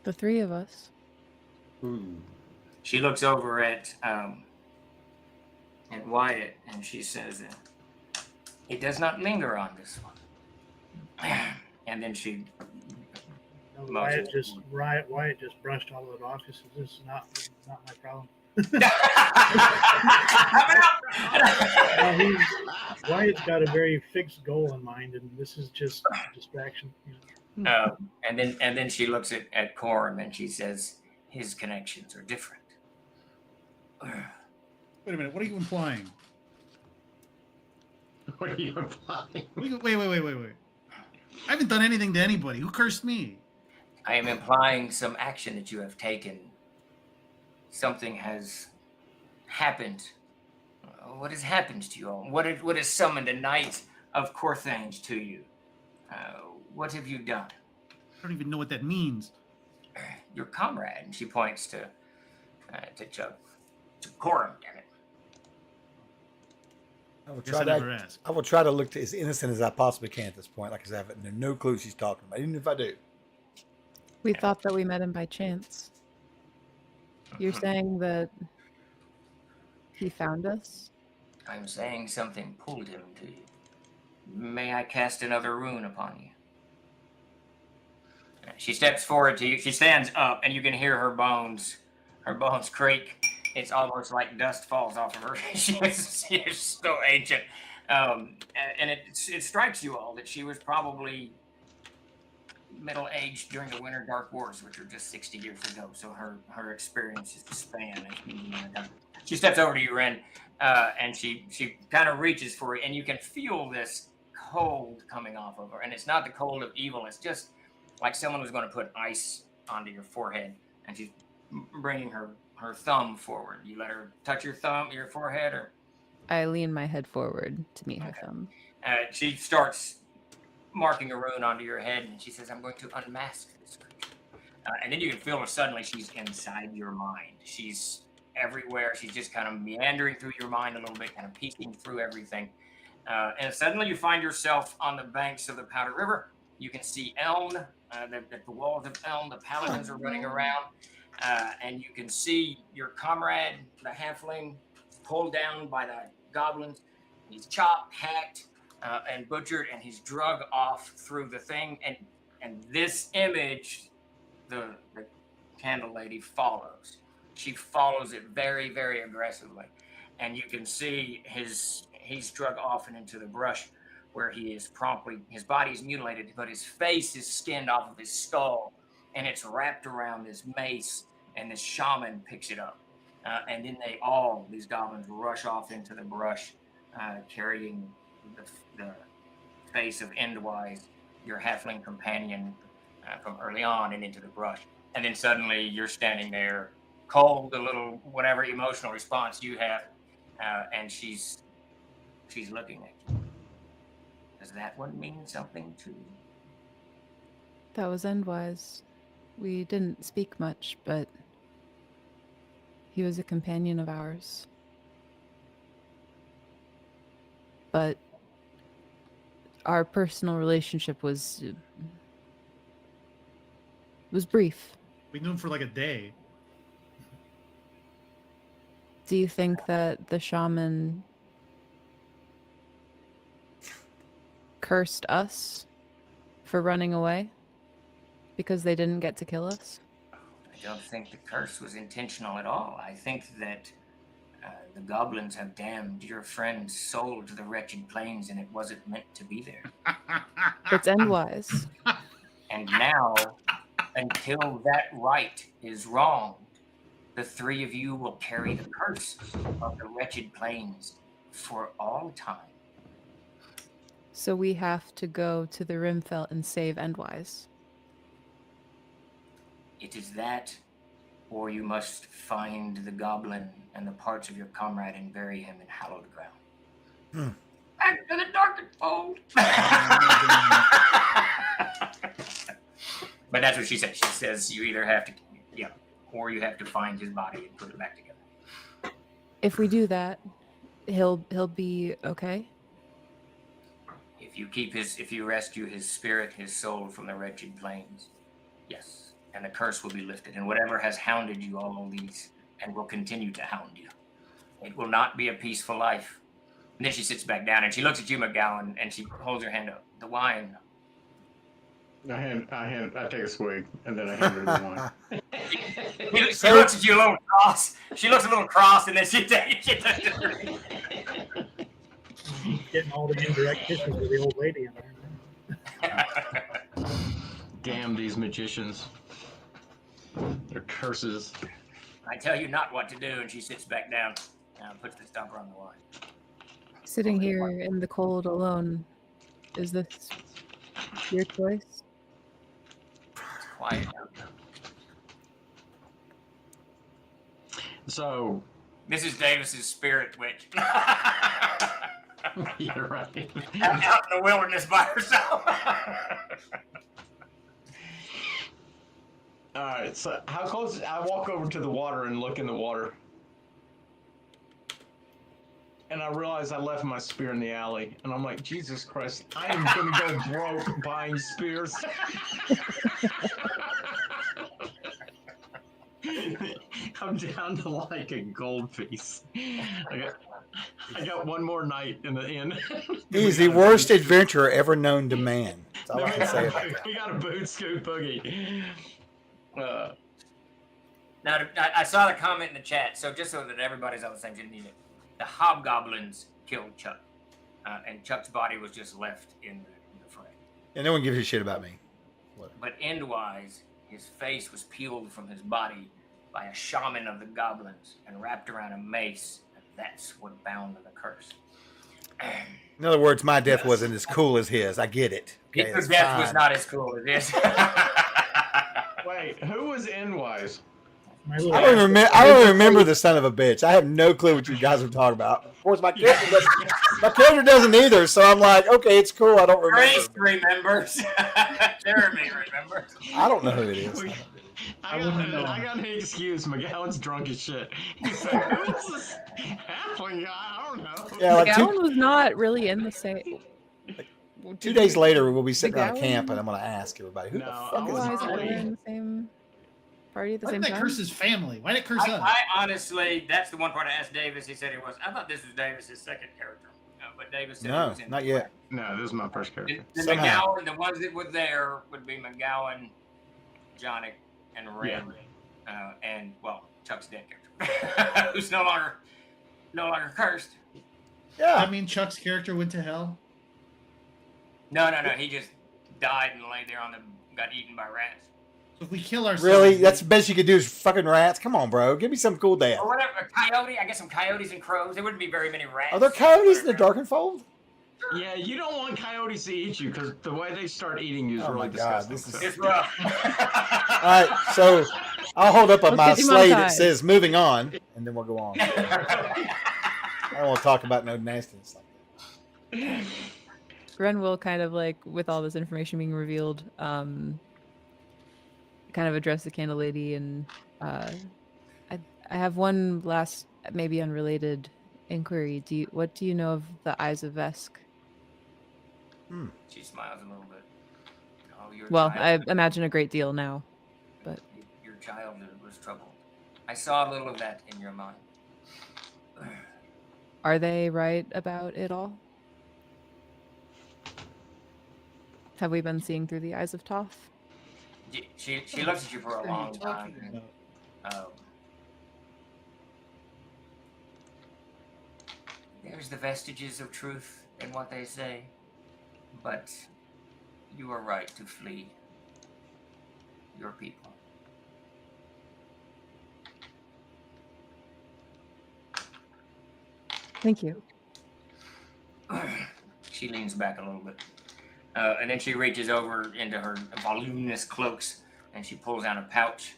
The 3 of us. She looks over at Wyatt, and she says, "It does not linger on this one." And then she. Wyatt just brushed all of it off. He says, "This is not my problem." Wyatt's got a very fixed goal in mind, and this is just a distraction. And then she looks at Corum and she says, his connections are different. Wait a minute. What are you implying? What are you implying? Wait. I haven't done anything to anybody. Who cursed me? I am implying some action that you have taken. Something has happened. What has happened to you all? What has summoned a knight of Corthange to you? What have you done? I don't even know what that means. Your comrade. And she points to Chug. To Corum, damn it. I will Guess try I never to. asked. I will try to look as innocent as I possibly can at this point. Like I said, I have no clue she's talking about. Even if I do, We thought that we met him by chance. You're saying that he found us? I'm saying something pulled him to you. May I cast another rune upon you? She steps forward to you. She stands up, and you can hear her bones creak. It's almost like dust falls off of her. She is so ancient. And it strikes you all that she was probably middle-aged during the Winter Dark Wars, which are just 60 years ago. So her experience is span. She steps over to you, Ren, and she kind of reaches for you, and you can feel this cold coming off of her. And it's not the cold of evil. It's just like someone was going to put ice onto your forehead, and she's bringing her thumb forward. You let her touch your forehead, or I lean my head forward to meet her Okay. thumb. she starts marking a rune onto your head, and she says, I'm going to unmask this creature. And then you can feel her suddenly. She's inside your mind. She's everywhere. She's just kind of meandering through your mind a little bit, kind of peeking through everything. And suddenly you find yourself on the banks of the Powder River. You can see Elm, the walls of Elm. The paladins are running around. And you can see your comrade, the halfling, pulled down by the goblins. He's chopped, hacked, and butchered, and he's drug off through the thing. And this image, the candle lady follows. She follows it very, very aggressively. And you can see he's drug off and into the brush, where he is his body is mutilated, but his face is skinned off of his skull, and it's wrapped around this mace, and this shaman picks it up. And then these goblins rush off into the brush, carrying the face of Endwise, your halfling companion from early on, and into the brush. And then suddenly you're standing there, cold, a little whatever emotional response you have, and she's looking at you. Does that one mean something to you? That was Endwise. We didn't speak much, but he was a companion of ours. But our personal relationship was brief. We knew him for like a day. Do you think that the shaman cursed us for running away because they didn't get to kill us? I don't think the curse was intentional at all. I think that the goblins have damned your friend's soul to the wretched plains, and it wasn't meant to be there. It's Endwise. And now, until that right is wronged, the three of you will carry the curse of the wretched plains for all time. So we have to go to the Rimfelt and save Endwise. It is that, or you must find the goblin and the parts of your comrade and bury him in hallowed ground. Back to the darkened fold. But that's what she said. She says you either have to, or you have to find his body and put it back together. If we do that, he'll be okay. If you rescue his spirit, his soul from the wretched plains, yes, and the curse will be lifted. And whatever has hounded you all these, and will continue to hound you, it will not be a peaceful life. And then she sits back down and she looks at you, McGowan, and she holds her hand up. The wine. I take a swig and then I hand her the wine. She looks at you a little cross. She looks a little cross, and then she takes it. Getting all the indirect kisses with the old lady in there. Damn these magicians. Their curses. I tell you not what to do, and she sits back down and puts the stumper on the line. Sitting here in the cold alone, is this your choice? It's quiet now. So, Mrs. Davis's spirit witch. you're right. Out in the wilderness by herself. All right. So, how close? I walk over to the water and look in the water, and I realize I left my spear in the alley, and I'm like, Jesus Christ, I am gonna go broke buying spears. I'm down to like a gold piece. I got one more night in the inn. He's the worst adventurer ever known to man. That's all I can say about that. We got a boot scoot boogie. Now, I saw the comment in the chat, so just so that everybody's on the same page, the hobgoblins killed Chuck, and Chuck's body was just left in the fray. And no one gives a shit about me. But endwise, his face was peeled from his body by a shaman of the goblins and wrapped around a mace, and that's what bound the curse. In other words, my death wasn't as cool as his. I get it. Okay, Peter's that's death was fine. not as cool as this. Wait, who was Endwise? My little I don't remember the son of a bitch. I have no clue what you guys are talking about. Of course, my character doesn't either. So I'm like, okay, it's cool. I don't Grace remember. remembers. Jeremy remembers. I don't know who it is. I got an excuse. McGowan's drunk as shit. He's like, who's this halfling guy? I don't know. Yeah, like McGowan was not really in the same. 2 days later, we'll be sitting around McGowan? camp, and I'm going to ask everybody, who No, the I fuck is was Why this? is not everyone really- in the same party at the Why same did that time? curse his family? Why did it curse us? I honestly, that's the one part I asked Davis. He said he was. I thought this was Davis's second character, but Davis said he No, was in not the yet. No, this is my first character. The Somehow. McGowan, the ones that were there would be McGowan, Jonik, and Red, and well, Chuck's dead character, who's no longer cursed. Yeah. I mean, Chuck's character went to hell. No, he just died and lay there got eaten by rats. So if we kill ourselves, Really? That's the best you could do is fucking rats? Come on, bro. Give me some cool death. Or whatever, a coyote. I guess some coyotes and crows. There wouldn't be very many rats. Are there coyotes in the Darkenfold? Yeah, you don't want coyotes to eat you because the way they start eating you is Oh really my God, disgusting. this is- So- It's rough. All right, so I'll hold up my Let's get slate that demonetized. says moving on, and then we'll go on. I don't want to talk about no nastiness like that. Ren will kind of like, with all this information being revealed, kind of address the candle lady, and I have one last, maybe unrelated inquiry. What do you know of the Eyes of Vesk? She smiles a little bit. Oh, your Well, I child- imagine a great deal now. but- your childhood was troubled. I saw a little of that in your mind. Are they right about it all? Have we been seeing through the eyes of Toph? She looks at you for a What are long you time. talking about? There's the vestiges of truth in what they say, but you are right to flee your people. Thank you. She leans back a little bit. And then she reaches over into her voluminous cloaks and she pulls out a pouch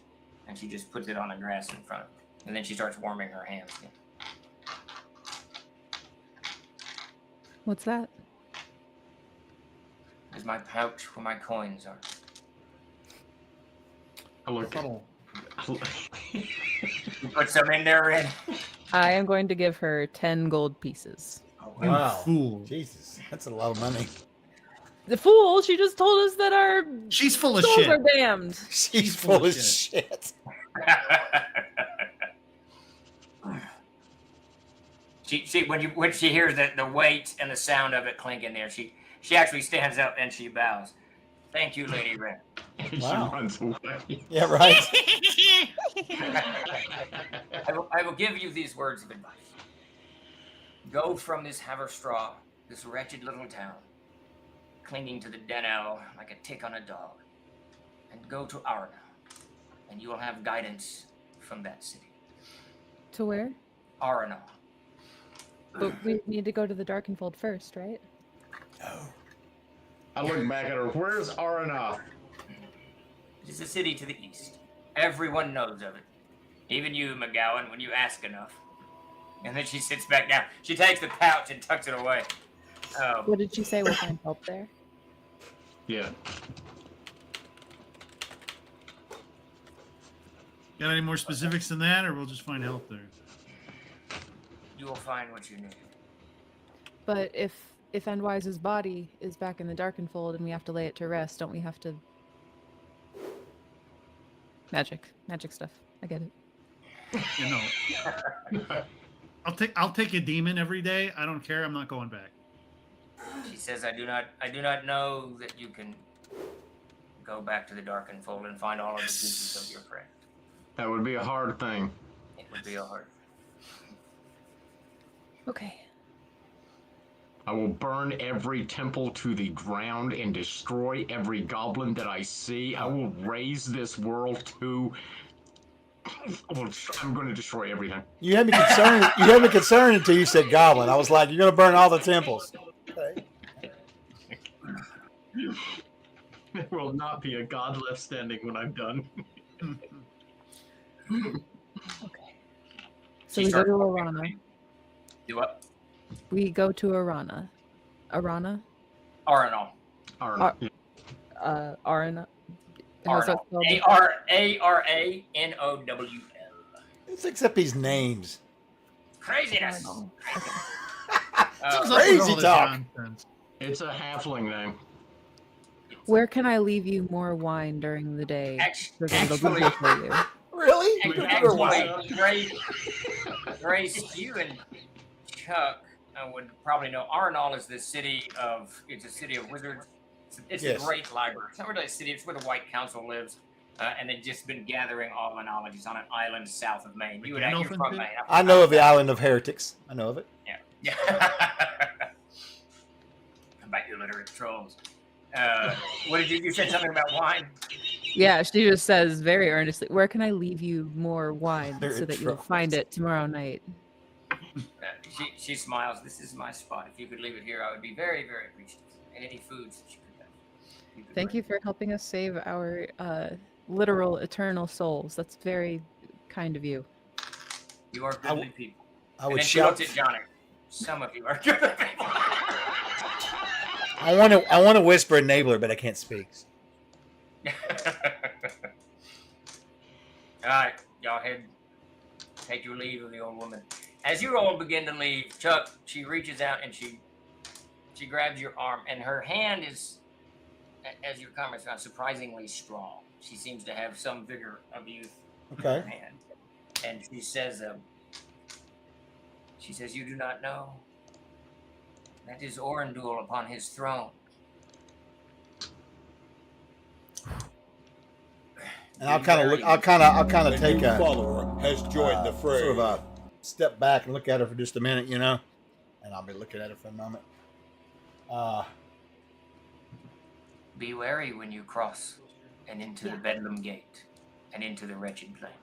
and she just puts it on the grass in front. And then she starts warming her hands again. What's that? Is my pouch where my coins are. I look at Subtle. You put some in there, Red? I am going to give her 10 gold pieces. Oh, You Wow. fool. Jesus, that's a lot of money. The fool! She just told us that our She's full of souls shit. are damned. She's full of shit. She when she hears the weight and the sound of it clinking there, she actually stands up and she bows. Thank you, Lady Red. And Wow. she runs away. Yeah, right. I will give you these words of advice. Go from this Haverstraw, this wretched little town, clinging to the den owl like a tick on a dog, and go to Arna, and you will have guidance from that city. To where? Arna. But we need to go to the Darkenfold first, right? I look back at her. Where's Aranoth? It is a city to the east. Everyone knows of it. Even you, McGowan, when you ask enough. And then she sits back down. She takes the pouch and tucks it away. What did she say? We'll find help there. Yeah. Got any more specifics than that, or we'll just find help there? You will find what you need. But if Endwise's body is back in the Darkenfold and we have to lay it to rest, don't we have to... Magic stuff. I get it. You know, I'll take a demon every day. I don't care. I'm not going back. She says, I do not know that you can go back to the Darkenfold and find all of the pieces of your friend. That would be a hard thing. It would be a hard. Okay. I will burn every temple to the ground and destroy every goblin that I see. I will raise this world to... I'm going to destroy everything. You had me concerned. You had me concerned until you said goblin. I was like, you're going to burn all the temples. Okay. There will not be a god left standing when I'm done. Okay. So we go to Arana. Do what? We go to Arana. Arana? Arnold. Arnold. Arana. How's that spelled? Aranowl. Let's accept these names. Craziness. Arana. Okay. What's up with Crazy all this talk. nonsense? It's a halfling name. Where can I leave you more wine during the day? So then it'll be Actually, good for you. Really? Grace, you and Chuck would probably know Arnall is the city of, it's a city of wizards. It's Yes. a great library. It's not really a city, it's where the White Council lives. And they've just been gathering all the knowledge. It's on an island south of Maine. You would Gandalf you're from and Maine. I know of the Island of Heretics. I know of it. Yeah. About you illiterate trolls. What did you said something about wine? Yeah, she just says very earnestly, where can I leave you more wine There so it that you'll goes. find it tomorrow night? She smiles. This is my spot. If you could leave it here, I would be very, very appreciative. And any foods that you could have. Thank you for helping us save our literal eternal souls. That's very kind of you. You are goodly people. I And would then she shout. looked at Johnny. Some of you are goodly people. I want to whisper enabler, but I can't speak. All right, y'all head. Take your leave of the old woman. As you all begin to leave, Chuck, she reaches out and she grabs your arm, and her hand is, as your comments are, surprisingly strong. She seems to have some vigor of youth in her Okay. hand, and she says, "You do not know. That is Orendul upon his throne." And I'll kind of look. I'll kind of take a follower has joined the fray. sort of a step back and look at her for just a minute, you know, and I'll be looking at her for a moment. Be wary when you cross and into the Bedlam Gate and into the Wretched Plains.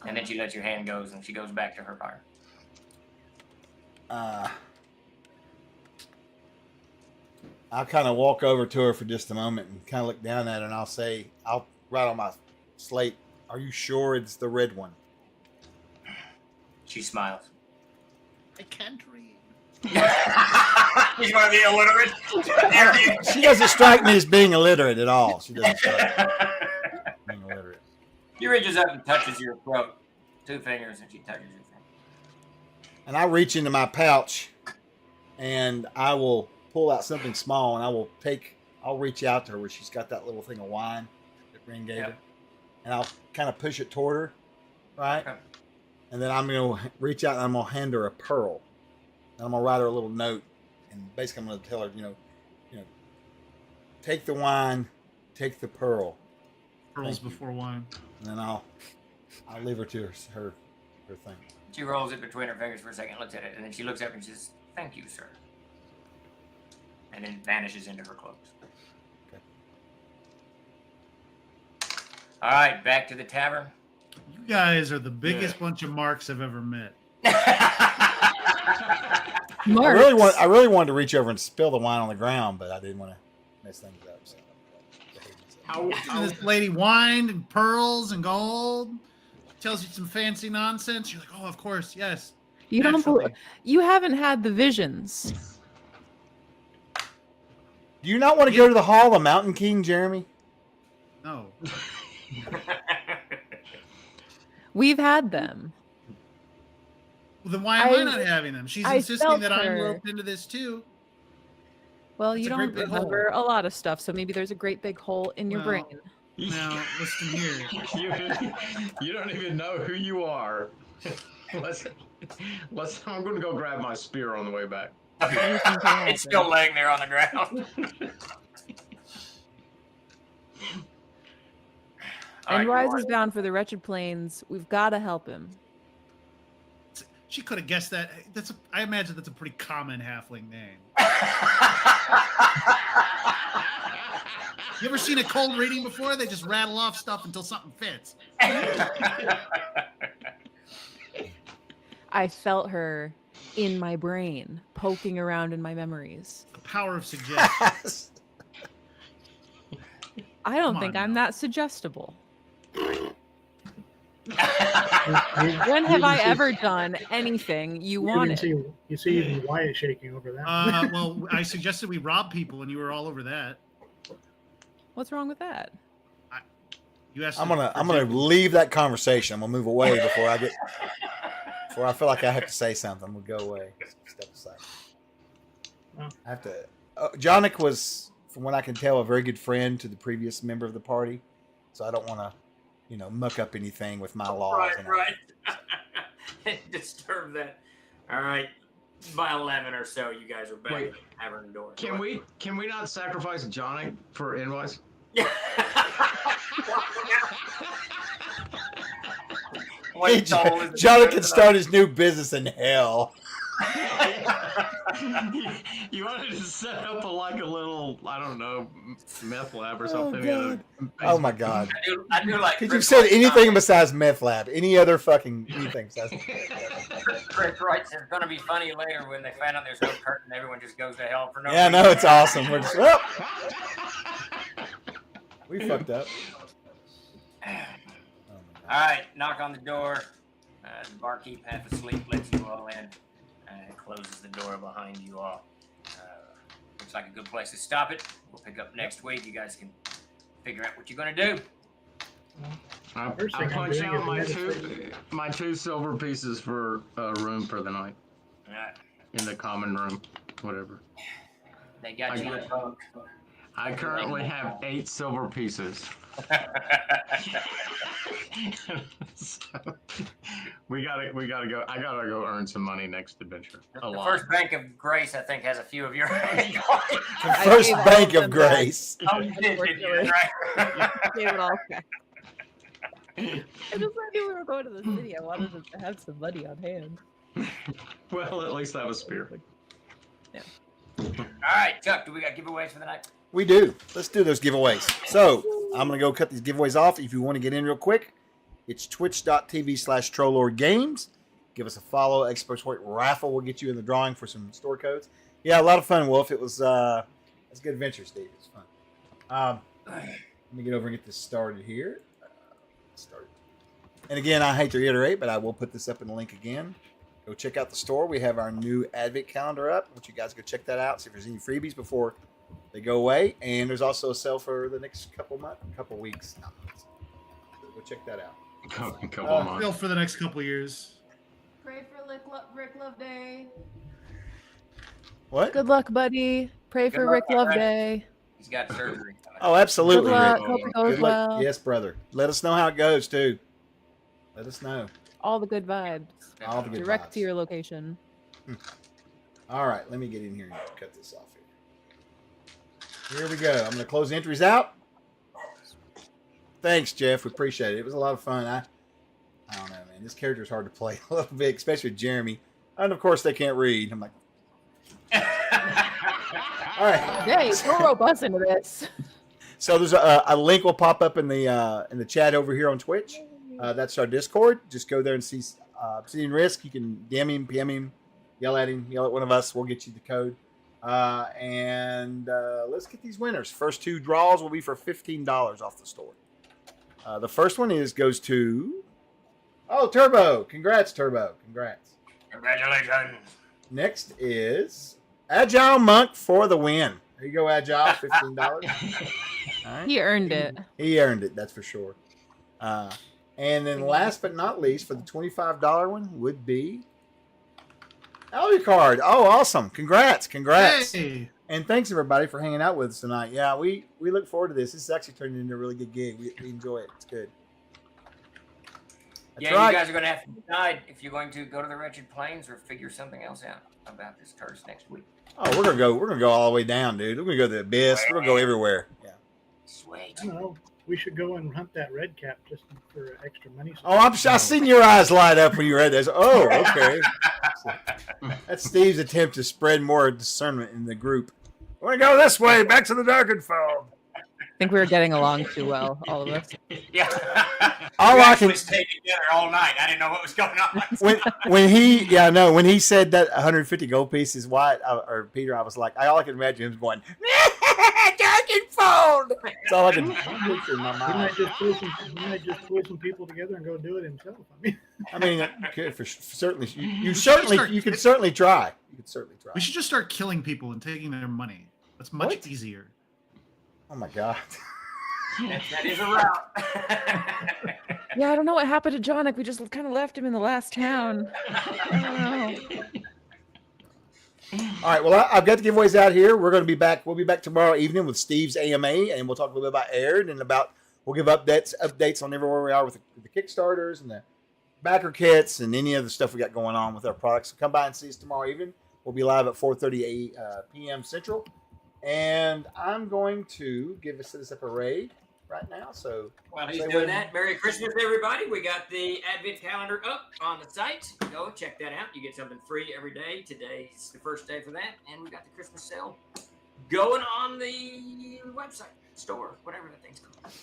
And then she lets your hand go and she goes back to her fire. I'll kind of walk over to her for just a moment and kind of look down at her, and I'll say, I'll write on my slate, "Are you sure it's the red one?" She smiles. I can't read. She's going to be illiterate. She doesn't strike me as being illiterate at all. She doesn't strike me as being illiterate. He reaches up and touches your throat. 2 fingers, and she touches your throat. And I reach into my pouch, and I will pull out something small, and I'll reach out to her where she's got that little thing of wine that Ren gave her, and I'll kind of push it toward her, right? Okay. And then I'm going to reach out and I'm going to hand her a pearl. And I'm going to write her a little note, and basically I'm going to tell her, you know, take the wine take the pearl, Pearls Thank you. before wine. and then I'll leave her to her thing. She rolls it between her fingers for a second, looks at it, and then she looks up and says, "Thank you, sir." And then vanishes into her clothes. Okay. All right, back to the tavern. You guys are the biggest bunch of marks I've ever met. Marks. I really wanted to reach over and spill the wine on the ground, but I didn't want to mess things up. So. How, This lady wine and pearls and gold. Tells you some fancy nonsense. You're like, oh, of course, yes. You don't. naturally." You haven't had the visions. Do you not want to go to the Hall of Mountain King, Jeremy? No. We've had them. Well, then why am I I- not having them? She's I insisting felt that I'm her. roped into this too. Well, It's you a great don't big remember a lot of stuff, so maybe there's a great big hole in your Well, brain. Now, listen here. you don't even know who you are. let's. I'm going to go grab my spear on the way back. Anything can happen. It's still laying there on the ground. All And right, Wise is bound for the wretched plains. We've got to help him. She could have guessed that. I imagine that's a pretty common halfling name. You ever seen a cold reading before? They just rattle off stuff until something fits. I felt her in my brain, poking around in my memories. The power of suggestion. I don't Come think on I'm now. that suggestible. You- When have you I see- ever done anything you You can wanted? see, you see even Wyatt shaking over that. Well, I suggested we rob people, and you were all over that. What's wrong with that? You asked. I'm gonna leave that conversation. I'm gonna move away before I feel like I have to say something. We'll go away. Step aside. Oh. I have to. Jonick was, from what I can tell, a very good friend to the previous member of the party, so I don't want to, muck up anything with my laws. Right, and all. right. Disturb that. All right. By 11 or so, you guys are back Wait. at the tavern door. Can we not sacrifice Johnny for invoice? Wait, till is- Jonick can start his new business in hell. You wanted to set up a little, I don't know, meth lab or Oh, something. God. Oh my God! I do like. Could you Chris said Wright's anything comment. besides meth lab? Any other fucking anything besides? Chris Wright said it's going to be funny later when they find out there's no curtain. Everyone just goes to hell for no Yeah, reason. no, it's awesome. We're just, well, we fucked up. Oh, my All right, knock on the door. The barkeep, half asleep, lets you all in. Closes the door behind you all. Looks like a good place to stop it. We'll pick up next week. You guys can figure out what you're going to do. I First thing I'm punch doing out is my two silver pieces for a room for the night All right. in the common room, whatever. They got you a bunk. I currently have 8 silver pieces. So, we gotta go. I gotta go earn some money next adventure. A The lot. first Bank of Grace, I think, has a few of your. The I first gave all bank of of them back. grace. Oh, you did, didn't you? That's right. Gave it all back. I just knew we were going to the city. I wanted to have some money on hand. Well, at least I have a spear. All right, Chuck, do we got giveaways for the night? We do. Let's do those giveaways. So I'm gonna go cut these giveaways off. If you want to get in real quick, it's twitch.tv/TrollLordGames. Give us a follow. Expert Raffle will get you in the drawing for some store codes. Yeah, a lot of fun, Wolf. It was a good adventure, Steve. It was fun. Let me get over and get this started here. And again, I hate to reiterate, but I will put this up in the link again. Go check out the store. We have our new Advent calendar up. I want you guys to go check that out. See if there's any freebies before they go away. And there's also a sale for the next couple weeks. So go check that out. Couple months. Still for the next couple years. Pray for Rick Love Day. What? Good luck, buddy. Pray for luck, Rick Love my friend. Day. He's got surgery. Oh, absolutely. Good luck. Rick. Hope it goes Good luck. well. Yes, brother. Let us know how it goes, too. Let us know. All the good vibes. All the good Direct vibes. to your location. All right, let me get in here and cut this off here. Here we go. I'm going to close the entries out. Thanks, Jeff. We appreciate it. It was a lot of fun. I don't know, man. This character is hard to play a little bit, especially with Jeremy. And of course, they can't read. I'm like, all right. Yay, we're robust into this. So there's a link will pop up in the chat over here on Twitch. That's our Discord. Just go there and see Obsidian Risk. You can DM him, PM him, yell at him, yell at one of us. We'll get you the code. And let's get these winners. First 2 draws will be for $15 off the store. The first one goes to Turbo. Congrats, Turbo. Congrats. Congratulations. Next is Agile Monk for the win. There you go, Agile. $15. All right. He earned it. He earned it. That's for sure. And then last but not least, for the $25 one would be Alucard. Oh, awesome. Congrats. Hey. And thanks, everybody, for hanging out with us tonight. Yeah, we look forward to this. This is actually turning into a really good gig. We enjoy it. It's good. That's Yeah, right. you guys are going to have to decide if you're going to go to the Wretched Plains or figure something else out about this Curtis next week. Oh, we're gonna go all the way down, dude. We're gonna go to the abyss. We're gonna go everywhere. Yeah. Sweet. I don't know. We should go and hunt that red cap just for extra money. Oh, I seen your eyes light up when you read this. Oh, okay. That's Steve's attempt to spread more discernment in the group. We're gonna go this way, back to the Darkenfold. I think we were getting along too well, all of us. Yeah. All we I actually can- stayed together all night. I didn't know what was going on. when he said that 150 gold pieces, Wyatt or Peter, I was like, all I can imagine him going, Darkenfold. That's all I can picture in my He mind. might just pull some people together and go do it himself. I mean, certainly, you start- could certainly try. You could certainly try. We should just start killing people and taking their money. That's much What? easier. Oh my god. that is a route. Yeah, I don't know what happened to John. Like, we just kind of left him in the last town. I don't know. All right. Well, I've got the giveaways out here. We're going to be back. We'll be back tomorrow evening with Steve's AMA, and we'll talk a little bit about Aired and we'll give updates on everywhere we are with the Kickstarters and the backer kits and any other stuff we got going on with our products. So come by and see us tomorrow evening. We'll be live at 4:30 p.m. Central, and I'm going to set us up a raid right now. So While he's doing that, Merry Christmas, everybody. We got the Advent calendar up on the site. Go check that out. You get something free every day. Today's the first day for that. And we got the Christmas sale going on the website, store, whatever that thing's called.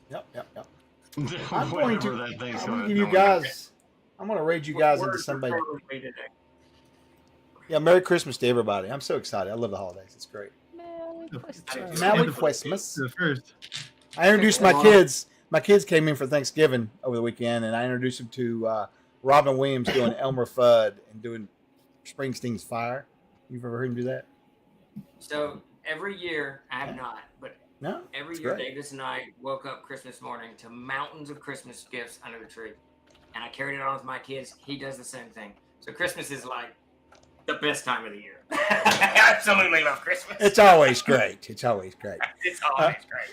Yep. I'm going Whatever to that thing's I'm called, going to give you no one knows. guys. I'm going to raid you guys into Words somebody. are totally today. Yeah, Merry Christmas to everybody. I'm so excited. I love the holidays. It's great. Merry Christmas. The first. I introduced my kids. My kids came in for Thanksgiving over the weekend, and I introduced them to Robin Williams doing Elmer Fudd and doing Springsteen's Fire. You've ever heard him do that? So every year, I have not, but No? every It's year great. Davis and I woke up Christmas morning to mountains of Christmas gifts under the tree. And I carried it on with my kids. He does the same thing. So Christmas is like the best time of the year. I absolutely love Christmas. It's always great. It's always great. It's always great.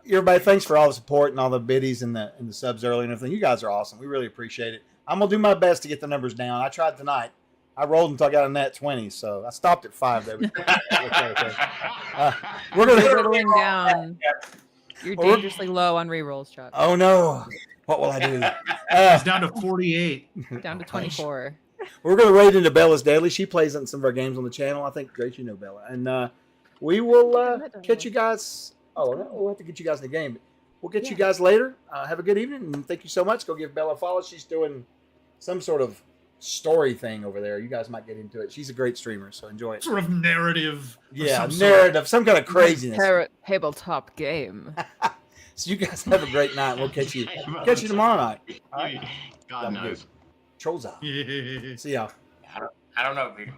Everybody, thanks for all the support and all the biddies and the subs early and everything. You guys are awesome. We really appreciate it. I'm gonna do my best to get the numbers down. I tried tonight. I rolled until I got a net 20, so I stopped at 5 there. Okay. We're You're gonna. whittling down. You're Well, we're- dangerously low on rerolls, Chuck. Oh no! What will I do? It's down to 48. Down to 24. We're going to raid into Bella's Daily. She plays in some of our games on the channel. I think, Grace, you know Bella. And we will catch you guys. Oh, no, we'll have to get you guys in the game. We'll get you guys later. Have a good evening, and thank you so much. Go give Bella a follow. She's doing some sort of story thing over there. You guys might get into it. She's a great streamer, so enjoy it. Sort of narrative. of Yeah, some sort. narrative, some kind of craziness. Tabletop game. So you guys have a great night. We'll catch you tomorrow night. All right. God I'm knows. good. Trolls out. See y'all. I don't know, Peter.